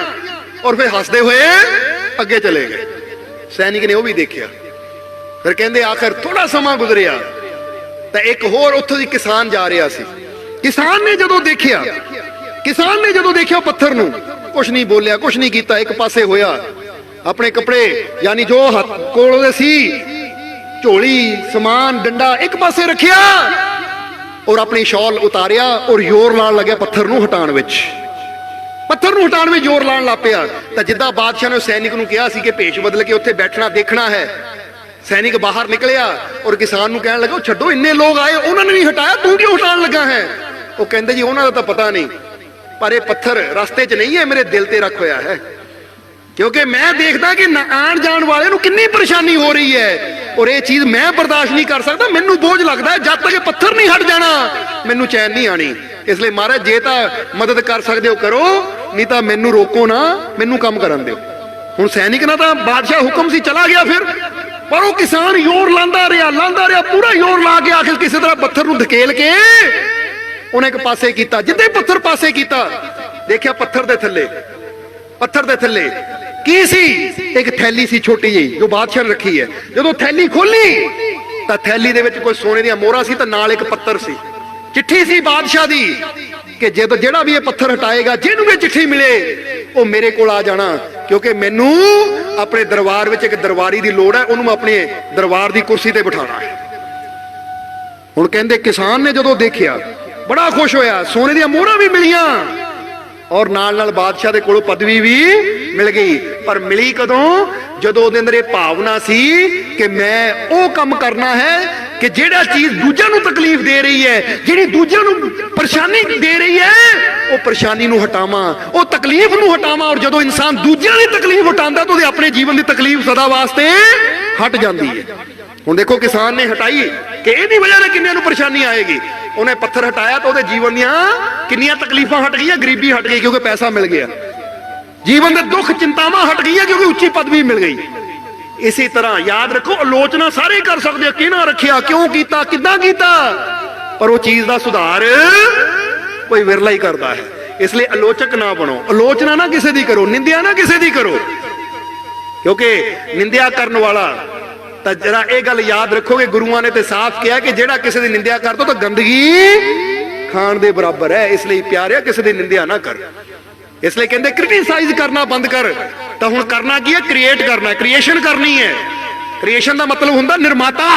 ਔਰ ਫਿਰ ਹੱਸਦੇ ਹੋਏ ਅੱਗੇ ਚਲੇ ਗਏ। ਸੈਨਿਕ ਨੇ ਉਹ ਵੀ ਦੇਖਿਆ। ਫਿਰ ਕਹਿੰਦੇ ਆਖਰ ਥੋੜਾ ਸਮਾਂ ਗੁਜ਼ਰਿਆ ਤਾਂ ਇੱਕ ਹੋਰ ਉੱਥੋਂ ਦੀ ਕਿਸਾਨ ਜਾ ਰਿਹਾ ਸੀ। ਕਿਸਾਨ ਨੇ ਜਦੋਂ ਦੇਖਿਆ ਪੱਥਰ ਨੂੰ, ਕੁਛ ਨਹੀਂ ਬੋਲਿਆ, ਕੁਛ ਨਹੀਂ ਕੀਤਾ, ਇੱਕ ਪਾਸੇ ਹੋਇਆ, ਆਪਣੇ ਕੱਪੜੇ ਯਾਨੀ ਜੋ ਹੱਥ ਕੋਲ ਉਹਦੇ ਸੀ, ਝੋਲੀ, ਸਮਾਨ, ਡੰਡਾ ਇੱਕ ਪਾਸੇ ਰੱਖਿਆ ਔਰ ਆਪਣੀ ਸ਼ਾਲ ਉਤਾਰਿਆ ਔਰ ਜ਼ੋਰ ਲਾਉਣ ਲੱਗਿਆ ਪੱਥਰ ਨੂੰ ਹਟਾਉਣ ਵਿੱਚ। ਪੱਥਰ ਨੂੰ ਹਟਾਉਣ ਵਿੱਚ ਜ਼ੋਰ ਲਾਉਣ ਲੱਗ ਪਿਆ। ਤਾਂ ਜਿੱਦਾਂ ਬਾਦਸ਼ਾਹ ਨੇ ਸੈਨਿਕ ਨੂੰ ਕਿਹਾ ਸੀ ਕਿ ਭੇਸ਼ ਬਦਲ ਕੇ ਉੱਥੇ ਬੈਠਣਾ ਦੇਖਣਾ ਹੈ, ਸੈਨਿਕ ਬਾਹਰ ਨਿਕਲਿਆ ਔਰ ਕਿਸਾਨ ਨੂੰ ਕਹਿਣ ਲੱਗਾ ਉਹ ਛੱਡੋ, ਇੰਨੇ ਲੋਕ ਆਏ, ਉਹਨਾਂ ਨੇ ਨਹੀਂ ਹਟਾਇਆ, ਤੂੰ ਕਿਉਂ ਹਟਾਉਣ ਲੱਗਾ ਹੈ? ਉਹ ਕਹਿੰਦੇ ਜੀ ਉਹਨਾਂ ਦਾ ਤਾਂ ਪਤਾ ਨਹੀਂ, ਪਰ ਇਹ ਪੱਥਰ ਰਸਤੇ 'ਚ ਨਹੀਂ ਹੈ, ਮੇਰੇ ਦਿਲ ਤੇ ਰੱਖ ਹੋਇਆ ਹੈ, ਕਿਉਂਕਿ ਮੈਂ ਦੇਖਦਾ ਕਿ ਆਣ ਜਾਣ ਵਾਲੇ ਨੂੰ ਕਿੰਨੀ ਪਰੇਸ਼ਾਨੀ ਹੋ ਰਹੀ ਹੈ ਔਰ ਇਹ ਚੀਜ਼ ਮੈਂ ਬਰਦਾਸ਼ਤ ਨਹੀਂ ਕਰ ਸਕਦਾ, ਮੈਨੂੰ ਬੋਝ ਲੱਗਦਾ ਹੈ, ਜਦ ਤੱਕ ਇਹ ਪੱਥਰ ਨਹੀਂ ਹਟ ਜਾਣਾ ਮੈਨੂੰ ਚੈਨ ਨਹੀਂ ਆਣੀ। ਇਸ ਲਈ ਮਹਾਰਾਜ ਜੇ ਤਾਂ ਮਦਦ ਕਰ ਸਕਦੇ ਹੋ ਕਰੋ, ਨਹੀਂ ਤਾਂ ਮੈਨੂੰ ਰੋਕੋ ਨਾ, ਮੈਨੂੰ ਕੰਮ ਕਰਨ ਦਿਓ। ਹੁਣ ਸੈਨਿਕ ਨਾਲ ਤਾਂ ਬਾਦਸ਼ਾਹ ਹੁਕਮ ਸੀ, ਚਲਾ ਗਿਆ ਫਿਰ, ਪਰ ਉਹ ਕਿਸਾਨ ਜ਼ੋਰ ਲਾਂਦਾ ਰਿਹਾ, ਪੂਰਾ ਜ਼ੋਰ ਲਾ ਕੇ ਆਖਿਰ ਕਿਸੇ ਤਰ੍ਹਾਂ ਪੱਥਰ ਨੂੰ ਧਕੇਲ ਕੇ ਉਹਨੇ ਇੱਕ ਪਾਸੇ ਕੀਤਾ। ਜਿੱਦਾਂ ਹੀ ਪੱਥਰ ਪਾਸੇ ਕੀਤਾ, ਦੇਖਿਆ ਪੱਥਰ ਦੇ ਥੱਲੇ ਕੀ ਸੀ? ਇੱਕ ਥੈਲੀ ਸੀ ਛੋਟੀ ਜਿਹੀ ਜੋ ਬਾਦਸ਼ਾਹ ਨੇ ਰੱਖੀ ਹੈ। ਜਦੋਂ ਥੈਲੀ ਖੋਲੀ ਤਾਂ ਥੈਲੀ ਦੇ ਵਿੱਚ ਕੋਈ ਸੋਨੇ ਦੀਆਂ ਮੋਹਰਾਂ ਸੀ ਤਾਂ ਨਾਲ ਇੱਕ ਪੱਤਰ ਸੀ, ਚਿੱਠੀ ਸੀ ਬਾਦਸ਼ਾਹ ਦੀ ਕਿ ਜਦੋਂ ਜਿਹੜਾ ਵੀ ਇਹ ਪੱਥਰ ਹਟਾਏਗਾ, ਜਿਹਨੂੰ ਵੀ ਚਿੱਠੀ ਮਿਲੇ ਉਹ ਮੇਰੇ ਕੋਲ ਆ ਜਾਣਾ, ਕਿਉਂਕਿ ਮੈਨੂੰ ਆਪਣੇ ਦਰਬਾਰ ਵਿੱਚ ਇੱਕ ਦਰਬਾਰੀ ਦੀ ਲੋੜ ਹੈ, ਉਹਨੂੰ ਮੈਂ ਆਪਣੇ ਦਰਬਾਰ ਦੀ ਕੁਰਸੀ ਤੇ ਬਿਠਾਉਣਾ ਹੈ। ਹੁਣ ਕਹਿੰਦੇ ਕਿਸਾਨ ਨੇ ਜਦੋਂ ਦੇਖਿਆ ਬੜਾ ਖੁਸ਼ ਹੋਇਆ, ਸੋਨੇ ਦੀਆਂ ਮੋਹਰਾਂ ਵੀ ਮਿਲੀਆਂ ਔਰ ਨਾਲ ਨਾਲ ਬਾਦਸ਼ਾਹ ਦੇ ਕੋਲੋਂ ਪਦਵੀ ਵੀ ਮਿਲ ਗਈ। ਪਰ ਮਿਲੀ ਕਦੋਂ? ਜਦੋਂ ਉਹਦੇ ਅੰਦਰ ਇਹ ਭਾਵਨਾ ਸੀ ਕਿ ਮੈਂ ਉਹ ਕੰਮ ਕਰਨਾ ਹੈ ਕਿ ਜਿਹੜਾ ਚੀਜ਼ ਦੂਜਿਆਂ ਨੂੰ ਤਕਲੀਫ ਦੇ ਰਹੀ ਹੈ, ਜਿਹੜੀ ਦੂਜਿਆਂ ਨੂੰ ਪਰੇਸ਼ਾਨੀ ਦੇ ਰਹੀ ਹੈ, ਉਹ ਪਰੇਸ਼ਾਨੀ ਨੂੰ ਹਟਾਵਾਂ, ਉਹ ਤਕਲੀਫ ਨੂੰ ਹਟਾਵਾਂ। ਔਰ ਜਦੋਂ ਇਨਸਾਨ ਦੂਜਿਆਂ ਦੀ ਤਕਲੀਫ ਹਟਾਉਂਦਾ ਤਾਂ ਉਹਦੇ ਆਪਣੇ ਜੀਵਨ ਦੀ ਤਕਲੀਫ ਸਦਾ ਵਾਸਤੇ ਹਟ ਜਾਂਦੀ ਹੈ। ਹੁਣ ਦੇਖੋ ਕਿਸਾਨ ਨੇ ਹਟਾਈ ਕਿ ਇਹਦੀ ਵਜ੍ਹਾ ਨਾਲ ਕਿੰਨਿਆਂ ਨੂੰ ਪਰੇਸ਼ਾਨੀ ਆਏਗੀ। ਉਹਨੇ ਪੱਥਰ ਹਟਾਇਆ ਤਾਂ ਉਹਦੇ ਜੀਵਨ ਦੀਆਂ ਕਿੰਨੀਆਂ ਤਕਲੀਫਾਂ ਹਟ ਗਈਆਂ, ਗਰੀਬੀ ਹਟ ਗਈ ਕਿਉਂਕਿ ਪੈਸਾ ਮਿਲ ਗਿਆ, ਜੀਵਨ ਦੇ ਦੁੱਖ ਚਿੰਤਾਵਾਂ ਹਟ ਗਈਆਂ ਕਿਉਂਕਿ ਉੱਚੀ ਪਦਵੀ ਮਿਲ ਗਈ। ਇਸੇ ਤਰ੍ਹਾਂ ਯਾਦ ਰੱਖੋ, ਆਲੋਚਨਾ ਸਾਰੇ ਕਰ ਸਕਦੇ ਆ, ਕਿਹਨਾਂ ਰੱਖਿਆ, ਕਿਉਂ ਕੀਤਾ, ਕਿੱਦਾਂ ਕੀਤਾ, ਪਰ ਉਹ ਚੀਜ਼ ਦਾ ਸੁਧਾਰ कोई विरला ही करता है। इसलिए आलोचक ना बनो, आलोचना ना किसी दी करो, निंदिया ना किसी दी करो, क्योंकि निंदिया करने वाला तो जरा ये गल याद रखोगे, गुरुआं ने तो साफ किया कि जेड़ा किसी की निंदिया कर दो तो गंदगी खाण दे बराबर है। इसलिए प्यारे किसी की निंदिया ना कर। इसलिए कहते क्रिटिसाइज करना बंद कर। तो हुण करना की है? क्रिएट करना, क्रिएशन करनी है। क्रिएशन का मतलब हुंदा निर्माता।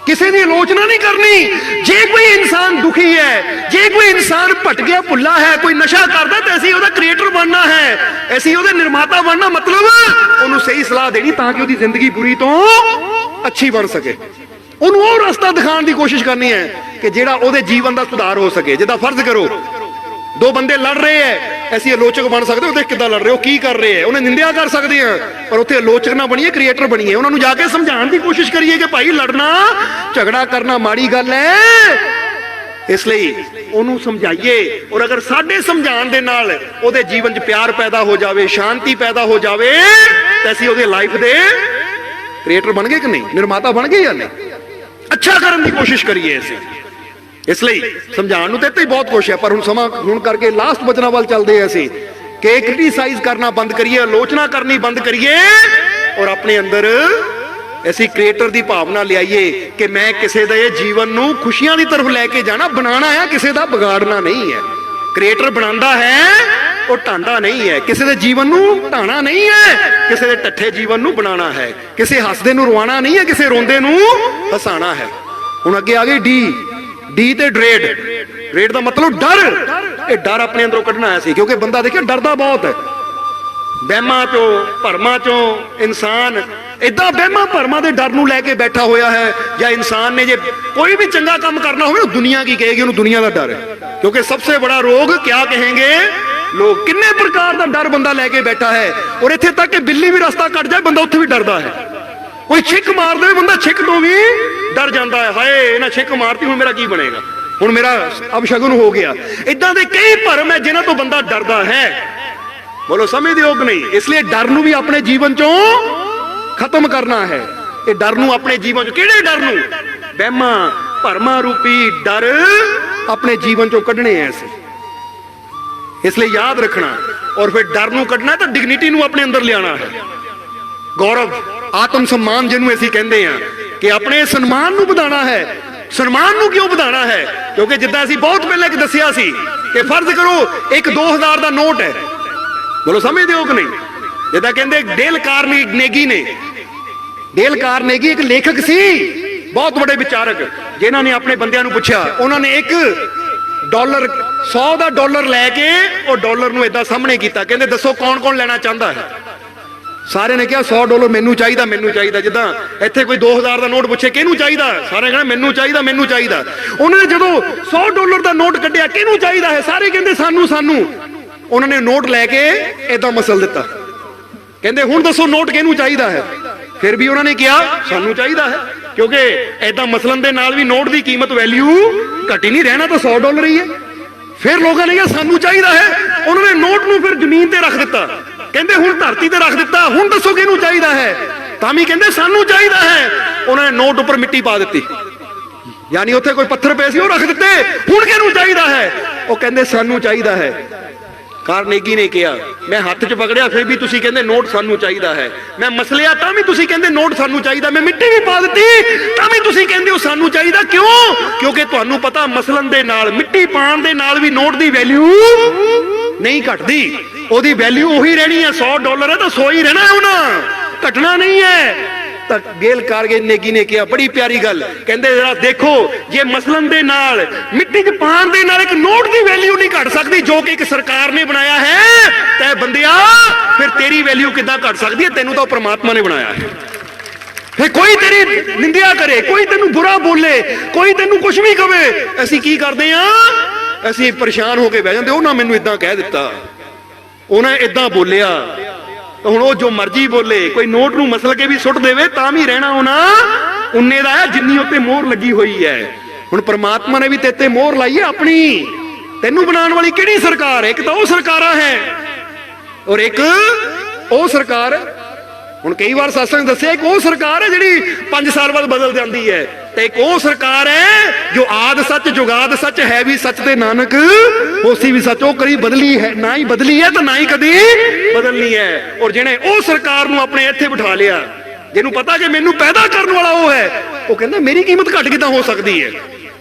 किसी की आलोचना नहीं करनी। जे कोई इंसान दुखी है, जे कोई इंसान भटकिया भुला है, कोई नशा करता, तो असीं उहदा क्रिएटर बनना है, असीं उहदे निर्माता बनना। मतलब उन्होंने सही सलाह देनी ताकि उसकी जिंदगी बुरी तो अच्छी बन सके। उन्होंने वो रास्ता दिखाने की कोशिश करनी है कि जेड़ा उहदे जीवन का सुधार हो सके। जिदा फर्ज करो दो बंदे लड़ रहे हैं, ऐसी आलोचक बन सकते हो, देख किदा लड़ रहे हो, की कर रहे हैं, उन्हें निंदिया कर सकते हैं, पर उत्थे आलोचक ना बनिए, क्रिएटर बनिए। उन्होंने जाके समझाने की कोशिश करिए कि भाई लड़ना झगड़ा करना माड़ी गल है। इसलिए उन्होंने समझाइए। और अगर साडे समझाने दे नाल उहदे जीवन च प्यार पैदा हो जाए, शांति पैदा हो जाए, तो असीं उहदे लाइफ दे क्रिएटर बन गए कि नहीं, निर्माता बन गए या नहीं। अच्छा करने की कोशिश करिए असीं। इसलिए समझाने तो इतना ही बहुत कुछ है, पर हुण समा हुण करके लास्ट वचना वाल चलते हैं असीं कि क्रिटिसाइज करना बंद करिए, आलोचना करनी बंद करिए, और अपने अंदर ऐसी क्रिएटर की भावना लियाइए कि मैं किसी के जीवन नूं खुशियां की तरफ लैके जाना, बनाना है, किसी का बिगाड़ना नहीं है। क्रिएटर बनाता है और ढांदा नहीं है, किसी के जीवन नूं ढाना नहीं है, किसी के टट्ठे जीवन नूं बनाना है, किसी हसदे नूं रवाना नहीं है, किसी रोंदे नूं हसाना है। हुण अगे आ गई डी ते ड्रेड। ड्रेड का मतलब डर। ये डर अपने अंदरों कढ़ना है सी, क्योंकि बंदा देखिए डरदा बहुत है। बहमा चो भरमा चो इंसान इदा बहमा भरमा के डर नूं लैके बैठा होया है। या इंसान ने जे कोई भी चंगा काम करना हो, दुनिया की कहेगी, उन्हें दुनिया का डर है। क्योंकि सबसे बड़ा रोग क्या कहेंगे लोग, किन्ने प्रकार का डर बंदा लैके बैठा है। और इत्थे तक कि बिल्ली भी रास्ता कट जाए, बंदा उत्थे भी डरदा है। कोई छिक मार दे, बंदा छिक तो भी डर जाता है, हाय इन्हें छिक मारती, हुण मेरा की बनेगा, हुण मेरा अब शगुन हो गया। इदां दे कई भरम है जिन्हां तो बंदा डरदा है। बोलो समझदे हो कि नहीं। इसलिए डर नूं भी अपने जीवन चों खत्म करना है। ये डर नूं अपने जीवन चों, किहड़े डर नूं? बहमा भरमा रूपी डर अपने जीवन चों कढने हैं असीं। इसलिए याद रखना। और फिर डर नूं कढना तो डिग्निटी नूं अपने अंदर लियाना है। गौरव आत्म सम्मान जिन्होंने असीं कहंदे हां कि अपने सन्मान नूं वधाना है। सन्मान नूं क्यों वधाना है? क्योंकि जिद्दां असीं बहुत पहले एक दस्सिया सी कि फर्ज करो एक 2000 का नोट है। बोलो समझदे हो कि नहीं। जिद्दां कहंदे डेल कार्नेगी ने, डेल कार्नेगी एक लेखक सी, बहुत बड़े विचारक, जिन्हां ने अपने बंदियां नूं पुछया, उन्होंने एक डॉलर 100 का डॉलर लैके और डॉलर नूं इदां सामने कीता, कहंदे दसो कौन कौन लेना चाहता है। सारे ने कहा 100 डॉलर मैनू चाहिए, मैनू चाहिए। जिदा इत्थे कोई 2000 का नोट पूछे किनू चाहिए, सारे कहना मैनू चाहिए, मैनू चाहिए। उन्होंने जो 100 डॉलर का नोट कढ़िया, किनू चाहिए है, सारे कहते सानू सानू। उन्होंने नोट लैके इदा मसल दिता, कहते हुण दसो नोट किनू चाहिए है। फिर भी उन्होंने कहा सानू चाहिए है, क्योंकि इदा मसलन के नाल भी नोट की कीमत वैल्यू घटी नहीं, रहना तो 100 डॉलर ही है। फिर लोगों ने कहा सानू चाहिए है, उन्होंने नोट नूं फिर जमीन ते रख दिता, कहते हुण धरती ते रख दिता, हुण दसो किहनू चाहिए है, तां भी कहते सानू चाहिए है। उन्होंने नोट उपर मिट्टी पा दी, यानी उत्थे कोई पत्थर पे सी वो रख दिते, हुण किहनू चाहिए है, वो कहते सानू चाहिए है। कार्नेगी ने कहा मैं हाथ च पकड़िया, फिर भी तुसीं कहंदे नोट सानू चाहिए है। मैं मसलिया तां भी तुसीं कहंदे नोट सानू चाहिए, मैं मिट्टी भी पा दी तां भी तुसीं कहंदे हो सानू चाहिए। क्यों? क्योंकि तुहानू पता मसलन दे नाल मिट्टी पाण दे नाल भी नोट दी वैल्यू नहीं घटदी, ओदी वैल्यू उही रहनी है। 100 डॉलर है तो 100 ही रहना है, उन्हां घटना नहीं है। गेल कार्नेगी ने कहा बड़ी प्यारी गल, कहंदे जरा देखो जे मसलन दे नाल मिट्टी च पाण दे नाल एक नोट की वैल्यू नहीं घट सकती जो कि एक सरकार ने बनाया है, ते बंदिया फिर तेरी वैल्यू किदां घट सकती है? तेनू तो परमात्मा ने बनाया है। फिर कोई तेरी निंदिया करे, कोई तेनू बुरा बोले, कोई तेनू कुछ भी कहे, असीं की करदे हां? असीं परेशान होके बह जांदे, उन्हां मैनू इदां कह दित्ता, उन्हें इदां बोलिया, तो हुण जो मर्जी बोले, कोई नोट नूं मसल के भी सुट देवे तां भी रहना होना उन्ने दा है जिन्नी उत्ते मोहर लगी हुई है। हुण परमात्मा ने भी तेते मोहर लाई है अपनी। तेनू बनाने वाली किहड़ी सरकार है? एक तो वो सरकारां है और एक वो सरकार। हुण कई बार सत्संग दस्सिया एक वो सरकार है जिहड़ी 5 साल बाद बदल जाती है, ਤੇ ਇੱਕ ਉਹ ਸਰਕਾਰ ਹੈ ਜੋ ਆਦ ਸੱਚ ਜੁਗਾਦ ਸੱਚ ਹੈ ਵੀ ਸੱਚ ਤੇ ਨਾਨਕ ਹੋਸੀ ਵੀ ਸੱਚ। ਉਹ ਕਦੀ ਬਦਲੀ ਹੈ ਨਾ ਹੀ ਬਦਲੀ ਹੈ ਤੇ ਨਾ ਹੀ ਕਦੀ ਬਦਲਣੀ ਹੈ। ਔਰ ਜਿਹਨੇ ਉਹ ਸਰਕਾਰ ਨੂੰ ਆਪਣੇ ਇੱਥੇ ਬਿਠਾ ਲਿਆ, ਜਿਹਨੂੰ ਪਤਾ ਕਿ ਮੈਨੂੰ ਪੈਦਾ ਕਰਨ ਵਾਲਾ ਉਹ ਹੈ, ਉਹ ਕਹਿੰਦਾ ਮੇਰੀ ਕੀਮਤ ਘੱਟ ਕਿੱਦਾਂ ਹੋ ਸਕਦੀ ਹੈ।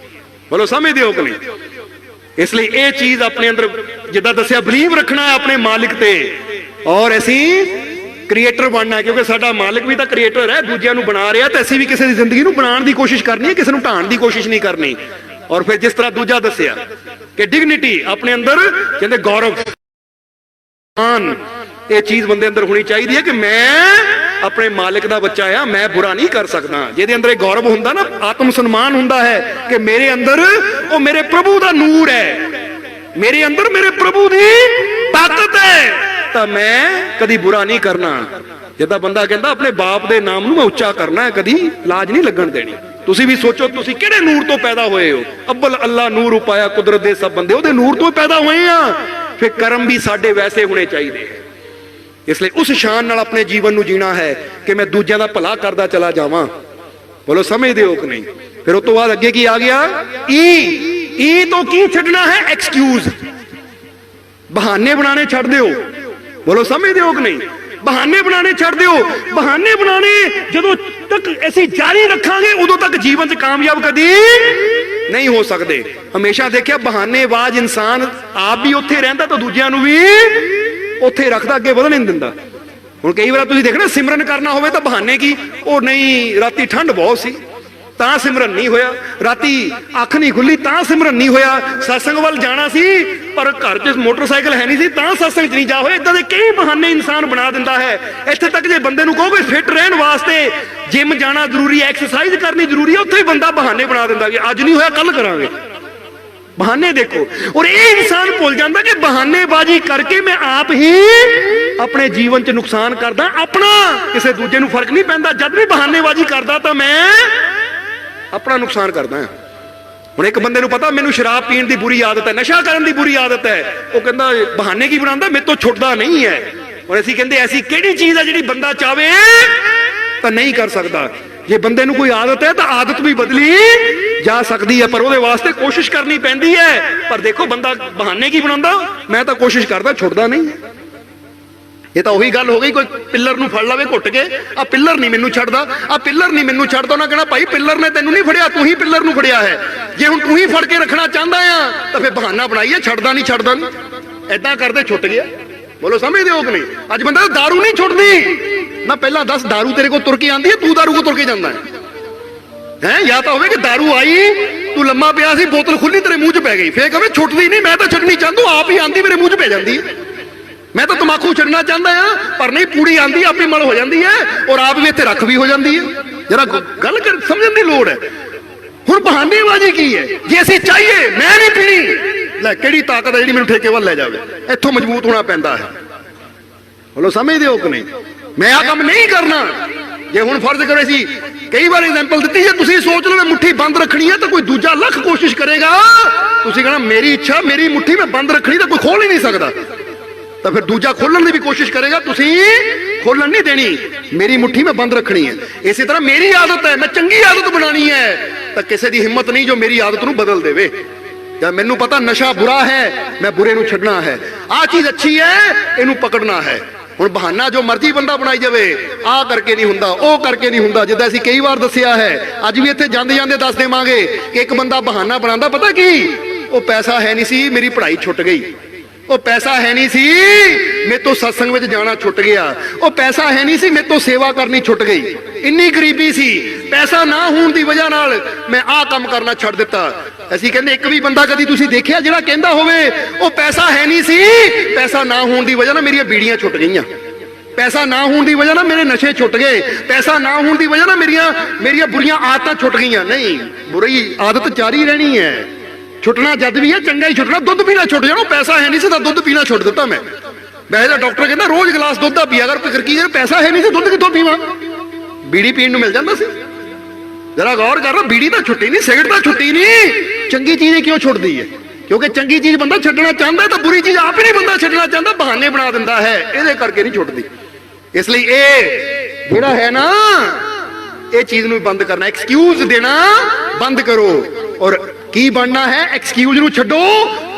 ਬੋਲੋ ਸਮਝਦੇ ਹੋ ਕਿ ਨਹੀਂ? ਇਸ ਲਈ ਇਹ ਚੀਜ਼ ਆਪਣੇ ਅੰਦਰ ਜਿੱਦਾਂ ਦੱਸਿਆ ਬਲੀਵ ਰੱਖਣਾ ਹੈ ਆਪਣੇ ਮਾਲਿਕ ਤੇ, ਔਰ ਅਸੀਂ ਕ੍ਰੀਏਟਰ ਬਣਨਾ ਹੈ, ਕਿਉਂਕਿ ਸਾਡਾ ਮਾਲਿਕ ਵੀ ਤਾਂ ਕ੍ਰੀਏਟਰ ਹੈ, ਦੂਜਿਆਂ ਨੂੰ ਬਣਾ ਰਿਹਾ, ਤੇ ਅਸੀਂ ਵੀ ਕਿਸੇ ਦੀ ਜ਼ਿੰਦਗੀ ਨੂੰ ਬਣਾਉਣ ਦੀ ਕੋਸ਼ਿਸ਼ ਕਰਨੀ ਹੈ, ਕਿਸੇ ਨੂੰ ਢਾਣ ਦੀ ਕੋਸ਼ਿਸ਼ ਨਹੀਂ ਕਰਨੀ। ਔਰ ਫਿਰ ਜਿਸ ਤਰ੍ਹਾਂ ਦੂਜਾ ਦੱਸਿਆ ਕਿ ਡਿਗਨਿਟੀ ਆਪਣੇ ਅੰਦਰ, ਕਹਿੰਦੇ ਗੌਰਵ, ਇਹ ਚੀਜ਼ ਬੰਦੇ ਅੰਦਰ ਹੋਣੀ ਚਾਹੀਦੀ ਹੈ ਕਿ ਮੈਂ ਆਪਣੇ ਮਾਲਿਕ ਦਾ ਬੱਚਾ ਆ, ਮੈਂ ਬੁਰਾ ਨਹੀਂ ਕਰ ਸਕਦਾ। ਜਿਹਦੇ ਅੰਦਰ ਇਹ ਗੌਰਵ ਹੁੰਦਾ ਨਾ, ਆਤਮ ਸਨਮਾਨ ਹੁੰਦਾ ਹੈ ਕਿ ਮੇਰੇ ਅੰਦਰ ਉਹ ਮੇਰੇ ਪ੍ਰਭੂ ਦਾ ਨੂਰ ਹੈ, ਮੇਰੇ ਅੰਦਰ ਮੇਰੇ ਪ੍ਰਭੂ ਦੀ ਤਾਕਤ ਹੈ, ਤਾਂ ਮੈਂ ਕਦੀ ਬੁਰਾ ਨਹੀਂ ਕਰਨਾ। ਜਿੱਦਾਂ ਬੰਦਾ ਕਹਿੰਦਾ ਆਪਣੇ ਬਾਪ ਦੇ ਨਾਮ ਨੂੰ ਮੈਂ ਉੱਚਾ ਕਰਨਾ ਹੈ, ਕਦੀ ਲਾਜ ਨਹੀਂ ਲੱਗਣ ਦੇਣੀ। ਤੁਸੀਂ ਵੀ ਸੋਚੋ ਤੁਸੀਂ ਕਿਹੜੇ ਨੂਰ ਤੋਂ ਪੈਦਾ ਹੋਏ ਹੋ। ਅੱਬਲ ਅੱਲਾ ਨੂਰ ਉਪਾਇਆ ਕੁਦਰਤ ਦੇ ਸਭ ਬੰਦੇ, ਉਹਦੇ ਨੂਰ ਤੋਂ ਪੈਦਾ ਹੋਏ ਆ। ਫਿਰ ਕਰਮ ਵੀ ਸਾਡੇ ਵੈਸੇ ਹੋਣੇ ਚਾਹੀਦੇ। ਇਸ ਲਈ ਉਸ ਸ਼ਾਨ ਨਾਲ ਆਪਣੇ ਜੀਵਨ ਨੂੰ ਜੀਣਾ ਹੈ ਕਿ ਮੈਂ ਦੂਜਿਆਂ ਦਾ ਭਲਾ ਕਰਦਾ ਚਲਾ ਜਾਵਾਂ। ਬੋਲੋ ਸਮਝਦੇ ਹੋ ਕਿ ਨਹੀਂ? ਫਿਰ ਉਸ ਤੋਂ ਬਾਅਦ ਅੱਗੇ ਕੀ ਆ ਗਿਆ? ਈ ਤੋਂ ਕੀ ਛੱਡਣਾ ਹੈ? ਐਕਸਕਿਊਜ਼, ਬਹਾਨੇ ਬਣਾਣੇ ਛੱਡ ਦਿਓ। ਬੋਲੋ ਸਮਝਦੇ ਹੋ ਕਿ ਨਹੀਂ? ਬਹਾਨੇ ਬਣਾਣੇ ਛੱਡ ਦਿਓ। ਬਹਾਨੇ ਬਣਾਣੇ ਜਦੋਂ ਤੱਕ ਅਸੀਂ ਜਾਰੀ ਰੱਖਾਂਗੇ ਉਦੋਂ ਤੱਕ ਜੀਵਨ 'ਚ ਕਾਮਯਾਬ ਕਦੀ ਨਹੀਂ ਹੋ ਸਕਦੇ। ਹਮੇਸ਼ਾ ਦੇਖਿਆ ਬਹਾਨੇਬਾਜ਼ ਇਨਸਾਨ ਆਪ ਵੀ ਉੱਥੇ ਰਹਿੰਦਾ ਤਾਂ ਦੂਜਿਆਂ ਨੂੰ ਵੀ ਉੱਥੇ ਰੱਖਦਾ, ਅੱਗੇ ਵਧਣ ਨਹੀਂ ਦਿੰਦਾ। ਹੁਣ ਕਈ ਵਾਰ ਤੁਸੀਂ ਦੇਖਣਾ ਸਿਮਰਨ ਕਰਨਾ ਹੋਵੇ ਤਾਂ ਬਹਾਨੇ ਕੀ, ਉਹ ਨਹੀਂ ਰਾਤੀ ਠੰਡ ਬਹੁਤ ਸੀ ਤਾਂ ਸਿਮਰਨ ਨਹੀਂ ਹੋਇਆ, ਰਾਤੀ ਅੱਖ ਨਹੀਂ ਖੁੱਲੀ ਤਾਂ ਸਿਮਰਨ ਨਹੀਂ ਹੋਇਆ, ਸਤਸੰਗ ਵੱਲ ਜਾਣਾ ਸੀ ਪਰ ਘਰ 'ਚ ਮੋਟਰਸਾਈਕਲ ਹੈ ਨਹੀਂ ਸੀ ਤਾਂ ਸਤਸੰਗ 'ਚ ਨਹੀਂ ਜਾ ਹੋਇਆ। ਇਦਾਂ ਦੇ ਕਈ ਬਹਾਨੇ ਇਨਸਾਨ ਬਣਾ ਦਿੰਦਾ ਹੈ। ਇੱਥੇ ਤੱਕ ਜੇ ਬੰਦੇ ਨੂੰ ਕਹੋ ਕਿ ਫਿੱਟ ਰਹਿਣ ਵਾਸਤੇ ਜਿਮ ਜਾਣਾ ਜ਼ਰੂਰੀ ਹੈ, ਐਕਸਰਸਾਈਜ਼ ਕਰਨੀ ਜ਼ਰੂਰੀ ਹੈ, ਉੱਥੇ ਹੀ ਬੰਦਾ ਬਹਾਨੇ ਬਣਾ ਦਿੰਦਾ ਕਿ ਅੱਜ ਨਹੀਂ ਹੋਇਆ ਕੱਲ ਕਰਾਂਗੇ। ਬਹਾਨੇ ਦੇਖੋ। ਔਰ ਇਹ ਇਨਸਾਨ ਭੁੱਲ ਜਾਂਦਾ ਕਿ ਬਹਾਨੇਬਾਜ਼ੀ ਕਰਕੇ ਮੈਂ ਆਪ ਹੀ ਆਪਣੇ ਜੀਵਨ 'ਚ ਨੁਕਸਾਨ ਕਰਦਾ, ਆਪਣਾ, ਕਿਸੇ ਦੂਜੇ ਨੂੰ ਫਰਕ ਨਹੀਂ ਪੈਂਦਾ। ਜਦ ਵੀ ਬਹਾਨੇਬਾਜ਼ੀ ਕਰਦਾ ਤਾਂ ਮੈਂ ਆਪਣਾ ਨੁਕਸਾਨ ਕਰਦਾ ਹਾਂ। ਹੁਣ ਇੱਕ ਬੰਦੇ ਨੂੰ ਪਤਾ ਮੈਨੂੰ ਸ਼ਰਾਬ ਪੀਣ ਦੀ ਬੁਰੀ ਆਦਤ ਹੈ, ਨਸ਼ਾ ਕਰਨ ਦੀ ਬੁਰੀ ਆਦਤ ਹੈ, ਉਹ ਕਹਿੰਦਾ ਬਹਾਨੇ ਕੀ ਬਣਾਉਂਦਾ, ਮੇਰੇ ਤੋਂ ਛੁੱਟਦਾ ਨਹੀਂ ਹੈ। ਹੁਣ ਅਸੀਂ ਕਹਿੰਦੇ ਐਸੀ ਕਿਹੜੀ ਚੀਜ਼ ਹੈ ਜਿਹੜੀ ਬੰਦਾ ਚਾਵੇ ਤਾਂ ਨਹੀਂ ਕਰ ਸਕਦਾ। ਜੇ ਬੰਦੇ ਨੂੰ ਕੋਈ ਆਦਤ ਹੈ ਤਾਂ ਆਦਤ ਵੀ ਬਦਲੀ ਜਾ ਸਕਦੀ ਹੈ, ਪਰ ਉਹਦੇ ਵਾਸਤੇ ਕੋਸ਼ਿਸ਼ ਕਰਨੀ ਪੈਂਦੀ ਹੈ। ਪਰ ਦੇਖੋ ਬੰਦਾ ਬਹਾਨੇ ਕੀ ਬਣਾਉਂਦਾ, ਮੈਂ ਤਾਂ ਕੋਸ਼ਿਸ਼ ਕਰਦਾ, ਛੁੱਟਦਾ ਨਹੀਂ। ਇਹ ਤਾਂ ਉਹੀ ਗੱਲ ਹੋ ਗਈ, ਕੋਈ ਪਿੱਲਰ ਨੂੰ ਫੜ ਲਵੇ ਘੁੱਟ ਕੇ, ਆ ਪਿੱਲਰ ਨਹੀਂ ਮੈਨੂੰ ਛੱਡਦਾ, ਆ ਪਿੱਲਰ ਨਹੀਂ ਮੈਨੂੰ ਛੱਡਦਾ। ਉਹਨਾਂ ਕਹਿਣਾ ਭਾਈ ਪਿੱਲਰ ਨੇ ਤੈਨੂੰ ਨਹੀਂ ਫੜਿਆ, ਤੂੰ ਹੀ ਪਿੱਲਰ ਨੂੰ ਫੜਿਆ ਹੈ। ਜੇ ਹੁਣ ਤੂੰ ਹੀ ਫੜ ਕੇ ਰੱਖਣਾ ਚਾਹੁੰਦਾ ਆ ਤਾਂ ਫਿਰ ਬਹਾਨਾ ਬਣਾਈਏ, ਛੱਡਦਾ ਨਹੀਂ ਛੱਡਦਾ ਨਹੀਂ, ਏਦਾਂ ਕਰਦੇ ਛੁੱਟ ਗਿਆ। ਬੋਲੋ ਸਮਝਦੇ ਹੋ ਕਿ ਨਹੀਂ? ਅੱਜ ਬੰਦਾ ਦਾਰੂ ਨਹੀਂ ਛੁੱਟਦੀ ਨਾ। ਪਹਿਲਾਂ ਦੱਸ ਦਾਰੂ ਤੇਰੇ ਕੋਲ ਤੁਰ ਕੇ ਆਂਦੀ ਹੈ, ਤੂੰ ਦਾਰੂ ਕੋ ਤੁਰ ਕੇ ਜਾਂਦਾ ਹੈ? ਜਾਂ ਤਾਂ ਹੋਵੇ ਕਿ ਦਾਰੂ ਆਈ, ਤੂੰ ਲੰਮਾ ਪਿਆ ਸੀ, ਬੋਤਲ ਖੁੱਲੀ ਤੇਰੇ ਮੂੰਹ 'ਚ ਪੈ ਗਈ, ਫੇਰ ਕਹਵੇ ਛੁੱਟਦੀ ਨਹੀਂ, ਮੈਂ ਤਾਂ ਛੱਡਣੀ ਚਾਹੁੰਦਾ, ਆਪ ਹੀ ਆਂਦੀ ਮੇਰੇ ਮੂੰਹ 'ਚ ਪੈ ਜਾਂਦੀ ਹੈ। ਮੈਂ ਤਾਂ ਤਮਾਕੂ ਛੱਡਣਾ ਚਾਹੁੰਦਾ ਆ ਪਰ ਨਹੀਂ, ਪੂੜੀ ਆਂਦੀ ਆਪੇ ਮਲ ਹੋ ਜਾਂਦੀ ਹੈ ਔਰ ਆਪ ਵੀ ਇੱਥੇ ਰੱਖ ਵੀ ਹੋ ਜਾਂਦੀ ਹੈ। ਜਰਾ ਗੱਲ ਕਰ ਸਮਝਣ ਦੀ ਲੋੜ ਹੈ। ਹੁਣ ਬਹਾਨੇਬਾਜ਼ੀ ਕੀ ਹੈ? ਜੇ ਅਸੀਂ ਚਾਹੀਏ ਮੈਂ ਨਹੀਂ ਪੀਣੀ, ਲੈ ਕਿਹੜੀ ਤਾਕਤ ਹੈ ਜਿਹੜੀ ਮੈਨੂੰ ਠੇਕੇ ਵੱਲ ਲੈ ਜਾਵੇ? ਇੱਥੋਂ ਮਜ਼ਬੂਤ ਹੋਣਾ ਪੈਂਦਾ ਹੈ। ਬੋਲੋ ਸਮਝਦੇ ਹੋ ਕਿ ਨਹੀਂ? ਮੈਂ ਆਹ ਕੰਮ ਨਹੀਂ ਕਰਨਾ। ਜੇ ਹੁਣ ਫਰਜ਼ ਕਰੇ ਸੀ, ਕਈ ਵਾਰ ਐਗਜ਼ਾਮਪਲ ਦਿੱਤੀ, ਜੇ ਤੁਸੀਂ ਸੋਚ ਲਓ ਮੈਂ ਮੁੱਠੀ ਬੰਦ ਰੱਖਣੀ ਹੈ ਤਾਂ ਕੋਈ ਦੂਜਾ ਲੱਖ ਕੋਸ਼ਿਸ਼ ਕਰੇਗਾ, ਤੁਸੀਂ ਕਹਣਾ ਮੇਰੀ ਇੱਛਾ, ਮੇਰੀ ਮੁੱਠੀ ਮੈਂ ਬੰਦ ਰੱਖਣੀ ਤਾਂ ਕੋਈ ਖੋਲ ਹੀ ਨਹੀਂ ਸਕਦਾ, ਤਾਂ ਫਿਰ ਦੂਜਾ ਖੋਲਣ ਦੀ ਵੀ ਕੋਸ਼ਿਸ਼ ਕਰੇਗਾ, ਤੁਸੀਂ ਖੋਲਣ ਨਹੀਂ ਦੇਣੀ, ਮੇਰੀ ਮੁੱਠੀ ਮੈਂ ਬੰਦ ਰੱਖਣੀ ਹੈ। ਇਸੇ ਤਰ੍ਹਾਂ ਮੇਰੀ ਆਦਤ ਹੈ, ਮੈਂ ਚੰਗੀ ਆਦਤ ਬਣਾਉਣੀ ਹੈ, ਤਾਂ ਕਿਸੇ ਦੀ ਹਿੰਮਤ ਨਹੀਂ ਜੋ ਮੇਰੀ ਆਦਤ ਨੂੰ ਬਦਲ ਦੇਵੇ। ਜਾਂ ਮੈਨੂੰ ਪਤਾ ਨਸ਼ਾ ਬੁਰਾ ਹੈ, ਮੈਂ ਬੁਰੇ ਨੂੰ ਛੱਡਣਾ ਹੈ, ਆਹ ਚੀਜ਼ ਅੱਛੀ ਹੈ, ਇਹਨੂੰ ਪਕੜਨਾ ਹੈ। ਹੁਣ ਬਹਾਨਾ ਜੋ ਮਰਜ਼ੀ ਬੰਦਾ ਬਣਾਈ ਜਾਵੇ, ਆਹ ਕਰਕੇ ਨਹੀਂ ਹੁੰਦਾ, ਉਹ ਕਰਕੇ ਨਹੀਂ ਹੁੰਦਾ। ਜਿੱਦਾਂ ਅਸੀਂ ਕਈ ਵਾਰ ਦੱਸਿਆ ਹੈ, ਅੱਜ ਵੀ ਇੱਥੇ ਜਾਂਦੇ ਜਾਂਦੇ ਦੱਸ ਦੇਵਾਂਗੇ ਕਿ ਇੱਕ ਬੰਦਾ ਬਹਾਨਾ ਬਣਾਉਂਦਾ, ਪਤਾ ਕੀ, ਉਹ ਪੈਸਾ ਹੈ ਨਹੀਂ ਸੀ, ਮੇਰੀ ਪੜ੍ਹਾਈ ਛੁੱਟ ਗਈ, ਉਹ ਪੈਸਾ ਹੈ ਨਹੀਂ ਸੀ, ਮੇਰੇ ਤੋਂ ਸਤਸੰਗ ਵਿੱਚ ਜਾਣਾ ਛੁੱਟ ਗਿਆ, ਉਹ ਪੈਸਾ ਹੈ ਨਹੀਂ ਸੀ, ਮੇਰੇ ਤੋਂ ਸੇਵਾ ਕਰਨੀ ਛੁੱਟ ਗਈ, ਇੰਨੀ ਗਰੀਬੀ ਸੀ, ਪੈਸਾ ਨਾ ਹੋਣ ਦੀ ਵਜ੍ਹਾ ਨਾਲ ਮੈਂ ਆਹ ਕੰਮ ਕਰਨਾ ਛੱਡ ਦਿੱਤਾ। ਅਸੀਂ ਕਹਿੰਦੇ ਇੱਕ ਵੀ ਬੰਦਾ ਕਦੀ ਤੁਸੀਂ ਦੇਖਿਆ ਜਿਹੜਾ ਕਹਿੰਦਾ ਹੋਵੇ ਉਹ ਪੈਸਾ ਹੈ ਨਹੀਂ ਸੀ, ਪੈਸਾ ਨਾ ਹੋਣ ਦੀ ਵਜ੍ਹਾ ਨਾਲ ਮੇਰੀਆਂ ਬੀੜੀਆਂ ਛੁੱਟ ਗਈਆਂ, ਪੈਸਾ ਨਾ ਹੋਣ ਦੀ ਵਜ੍ਹਾ ਨਾਲ ਮੇਰੇ ਨਸ਼ੇ ਛੁੱਟ ਗਏ, ਪੈਸਾ ਨਾ ਹੋਣ ਦੀ ਵਜ੍ਹਾ ਨਾਲ ਮੇਰੀਆਂ ਬੁਰੀਆਂ ਆਦਤਾਂ ਛੁੱਟ ਗਈਆਂ? ਨਹੀਂ, ਬੁਰੀ ਆਦਤ ਜਾਰੀ ਰਹਿਣੀ ਹੈ। ਛੁੱਟਣਾ ਜਦ ਵੀ ਹੈ ਚੰਗਾ ਹੀ ਛੁੱਟਣਾ। ਦੁੱਧ ਪੀਣਾ ਛੁੱਟ ਜਾਣਾ, ਪੈਸਾ ਹੈ ਨਹੀਂ ਸੀ ਤਾਂ ਦੁੱਧ ਪੀਣਾ ਛੁੱਟ ਦਿੱਤਾ ਮੈਂ। ਵੈਸੇ ਤਾਂ ਡਾਕਟਰ ਕਹਿੰਦਾ ਰੋਜ਼ ਗਲਾਸ ਦੁੱਧ ਦਾ ਪੀਆ ਕਰ, ਫਿਕਰ ਕੀ, ਪੈਸਾ ਹੈ ਨਹੀਂ ਸੀ ਦੁੱਧ ਕਿੱਥੋਂ ਪੀਵਾਂ? ਬੀੜੀ ਪੀਣ ਨੂੰ ਮਿਲ ਜਾਂਦਾ ਸੀ। ਜਰਾ ਗੌਰ ਕਰ, ਬੀੜੀ ਤਾਂ ਛੁੱਟੀ ਨਹੀਂ, ਸਿਗਰਟ ਤਾਂ ਛੁੱਟੀ ਨਹੀਂ, ਚੰਗੀ ਚੀਜ਼ ਕਿਉਂ ਛੁੱਟਦੀ ਹੈ? ਕਿਉਂਕਿ ਚੰਗੀ ਚੀਜ਼ ਬੰਦਾ ਛੱਡਣਾ ਚਾਹੁੰਦਾ ਤਾਂ ਬੁਰੀ ਚੀਜ਼ ਆਪ ਹੀ ਨਹੀਂ ਬੰਦਾ ਛੱਡਣਾ ਚਾਹੁੰਦਾ, ਬਹਾਨੇ ਬਣਾ ਦਿੰਦਾ ਹੈ, ਇਹਦੇ ਕਰਕੇ ਨਹੀਂ ਛੁੱਟਦੀ। ਇਸ ਲਈ ਇਹ ਜਿਹੜਾ ਹੈ ਨਾ, ਇਹ ਚੀਜ਼ ਨੂੰ ਬੰਦ ਕਰਨਾ, ਐਕਸਕਿਊਜ਼ ਦੇਣਾ ਬੰਦ ਕਰੋ। ਔਰ ਕੀ ਬਣਨਾ ਹੈ? ਐਕਸਕਿਊਜ਼ ਨੂੰ ਛੱਡੋ,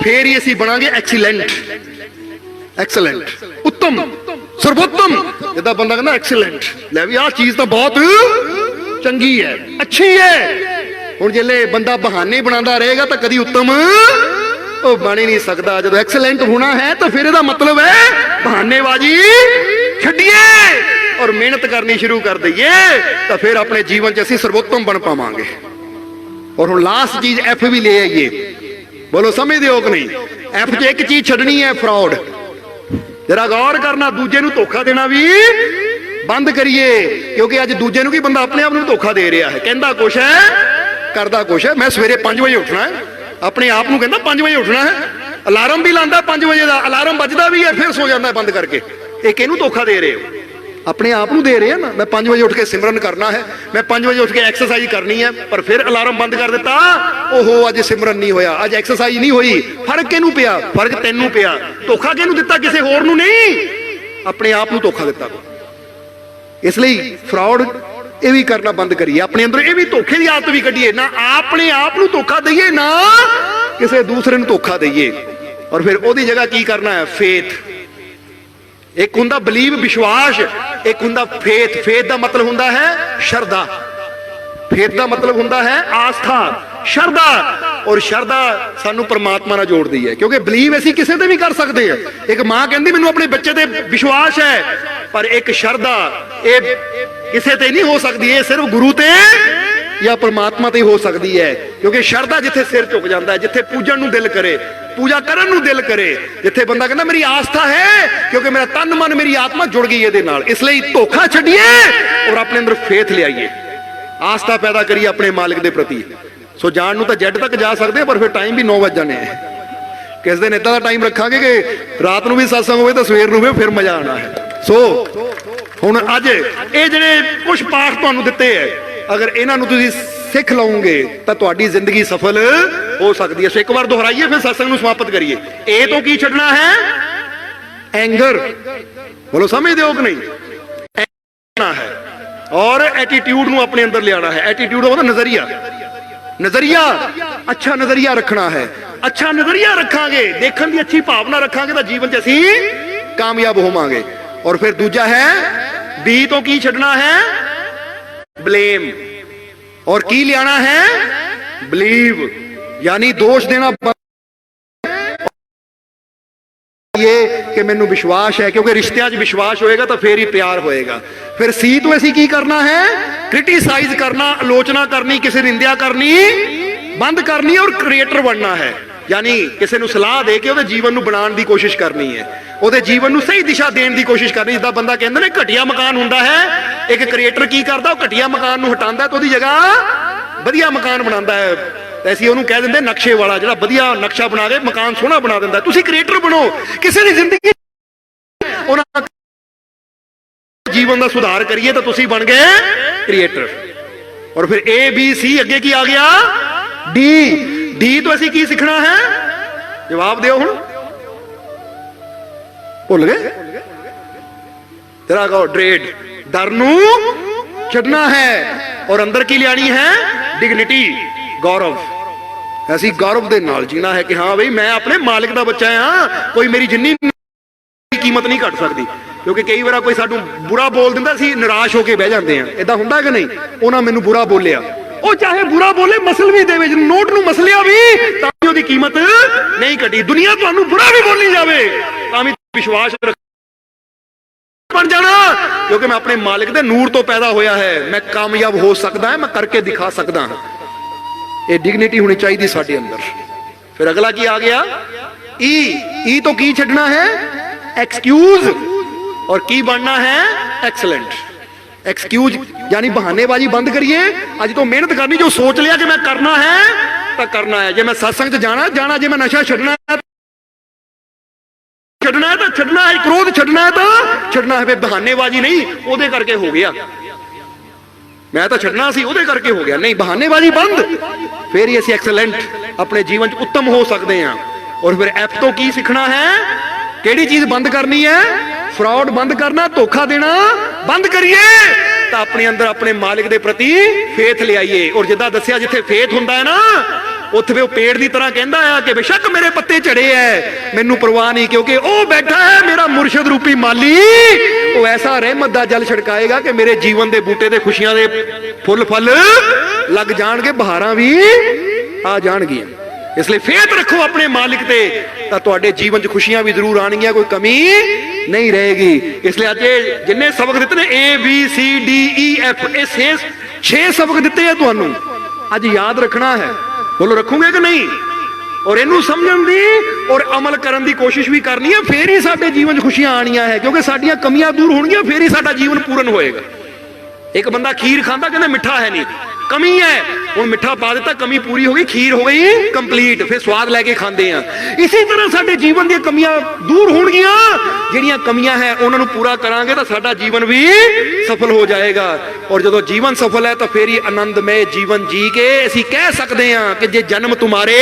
ਫੇਰ ਹੀ ਅਸੀਂ ਬਣਾਂਗੇ ਐਕਸੀਲੈਂਟ। ਐਕਸਲੈਂਟ, ਉੱਤਮ, ਸਰਵੋਤਮ। ਜਿੱਦਾਂ ਬੰਦਾ ਕਹਿੰਦਾ ਐਕਸੀਲੈਂਟ, ਲੈ ਵੀ ਆਹ ਚੀਜ਼ ਤਾਂ ਬਹੁਤ ਚੰਗੀ ਹੈ, ਅੱਛੀ ਹੈ। ਹੁਣ ਜੇ ਬੰਦਾ ਬਹਾਨੇ ਬਣਾਉਂਦਾ ਰਹੇਗਾ ਤਾਂ ਕਦੀ ਉੱਤਮ ਉਹ ਬਣ ਹੀ ਨਹੀਂ ਸਕਦਾ। ਜਦੋਂ ਐਕਸਲੈਂਟ ਹੋਣਾ ਹੈ ਤਾਂ ਫਿਰ ਇਹਦਾ ਮਤਲਬ ਹੈ ਬਹਾਨੇਬਾਜ਼ੀ ਛੱਡੀਏ ਔਰ ਮਿਹਨਤ ਕਰਨੀ ਸ਼ੁਰੂ ਕਰ ਦਈਏ, ਤਾਂ ਫਿਰ ਆਪਣੇ ਜੀਵਨ 'ਚ ਅਸੀਂ ਸਰਵੋਤਮ ਬਣ ਪਾਵਾਂਗੇ। ਔਰ ਹੁਣ ਲਾਸਟ ਚੀਜ਼ ਐਫ ਵੀ ਲੈ ਆਈਏ। ਬੋਲੋ ਸਮਝਦੇ ਹੋ ਕਿ ਨਹੀਂ? ਐਫ 'ਚ ਇੱਕ ਚੀਜ਼ ਛੱਡਣੀ ਹੈ, ਫਰਾਡ। ਜਰਾ ਗੌਰ ਕਰਨਾ, ਦੂਜੇ ਨੂੰ ਧੋਖਾ ਦੇਣਾ ਵੀ ਬੰਦ ਕਰੀਏ। ਕਿਉਂਕਿ ਅੱਜ ਦੂਜੇ ਨੂੰ ਕੀ, ਬੰਦਾ ਆਪਣੇ ਆਪ ਨੂੰ ਧੋਖਾ ਦੇ ਰਿਹਾ ਹੈ। ਕਹਿੰਦਾ ਕੁਛ ਹੈ, ਕਰਦਾ ਕੁਛ ਹੈ। ਮੈਂ ਸਵੇਰੇ 5 ਵਜੇ ਉੱਠਣਾ ਹੈ, ਆਪਣੇ ਆਪ ਨੂੰ ਕਹਿੰਦਾ 5 ਵਜੇ ਉੱਠਣਾ ਹੈ, ਅਲਾਰਮ ਵੀ ਲਾਉਂਦਾ 5 ਵਜੇ ਦਾ, ਅਲਾਰਮ ਵੱਜਦਾ ਵੀ ਹੈ, ਫਿਰ ਸੋ ਜਾਂਦਾ ਬੰਦ ਕਰਕੇ। ਇਹ ਕਿਹਨੂੰ ਧੋਖਾ ਦੇ ਰਹੇ ਹੋ? ਆਪਣੇ ਆਪ ਨੂੰ ਦੇ ਰਹੇ ਆ ਨਾ। ਮੈਂ 5 ਵਜੇ ਉੱਠ ਕੇ ਸਿਮਰਨ ਕਰਨਾ ਹੈ, ਮੈਂ 5 ਵਜੇ ਉੱਠ ਕੇ ਐਕਸਰਸਾਈਜ਼ ਕਰਨੀ ਹੈ, ਪਰ ਫਿਰ ਅਲਾਰਮ ਬੰਦ ਕਰ ਦਿੱਤਾ। ਓਹੋ, ਅੱਜ ਸਿਮਰਨ ਨਹੀਂ ਹੋਇਆ, ਅੱਜ ਐਕਸਰਸਾਈਜ਼ ਨਹੀਂ ਹੋਈ। ਫਰਕ ਕਿਹਨੂੰ ਪਿਆ? ਫਰਕ ਤੈਨੂੰ ਪਿਆ। ਧੋਖਾ ਕਿਹਨੂੰ ਦਿੱਤਾ? ਕਿਸੇ ਹੋਰ ਨੂੰ ਨਹੀਂ, ਆਪਣੇ ਆਪ ਨੂੰ ਧੋਖਾ ਦਿੱਤਾ। ਇਸ ਲਈ ਫਰਾਡ ਇਹ ਵੀ ਕਰਨਾ ਬੰਦ ਕਰੀਏ। ਆਪਣੇ ਅੰਦਰ ਇਹ ਵੀ ਧੋਖੇ ਦੀ ਆਦਤ ਵੀ ਕੱਢੀਏ, ਨਾ ਆਪਣੇ ਆਪ ਨੂੰ ਧੋਖਾ ਦਈਏ, ਨਾ ਕਿਸੇ ਦੂਸਰੇ ਨੂੰ ਧੋਖਾ ਦਈਏ। ਔਰ ਫਿਰ ਉਹਦੀ ਜਗ੍ਹਾ ਕੀ ਕਰਨਾ ਹੈ? ਫੇਥ। ਇੱਕ ਹੁੰਦਾ ਬਲੀਵ, ਵਿਸ਼ਵਾਸ, ਇੱਕ ਹੁੰਦਾ ਫੇਥ। ਫੇਥ ਦਾ ਮਤਲਬ ਹੁੰਦਾ ਹੈ ਸ਼ਰਧਾ। ਫੇਥ ਦਾ ਮਤਲਬ ਹੁੰਦਾ ਹੈ ਆਸਥਾ, ਸ਼ਰਧਾ। ਔਰ ਸ਼ਰਧਾ ਸਾਨੂੰ ਪਰਮਾਤਮਾ ਨਾਲ ਜੋੜਦੀ ਹੈ, ਕਿਉਂਕਿ ਬਲੀਵ ਅਸੀਂ ਕਿਸੇ ਤੇ ਵੀ ਕਰ ਸਕਦੇ ਹਾਂ। ਇੱਕ ਮਾਂ ਕਹਿੰਦੀ ਮੈਨੂੰ ਆਪਣੇ ਬੱਚੇ ਤੇ ਵਿਸ਼ਵਾਸ ਹੈ, ਪਰ ਇੱਕ ਸ਼ਰਧਾ ਇਹ ਕਿਸੇ ਤੇ ਨਹੀਂ ਹੋ ਸਕਦੀ, ਇਹ ਸਿਰਫ ਗੁਰੂ ਤੇ ਜਾਂ ਪਰਮਾਤਮਾ ਤੇ ਹੋ ਸਕਦੀ ਹੈ। ਕਿਉਂਕਿ ਸ਼ਰਧਾ ਜਿੱਥੇ ਸਿਰ ਝੁਕ ਜਾਂਦਾ ਹੈ, ਜਿੱਥੇ ਪੂਜਣ ਨੂੰ ਦਿਲ ਕਰੇ, ਪੂਜਾ ਕਰਨ ਨੂੰ ਦਿਲ ਕਰੇ, ਜਿੱਥੇ ਬੰਦਾ ਕਹਿੰਦਾ ਮੇਰੀ ਆਸਥਾ ਹੈ, ਕਿਉਂਕਿ ਮੇਰਾ ਤਨ ਮਨ ਮੇਰੀ ਆਤਮਾ ਜੁੜ ਗਈ ਇਹਦੇ ਨਾਲ। ਇਸ ਲਈ ਧੋਖਾ ਛੱਡੀਏ ਔਰ ਆਪਣੇ ਅੰਦਰ ਫੇਥ ਲਿਆਈਏ, ਆਸਥਾ ਪੈਦਾ ਕਰੀਏ ਆਪਣੇ ਮਾਲਿਕ ਦੇ ਪ੍ਰਤੀ। ਸੋ ਜਾਣ ਨੂੰ ਤਾਂ ਜੈਡ ਤੱਕ ਜਾ ਸਕਦੇ ਆ, ਪਰ ਫਿਰ ਟਾਈਮ ਵੀ 9 ਵਜ ਜਾਣੇ ਆ। ਕਿਸ ਦਿਨ ਏਦਾਂ ਦਾ ਟਾਈਮ ਰੱਖਾਂਗੇ ਕਿ ਰਾਤ ਨੂੰ ਵੀ ਸਤਸੰਗ ਹੋਵੇ ਤਾਂ ਸਵੇਰ ਨੂੰ ਵੀ ਫਿਰ ਮਜ਼ਾ ਆਣਾ ਹੈ। ਸੋ ਹੁਣ ਅੱਜ ਇਹ ਜਿਹੜੇ ਕੁਝ ਪਾਠ ਤੁਹਾਨੂੰ ਦਿੱਤੇ ਹੈ, ਅਗਰ ਇਹਨਾਂ ਨੂੰ ਤੁਸੀਂ ਸਿੱਖ ਲਓਗੇ ਤਾਂ ਤੁਹਾਡੀ ਜ਼ਿੰਦਗੀ ਸਫਲ ਹੋ ਸਕਦੀ ਹੈ। ਸੋ ਇੱਕ ਵਾਰ ਦੁਹਰਾਈਏ, ਫਿਰ ਸਤਸੰਗ ਨੂੰ ਸਮਾਪਤ ਕਰੀਏ। ਇਹ ਤੋਂ ਕੀ ਛੱਡਣਾ ਹੈ? ਐਂਗਰ। ਬੋਲੋ ਸਮਝਦੇ ਹੋ ਕਿ ਨਹੀਂ? ਹੈ ਔਰ ਐਟੀਟਿਊਡ ਨੂੰ ਆਪਣੇ ਅੰਦਰ ਲਿਆਣਾ ਹੈ। ਐਟੀਟਿਊਡ ਉਹਦਾ ਨਜ਼ਰੀਆ, ਨਜ਼ਰੀਆ ਅੱਛਾ ਨਜ਼ਰੀਆ ਰੱਖਣਾ ਹੈ। ਅੱਛਾ ਨਜ਼ਰੀਆ ਰੱਖਾਂਗੇ, ਦੇਖਣ ਦੀ ਅੱਛੀ ਭਾਵਨਾ ਰੱਖਾਂਗੇ ਤਾਂ ਜੀਵਨ 'ਚ ਅਸੀਂ ਕਾਮਯਾਬ ਹੋਵਾਂਗੇ। ਔਰ ਫਿਰ ਦੂਜਾ ਹੈ ਬੀ ਤੋਂ ਕੀ ਛੱਡਣਾ ਹੈ? ਬਲੇਮ। ਔਰ ਕੀ ਲਿਆਣਾ ਹੈ? ਬਲੀਵ, ਯਾਨੀ ਦੋਸ਼ ਦੇਣਾ ਕਿ ਮੈਨੂੰ ਵਿਸ਼ਵਾਸ ਹੈ, ਕਿਉਂਕਿ ਰਿਸ਼ਤਿਆਂ 'ਚ ਵਿਸ਼ਵਾਸ ਹੋਏਗਾ ਤਾਂ ਫੇਰ ਹੀ ਪਿਆਰ ਹੋਏਗਾ। ਫਿਰ ਸੀ ਤੋਂ ਅਸੀਂ ਕੀ ਕਰਨਾ ਹੈ? ਕ੍ਰਿਟਿਸਾਈਜ਼ ਕਰਨਾ, ਆਲੋਚਨਾ ਕਰਨੀ, ਕਿਸੇ ਨਿੰਦਿਆ ਕਰਨੀ ਬੰਦ ਕਰਨੀ ਔਰ ਕ੍ਰੀਏਟਰ ਬਣਨਾ ਹੈ। ਯਾਨੀ ਕਿਸੇ ਨੂੰ ਸਲਾਹ ਦੇ ਕੇ ਉਹਦੇ ਜੀਵਨ ਨੂੰ ਬਣਾਉਣ ਦੀ ਕੋਸ਼ਿਸ਼ ਕਰਨੀ ਹੈ, ਉਹਦੇ ਜੀਵਨ ਨੂੰ ਸਹੀ ਦਿਸ਼ਾ ਦੇਣ ਦੀ ਕੋਸ਼ਿਸ਼ ਕਰਨੀ। ਜਿੱਦਾਂ ਬੰਦਾ ਕਹਿੰਦੇ ਨੇ ਘਟੀਆ ਮਕਾਨ ਹੁੰਦਾ ਹੈ, ਇੱਕ ਕ੍ਰੀਏਟਰ ਕੀ ਕਰਦਾ? ਉਹ ਘਟੀਆ ਮਕਾਨ ਨੂੰ ਹਟਾਉਂਦਾ ਤੇ ਉਹਦੀ ਜਗ੍ਹਾ ਵਧੀਆ ਮਕਾਨ ਬਣਾਉਂਦਾ ਹੈ। ਤੇ ਅਸੀਂ ਉਹਨੂੰ ਕਹਿ ਦਿੰਦੇ ਨਕਸ਼ੇ ਵਾਲਾ, ਜਿਹੜਾ ਵਧੀਆ ਨਕਸ਼ਾ ਬਣਾ ਕੇ ਮਕਾਨ ਸੋਹਣਾ ਬਣਾ ਦਿੰਦਾ। ਤੁਸੀਂ ਕ੍ਰੀਏਟਰ ਬਣੋ, ਕਿਸੇ ਦੀ ਜ਼ਿੰਦਗੀ ਉਹਨਾਂ ਜੀਵਨ ਦਾ ਸੁਧਾਰ ਕਰੀਏ ਤਾਂ ਤੁਸੀਂ ਬਣ ਗਏ ਕ੍ਰੀਏਟਰ। ਔਰ ਫਿਰ A B C ਅੱਗੇ ਕੀ ਆ ਗਿਆ? ਡੀ ਤੋਂ ਅਸੀਂ ਕੀ ਸਿੱਖਣਾ ਹੈ? ਜਵਾਬ ਦਿਓ ਹੁਣ, ਭੁੱਲ ਗਏ? ਤੇਰਾ ਕਹੋ ਡਰੇਡ, ਡਰ ਨੂੰ ਛੱਡਣਾ ਹੈ। ਔਰ ਅੰਦਰ ਕੀ ਲਿਆਣੀ ਹੈ? ਡਿਗਨਿਟੀ, ਗੌਰਵ। ਅਸੀਂ ਗੌਰਵ ਦੇ ਨਾਲ ਜੀਣਾ ਹੈ ਕਿ ਹਾਂ ਬਈ ਮੈਂ ਆਪਣੇ ਮਾਲਿਕ ਦਾ ਬੱਚਾ ਹਾਂ, ਕੋਈ ਮੇਰੀ ਜਿੰਨੀ ਕੀਮਤ ਨਹੀਂ ਘਟ ਸਕਦੀ। ਕਿਉਂਕਿ ਕਈ ਵਾਰ ਕੋਈ ਸਾਨੂੰ ਬੁਰਾ ਬੋਲ ਦਿੰਦਾ, ਅਸੀਂ ਨਿਰਾਸ਼ ਹੋ ਕੇ ਬਹਿ ਜਾਂਦੇ ਹਾਂ। ਏਦਾਂ ਹੁੰਦਾ ਕਿ ਨਹੀਂ? ਉਹਨਾਂ ਮੈਨੂੰ ਬੁਰਾ ਬੋਲਿਆ, ਉਹ ਚਾਹੇ ਬੁਰਾ ਬੋਲੇ, ਮਸਲ ਵੀ ਦੇਵੇ, ਨੋਟ ਨੂੰ ਮਸਲਿਆ ਵੀ ਤਾਂ ਵੀ ਉਹਦੀ ਕੀਮਤ ਨਹੀਂ ਘਟੀ। ਦੁਨੀਆ ਤੁਹਾਨੂੰ ਬੁਰਾ ਵੀ ਬੋਲੀ ਜਾਵੇ ਤਾਂ ਵੀ ਵਿਸ਼ਵਾਸ ਬਣ ਜਾਣਾ, ਕਿਉਂਕਿ ਮੈਂ ਆਪਣੇ ਮਾਲਿਕ ਦੇ ਨੂਰ ਤੋਂ ਪੈਦਾ ਹੋਇਆ ਹੈ, ਮੈਂ ਕਾਮਯਾਬ ਹੋ ਸਕਦਾ ਹਾਂ, ਮੈਂ ਕਰਕੇ ਦਿਖਾ ਸਕਦਾ ਹਾਂ। ਇਹ ਡਿਗਨਿਟੀ ਹੋਣੀ ਚਾਹੀਦੀ ਸਾਡੇ ਅੰਦਰ। ਫਿਰ ਅਗਲਾ ਕੀ ਆ ਗਿਆ? ਈ ਤੋਂ ਕੀ ਛੱਡਣਾ ਹੈ? ਐਕਸਕਿਊਜ਼। ਔਰ ਕੀ ਬਣਨਾ ਹੈ? ਐਕਸਲੈਂਟ। ਐਕਸਕਿਊਜ਼ ਯਾਨੀ ਬਹਾਨੇਬਾਜ਼ੀ ਬੰਦ ਕਰੀਏ। ਅੱਜ ਤੋਂ ਮਿਹਨਤ ਕਰਨੀ, ਜੋ ਸੋਚ ਲਿਆ ਕਿ ਮੈਂ ਕਰਨਾ ਹੈ ਤਾਂ ਕਰਨਾ ਹੈ। ਜੇ ਮੈਂ ਸਤਸੰਗ 'ਚ ਜਾਣਾ, ਜੇ ਮੈਂ ਨਸ਼ਾ ਛੱਡਣਾ ਹੈ ਤਾਂ ਛੱਡਣਾ ਹੈ, ਕ੍ਰੋਧ ਛੱਡਣਾ ਹੈ ਤਾਂ ਛੱਡਣਾ ਹੈ। ਬਹਾਨੇਬਾਜ਼ੀ ਨਹੀਂ, ਉਹਦੇ ਕਰਕੇ ਹੋ ਗਿਆ, ਮੈਂ ਤਾਂ ਛੱਡਣਾ ਸੀ ਉਹਦੇ ਕਰਕੇ ਹੋ ਗਿਆ। ਨਹੀਂ, ਬਹਾਨੇਬਾਜ਼ੀ ਬੰਦ, ਫੇਰ ਹੀ ਅਸੀਂ ਐਕਸਲੈਂਟ ਆਪਣੇ ਜੀਵਨ 'ਚ ਉੱਤਮ ਹੋ ਸਕਦੇ ਹਾਂ। ਔਰ ਫਿਰ ਐਫ ਤੋਂ ਕੀ ਸਿੱਖਣਾ ਹੈ? ਕਿਹੜੀ ਚੀਜ਼ ਬੰਦ ਕਰਨੀ ਹੈ? ਫਰਾਡ ਬੰਦ ਕਰਨਾ, ਧੋਖਾ ਦੇਣਾ ਬੰਦ ਕਰੀਏ। ਤਾਂ ਆਪਣੇ ਅੰਦਰ ਆਪਣੇ ਮਾਲਿਕ ਦੇ ਪ੍ਰਤੀ ਫੇਥ ਲਿਆਈਏ। ਔਰ ਜਿੱਦਾਂ ਦੱਸਿਆ, ਜਿੱਥੇ ਫੇਥ ਹੁੰਦਾ ਹੈ ਨਾ, ਉੱਥੇ ਉਹ ਪੇੜ ਦੀ ਤਰ੍ਹਾਂ ਕਹਿੰਦਾ ਆ ਕਿ ਬੇਸ਼ੱਕ ਮੇਰੇ ਪੱਤੇ ਝੜੇ ਐ, ਮੈਨੂੰ ਪਰਵਾਹ ਨਹੀਂ, ਕਿਉਂਕਿ ਉਹ ਬੈਠਾ ਹੈ ਮੇਰਾ ਮੁਰਸ਼ਿਦ ਰੂਪੀ ਮਾਲੀ। ਉਹ ਐਸਾ ਰਹਿਮਤ ਦਾ ਜਲ ਛਿੜਕਾਏਗਾ ਕਿ ਮੇਰੇ ਜੀਵਨ ਦੇ ਬੂਟੇ ਤੇ ਖੁਸ਼ੀਆਂ ਦੇ ਫੁੱਲ ਫਲ ਲੱਗ ਜਾਣਗੇ, ਬਹਾਰਾਂ ਵੀ ਆ ਜਾਣਗੀਆਂ। ਇਸ ਲਈ ਫੇਥ ਰੱਖੋ ਆਪਣੇ ਮਾਲਿਕ ਤੇ, ਤਾਂ ਤੁਹਾਡੇ ਜੀਵਨ 'ਚ ਖੁਸ਼ੀਆਂ ਵੀ ਜ਼ਰੂਰ ਆਣਗੀਆਂ, ਕੋਈ ਕਮੀ ਨਹੀਂ ਰਹੇਗੀ। ਇਸ ਲਈ ਅੱਜ ਜਿੰਨੇ ਸਬਕ ਦਿੱਤੇ ਨੇ ABCDEF, ਇਹ 6 ਸਬਕ ਦਿੱਤੇ ਆ ਤੁਹਾਨੂੰ, ਅੱਜ ਯਾਦ ਰੱਖਣਾ ਹੈ। ਬੋਲੋ ਰੱਖੋਗੇ ਕਿ ਨਹੀਂ? ਔਰ ਇਹਨੂੰ ਸਮਝਣ ਦੀ ਔਰ ਅਮਲ ਕਰਨ ਦੀ ਕੋਸ਼ਿਸ਼ ਵੀ ਕਰਨੀ ਹੈ, ਫੇਰ ਹੀ ਸਾਡੇ ਜੀਵਨ 'ਚ ਖੁਸ਼ੀਆਂ ਆਣੀਆਂ ਹੈ, ਕਿਉਂਕਿ ਸਾਡੀਆਂ ਕਮੀਆਂ ਦੂਰ ਹੋਣਗੀਆਂ, ਫੇਰ ਹੀ ਸਾਡਾ ਜੀਵਨ ਪੂਰਨ ਹੋਏਗਾ। ਇੱਕ ਬੰਦਾ ਖੀਰ ਖਾਂਦਾ, ਕਹਿੰਦਾ ਮਿੱਠਾ ਹੈ ਨਹੀਂ, ਕਮੀ ਹੈ, ਹੁਣ ਮਿੱਠਾ ਪਾ ਦਿੱਤਾ, ਕਮੀ ਪੂਰੀ ਹੋ ਗਈ, ਖੀਰ ਹੋ ਗਈ ਕੰਪਲੀਟ, ਫਿਰ ਸਵਾਦ ਲੈ ਕੇ ਖਾਂਦੇ ਆ। ਇਸੇ ਤਰ੍ਹਾਂ ਸਾਡੇ ਜੀਵਨ ਦੀਆਂ ਕਮੀਆਂ ਦੂਰ ਹੋਣਗੀਆਂ, ਜਿਹੜੀਆਂ ਕਮੀਆਂ ਹੈ ਉਹਨਾਂ ਨੂੰ ਪੂਰਾ ਕਰਾਂਗੇ ਤਾਂ ਸਾਡਾ ਜੀਵਨ ਵੀ ਸਫਲ ਹੋ ਜਾਏਗਾ। ਔਰ ਜਦੋਂ ਜੀਵਨ ਸਫਲ ਹੈ ਤਾਂ ਫੇਰ ਹੀ ਆਨੰਦਮय ਜੀਵਨ ਜੀ ਕੇ ਅਸੀਂ ਕਹਿ ਸਕਦੇ ਹਾਂ ਕਿ ਜੇ ਜਨਮ ਤੁਮਾਰੇ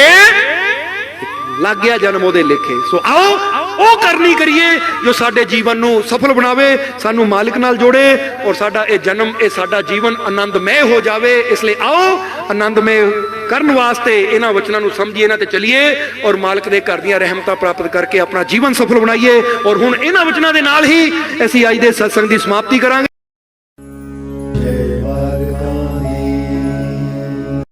ਲੱਗ ਗਿਆ, ਜਨਮ ਉਹਦੇ ਲਿਖੇ। ਸੋ ਆਓ ਉਹ ਕਰਨੀ ਕਰੀਏ ਜੋ ਸਾਡੇ ਜੀਵਨ ਨੂੰ ਸਫਲ ਬਣਾਵੇ, ਸਾਨੂੰ ਮਾਲਿਕ ਨਾਲ ਜੋੜੇ, ਔਰ ਸਾਡਾ ਇਹ ਜਨਮ, ਇਹ ਸਾਡਾ ਜੀਵਨ ਆਨੰਦਮय ਹੋ ਜਾਵੇ। ਇਸ ਲਈ ਆਓ ਆਨੰਦਮय ਕਰਨ ਵਾਸਤੇ ਇਹਨਾਂ ਵਚਨਾਂ ਨੂੰ ਸਮਝੀਏ, ਇਹਨਾਂ ਤੇ ਚੱਲੀਏ, ਔਰ ਮਾਲਕ ਦੇ ਘਰ ਦੀਆਂ ਰਹਿਮਤਾਂ ਪ੍ਰਾਪਤ ਕਰਕੇ ਆਪਣਾ ਜੀਵਨ ਸਫਲ ਬਣਾਈਏ। ਔਰ ਹੁਣ ਇਹਨਾਂ ਵਚਨਾਂ ਦੇ ਨਾਲ ਹੀ ਅਸੀਂ ਅੱਜ ਦੇ ਸਤਸੰਗ ਦੀ ਸਮਾਪਤੀ ਕਰਾਂਗੇ।